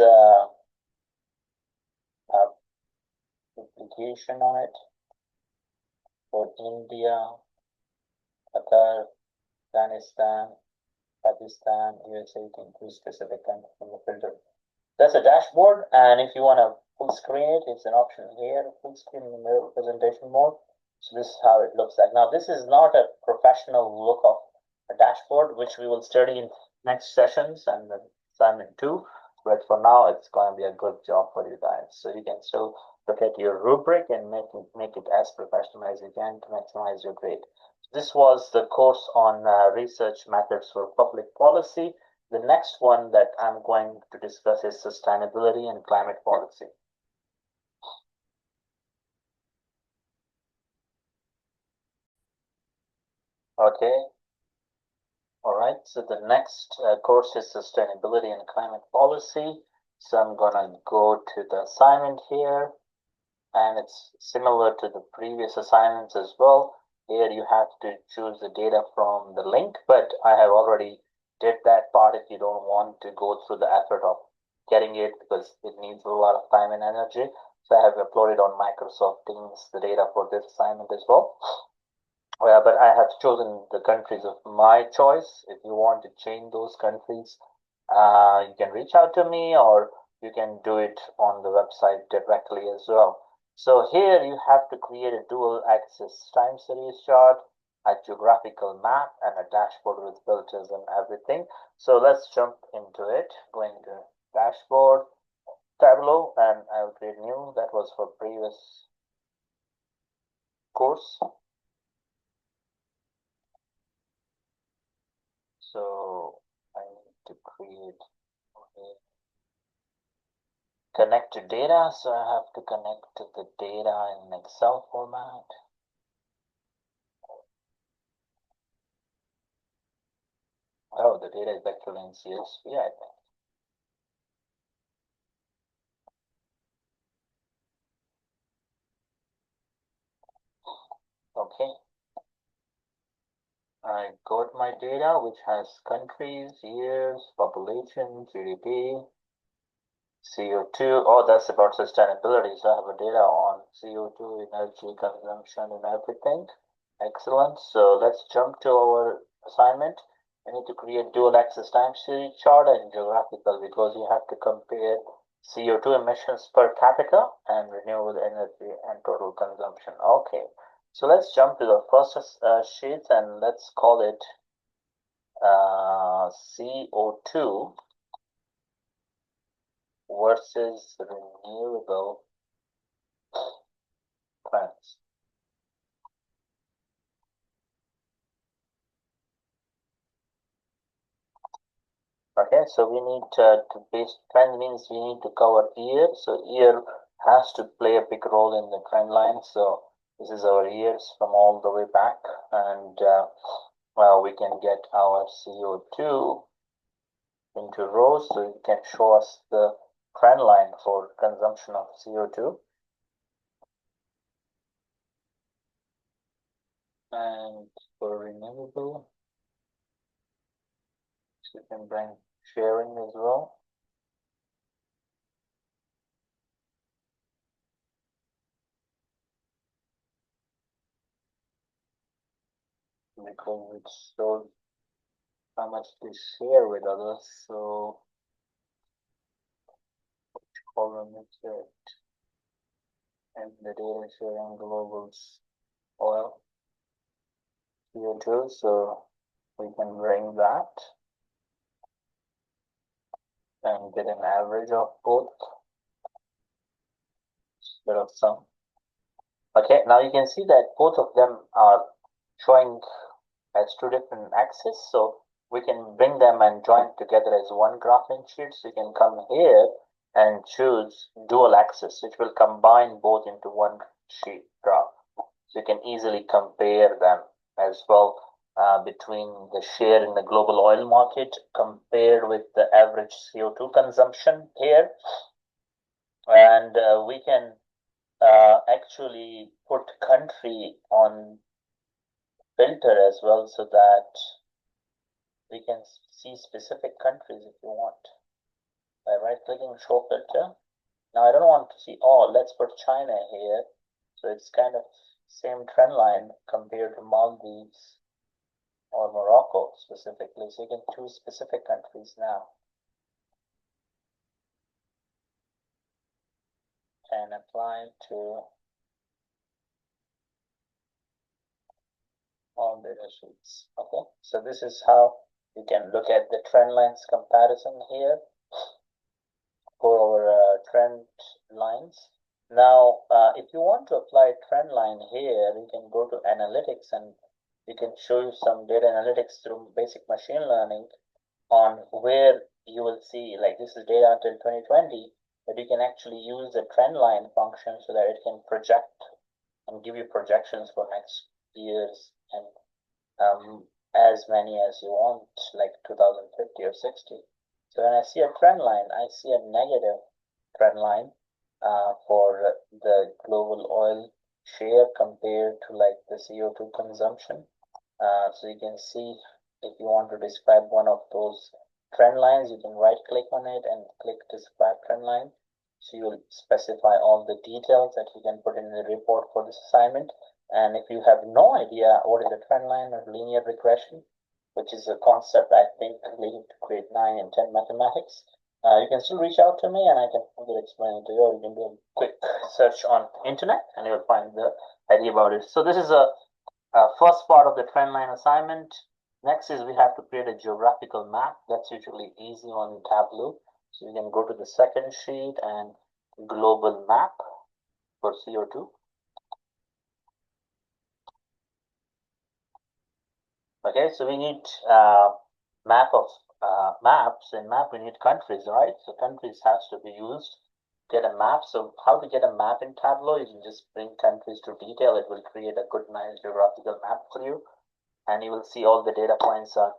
application on it for India, Qatar, Afghanistan, Pakistan, USA, you can choose specific country from the filter. That's a dashboard, and if you want to full screen it. It's an option here, full screen in the middle presentation mode. So this is how it looks like. Now this is not a professional look of a dashboard, which we will study in next sessions and then assignment 2. But for now, it's going to be a good job for you guys. So you can still look at your rubric and make it as professional as you can to maximize your grade. This was the course on research methods for public policy. The next one that I'm going to discuss is sustainability and climate policy. Okay. All right. So the next course is sustainability and climate policy. So I'm gonna go to the assignment here, and it's similar to the previous assignments as well. Here you have to choose the data from the link, but I have already did that part if you don't want to go through the effort of getting it because it needs a lot of time and energy. So I have uploaded on Microsoft Teams the data for this assignment as well. But I have chosen the countries of my choice. If you want to change those countries, you can reach out to me or you can do it on the website directly as well. So here you have to create a dual axis time series chart, a geographical map, and a dashboard with filters and everything. So let's jump into it. Going to dashboard, Tableau, and I'll create new. That was for previous course. So I need to create connect to data. So I have to connect to the data in Excel format. Oh, the data is actually in CSV, I think. Okay. I got my data, which has countries, years, population, GDP, CO2. Oh, that's about sustainability. So I have a data on CO2, energy consumption, and everything. Excellent. So let's jump to our assignment. I need to create dual axis time series chart and geographical because you have to compare CO2 emissions per capita and renewable energy and total consumption. Okay. So let's jump to the first sheet and let's call it CO2 versus renewable plants. Okay, so we need to base trend means we need to cover year. So year has to play a big role in the trend line. So this is our years from all the way back, and well, we can get our CO2 into rows, so it can show us the trend line for consumption of CO2. And for renewable, so you can bring sharing as well. Because it shows how much they share with others. So column is it, and the data sharing global oil CO2. So we can bring that and get an average of both instead of sum. Okay, now you can see that both of them are showing as two different axes. So we can bring them and join together as one graphing sheet. So you can come here and choose dual axis, which will combine both into one sheet graph. So you can easily compare them as well between the share in the global oil market compared with the average CO2 consumption here. And we can actually put country on filter as well so that we can see specific countries if you want by right clicking show filter. Now I don't want to see all. Let's put China here. So it's kind of same trend line compared to Maldives or Morocco specifically. So you can choose specific countries now. and apply to all data sheets. Okay, so this is how you can look at the trend lines comparison here for our trend lines. Now, if you want to apply trend line here, you can go to analytics and we can show you some data analytics through basic machine learning on where you will see, like this is data until 2020, but you can actually use the trend line function so that it can project and give you projections for next years and as many as you want, like 2050 or 60. So when I see a trend line, I see a negative trend line for the global oil share compared to like the CO2 consumption. So you can see if you want to describe one of those trend lines, you can right click on it and click describe trend line. So you'll specify all the details that you can put in the report for this assignment. And if you have no idea what is a trend line or linear regression, which is a concept I think leading to grade 9 and 10 mathematics, you can still reach out to me and I can further explain it to you, or you can do a quick search on internet and you'll find the idea about it. So this is a first part of the trend line assignment. Next is we have to create a geographical map. That's usually easy on Tableau. So you can go to the second sheet and global map for CO2. Okay, so we need map of maps. In map we need countries, right? So countries has to be used. Get a map. So how to get a map in Tableau? You can just bring countries to detail. It will create a good, nice geographical map for you. And you will see all the data points are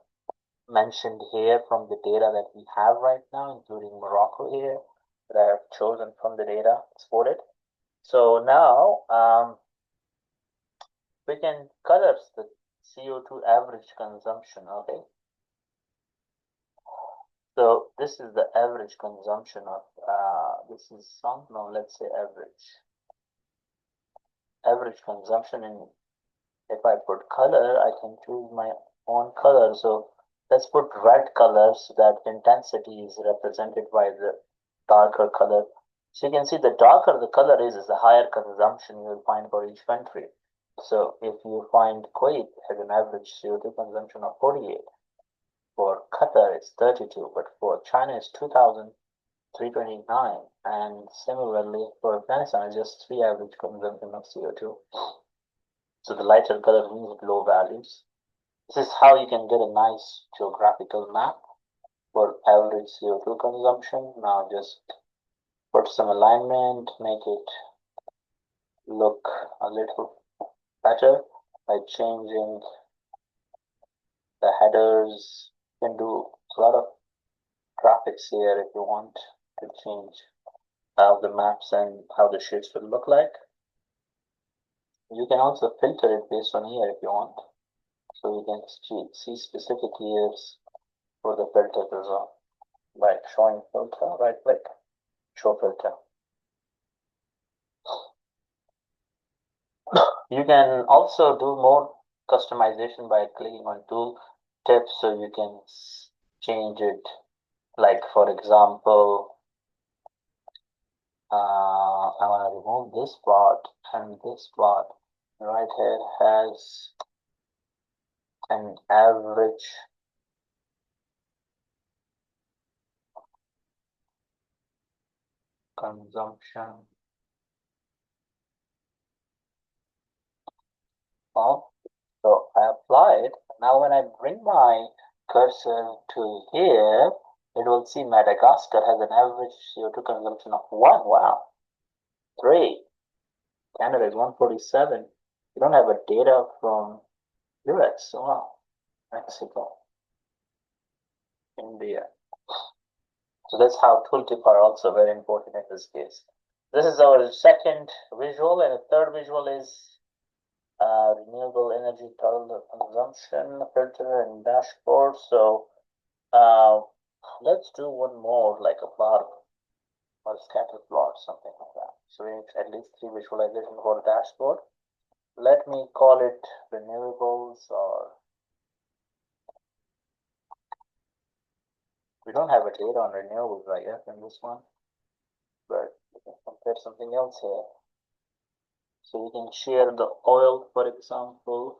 mentioned here from the data that we have right now, including Morocco here that I have chosen from the data exported. So now we can color the CO2 average consumption. Okay, so this is the average consumption of this is some, no, let's say average consumption. In if I put color, I can choose my own color. So let's put red color so that intensity is represented by the darker color. So you can see the darker the color is the higher consumption you will find for each country. So if you find Kuwait has an average CO2 consumption of 48, for Qatar it's 32, but for China it's 2,329, and similarly for Afghanistan it's just 3 average consumption of CO2. So the lighter color means low values. This is how you can get a nice geographical map for average CO2 consumption. Now just put some alignment, make it look a little better by changing the headers. You can do a lot of graphics here if you want to change how the maps and how the sheets will look like. You can also filter it based on here if you want. So you can see specific years for the filters as well. By showing filter, right click, show filter. You can also do more customization by clicking on tool tips, so you can change it. Like for example, I want to remove this plot and this plot. Right here has an average consumption of. So I apply it. Now when I bring my cursor to here, it will see Madagascar has an average CO2 consumption of 1. Wow. 3. Canada is 147. You don't have a data from US. Wow. Mexico. India. So that's how tooltip are also very important in this case. This is our second visual, and the third visual is renewable energy total consumption filter and dashboard. So let's do one more, like a bar or a scatter plot, something like that. So we need at least 3 visualization for the dashboard. Let me call it renewables, or we don't have a data on renewables, I guess, in this one, but Compare something else here. So you can share the oil, for example.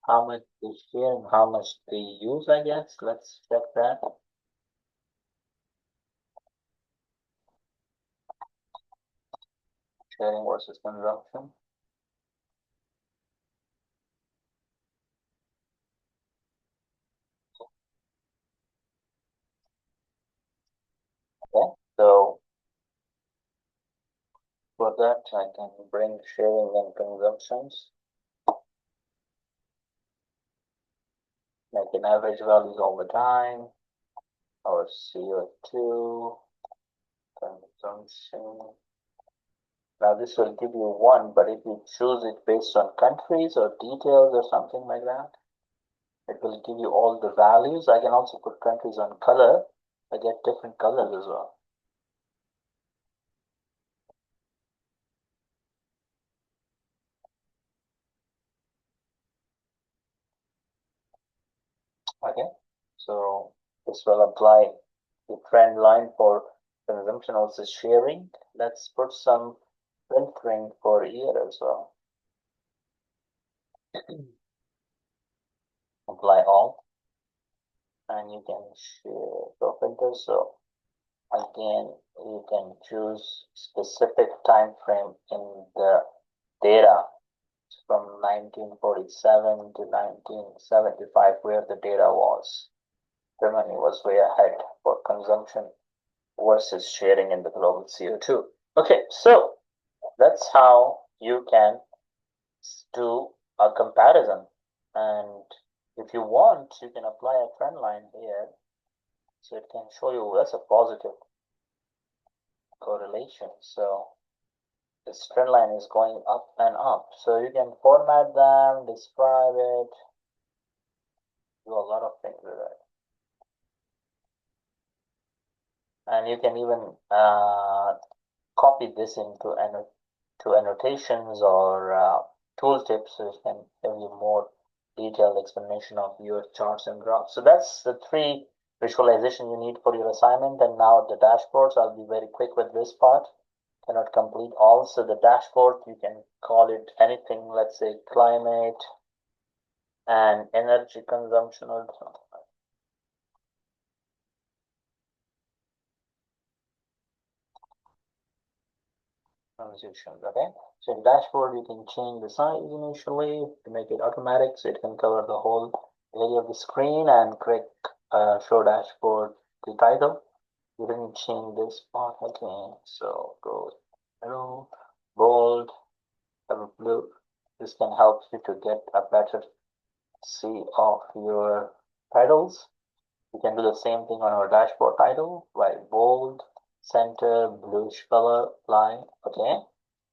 How much they share and how much they use, I guess. Let's check that. Sharing versus consumption. Okay, so for that, I can bring sharing and consumptions, make an average values all the time, or CO2 consumption. Now this will give you one, but if you choose it based on countries or details or something like that, it will give you all the values. I can also put countries on color. I get different colors as well. Okay, so this will apply the trend line for consumption, also sharing. Let's put some filtering for year as well. Apply all, and you can share the filter. So again, you can choose specific time frame in the data from 1947 to 1975, where the data was. Germany was way ahead for consumption versus sharing in the global CO2. Okay, so that's how you can do a comparison. And if you want, you can apply a trend line here. So it can show you that's a positive correlation. So this trend line is going up and up. So you can format them, describe it, do a lot of things with it. And you can even copy this into annotations or tooltips, so it can give you more detailed explanation of your charts and graphs. So that's the three visualization you need for your assignment. And now the dashboards, I'll be very quick with this part. Cannot complete all. So the dashboard, you can call it anything, let's say climate and energy consumption or something. Transitions, okay? So in dashboard, you can change the size initially to make it automatic, so it can cover the whole area of the screen, and click show dashboard the title. You can change this part again, so go yellow, bold, blue. This can help you to get a better see of your titles. You can do the same thing on our dashboard title, like bold, center, bluish color, line, okay?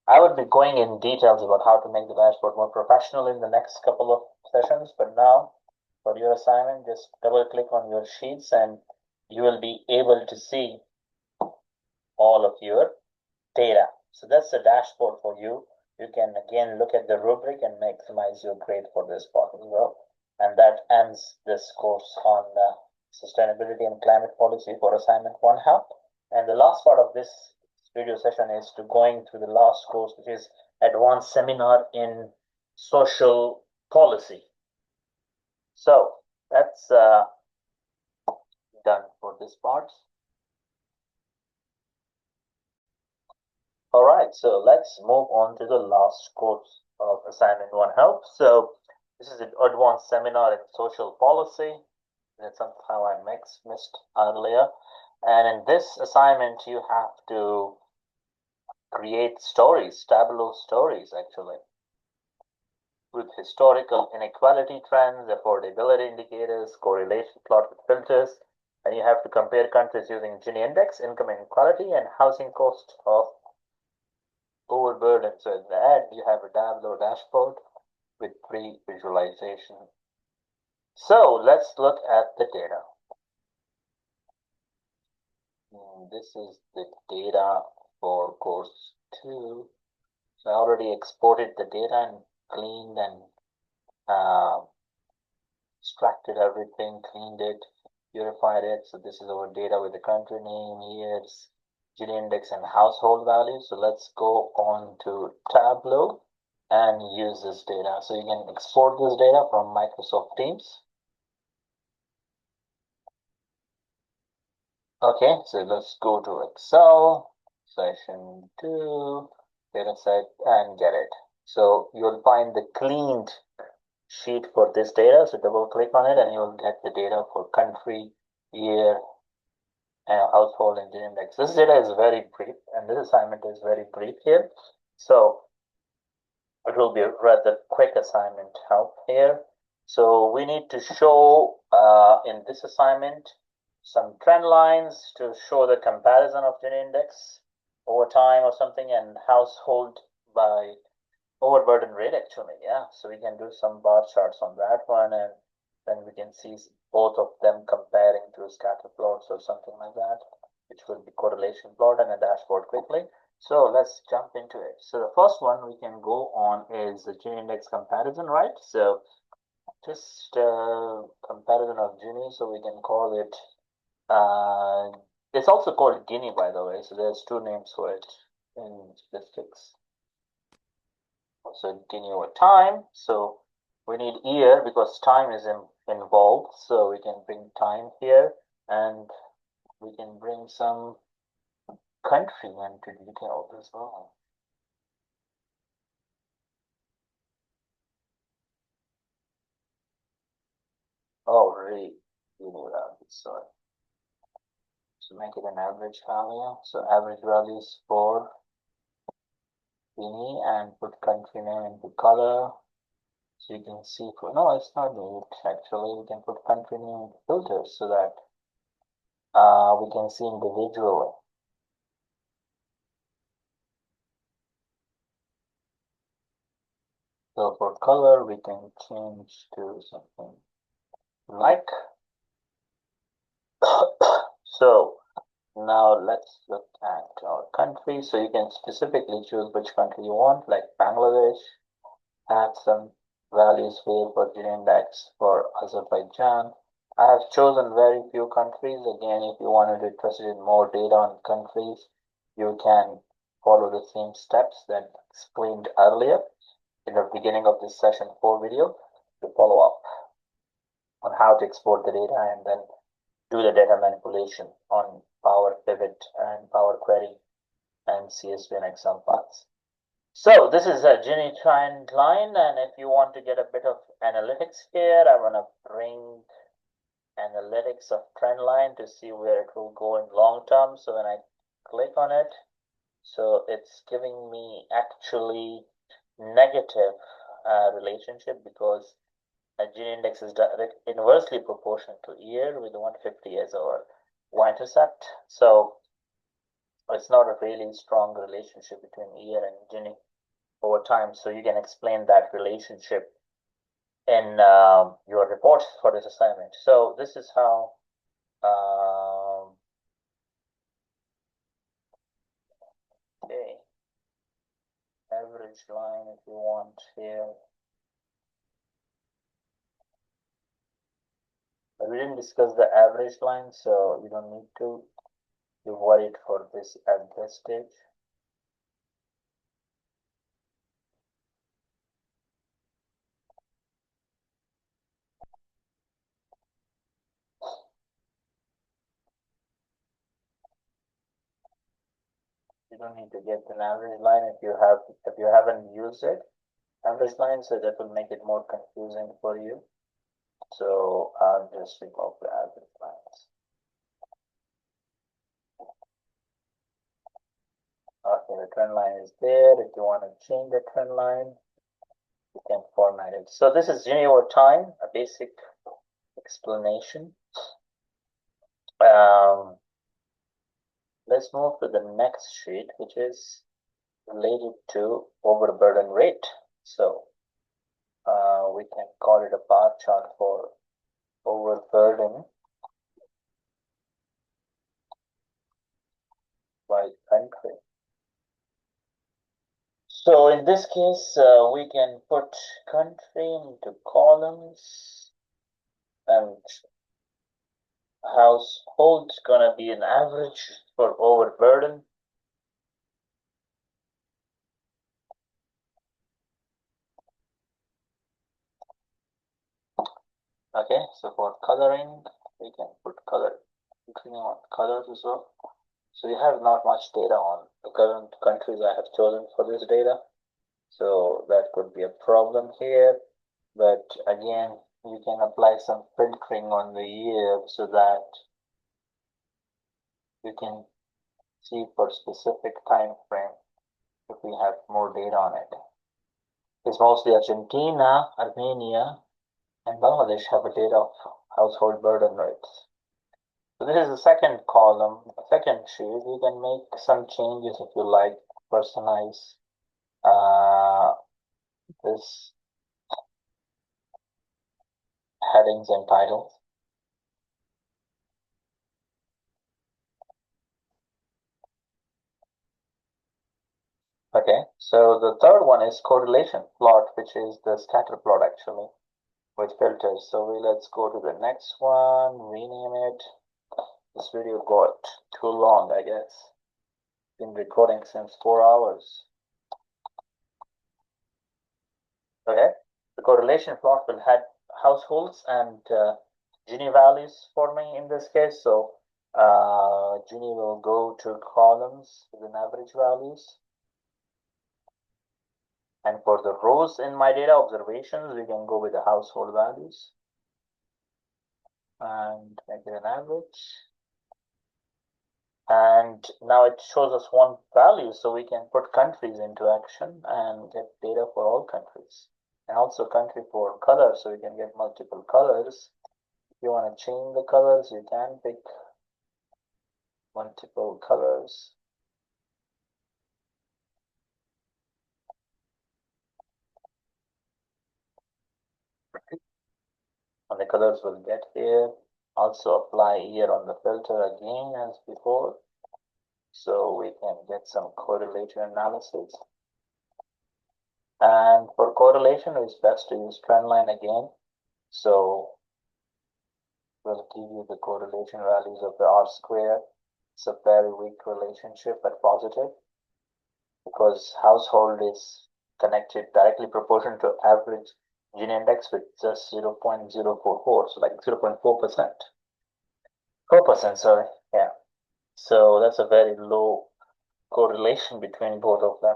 I would be going in details about how to make the dashboard more professional in the next couple of sessions, but now for your assignment, just double click on your sheets and you will be able to see all of your data. So that's the dashboard for you. You can again look at the rubric and maximize your grade for this part as well. And that ends this course on sustainability and climate policy for assignment 1 help. And the last part of this video session is to going through the last course, which is advanced seminar in social policy. So that's done for this part. All right, so let's move on to the last course of assignment 1 help. So this is an advanced seminar in social policy. That's somehow I missed earlier. And in this assignment, you have to create stories, Tableau stories actually, with historical inequality trends, affordability indicators, correlation plot with filters, and you have to compare countries using Gini index, income inequality, and housing cost of overburden. So in the end, you have a Tableau dashboard with pre-visualization. So let's look at the data. This is the data for course 2. So I already exported the data and cleaned and extracted everything, cleaned it. purified it. So this is our data with the country name, years, Gini index, and household value. So let's go on to Tableau and use this data. So you can export this data from Microsoft Teams. Okay, so let's go to Excel, session 2, data set, and get it. So you'll find the cleaned sheet for this data. So double click on it and you'll get the data for country, year, and household and Gini index. This data is very brief and this assignment is very brief here. So it will be a rather quick assignment help here. So we need to show in this assignment some trend lines to show the comparison of Gini index over time or something, and household by overburden rate actually. Yeah, so we can do some bar charts on that one, and then we can see both of them comparing to scatter plots or something like that, which will be correlation plot and a dashboard quickly. So let's jump into it. So the first one we can go on is the Gini index comparison, right? So just comparison of Gini, so we can call it, it's also called Gini, by the way, so there's two names for it in statistics. So Gini over time, so we need year because time is involved, so we can bring time here, and we can bring some country into detail as well. Oh, really? You know that. So make it an average value. So average value is for Guinea, and put country name into color. So you can see for, no, it's not neat actually. We can put country name into filters so that we can see individually. So for color, we can change to something like. So now let's look at our country. So you can specifically choose which country you want, like Bangladesh. Add some values here for Gini index for Azerbaijan. I have chosen very few countries. Again, if you wanted to interested in more data on countries, you can follow the same steps that explained earlier in the beginning of this session 4 video to follow up on how to export the data and then do the data manipulation on Power Pivot and Power Query and CSV and Excel files. So this is a Gini trend line, and if you want to get a bit of analytics here, I want to bring analytics of trend line to see where it will go in long term. So when I click on it, so it's giving me actually negative relationship because a Gini index is inversely proportional to year with 150 as our y-intercept. So it's not a really strong relationship between year and Gini over time. So you can explain that relationship in your reports for this assignment. So this is how okay, average line if you want here. But we didn't discuss the average line, so you don't need to be worried for this at this stage. You don't need to get an average line if you haven't used it. Average line, so that will make it more confusing for you. So I'll just remove the average lines. Okay, the trend line is there. If you want to change the trend line, you can format it. So this is Gini over time, a basic explanation. Let's move to the next sheet, which is related to overburden rate. So we can call it a bar chart for overburden by country. So in this case, we can put country into columns, and household's gonna be an average for overburden. Okay, so for coloring, we can put color, depending on colors as well. So we have not much data on the current countries I have chosen for this data. So that could be a problem here. But again, you can apply some filtering on the year so that you can see for specific time frame if we have more data on it. It's mostly Argentina, Armenia, and Bangladesh have a data of household burden rates. So this is the second column, the second sheet. You can make some changes if you like, personalize this headings and titles. Okay, so the third one is correlation plot, which is the scatter plot actually with filters. So let's go to the next one, rename it. This video got too long, I guess. Been recording since 4 hours. Okay, the correlation plot will have households and Gini values for me in this case. So Gini will go to columns with an average values. And for the rows in my data observations, we can go with the household values and make it an average. And now it shows us one value, so we can put countries into action and get data for all countries. And also country for color, so we can get multiple colors. If you want to change the colors, you can pick multiple colors. And the colors will get here. Also apply here on the filter again as before, so we can get some correlation analysis. And for correlation, it's best to use trend line again. So we'll give you the correlation values of the R square. It's a very weak relationship but positive because household is connected directly proportional to average gene index with just 0.044, so like 0.4%. 4%, sorry. Yeah. So that's a very low correlation between both of them.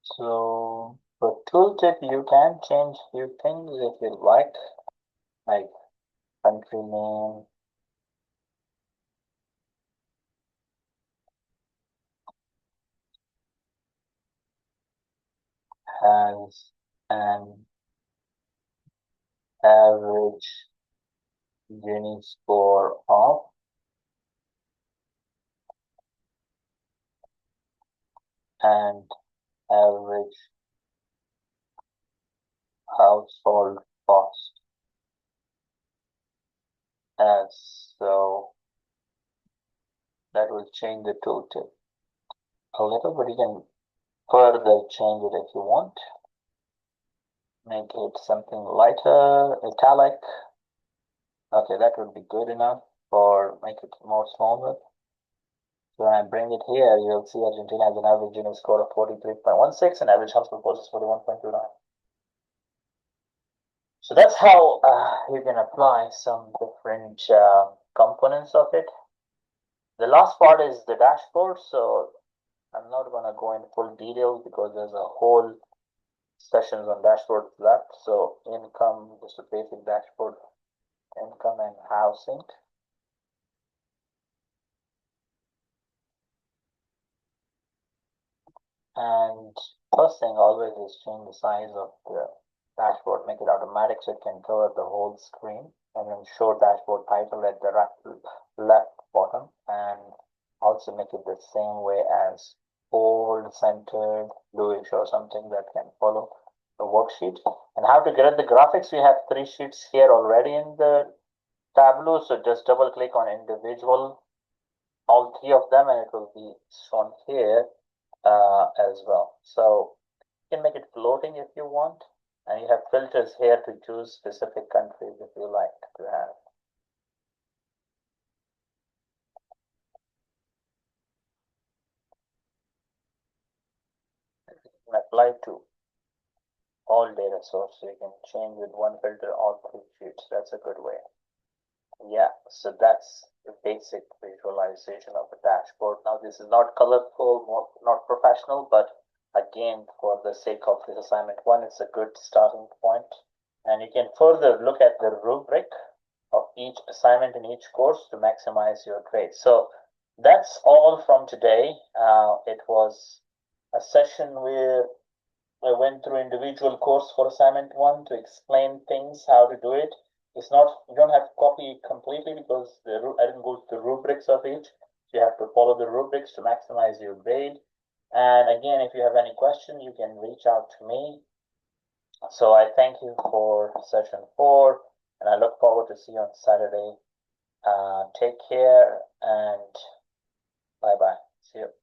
So for tooltip, you can change few things if you like country name, has an average Gini score of and average household cost as. So that will change the tooltip a little, but you can further change it if you want. Make it something lighter, italic. Okay, that would be good enough, or make it more smaller. So when I bring it here, you'll see Argentina has an average Gini score of 43.16 and average household cost is 41.29. So that's how you can apply some different components of it. The last part is the dashboard. So I'm not going to go into full details because there's a whole sessions on dashboard left. So income, just a basic dashboard, income and housing. And first thing always is change the size of the dashboard, make it automatic so it can cover the whole screen, and then show dashboard title at the left bottom, and also make it the same way as bold, centered, bluish or something that can follow the worksheet. And how to get at the graphics, we have 3 sheets here already in the Tableau, so just double click on individual, all 3 of them, and it will be shown here as well. So you can make it floating if you want. And you have filters here to choose specific countries if you like to have. You can apply to all data sources. You can change with one filter all 3 sheets. That's a good way. Yeah, so that's the basic visualization of a dashboard. Now, this is not colorful, not professional, but again, for the sake of this assignment 1, it's a good starting point. And you can further look at the rubric of each assignment in each course to maximize your grade. So that's all from today. It was a session where I went through individual course for assignment 1 to explain things, how to do it. It's not, you don't have to copy completely because I didn't go to the rubrics of each. So you have to follow the rubrics to maximize your grade. And again, if you have any question, you can reach out to me. So I thank you for session 4, and I look forward to see you on Saturday. Take care and bye-bye. See you.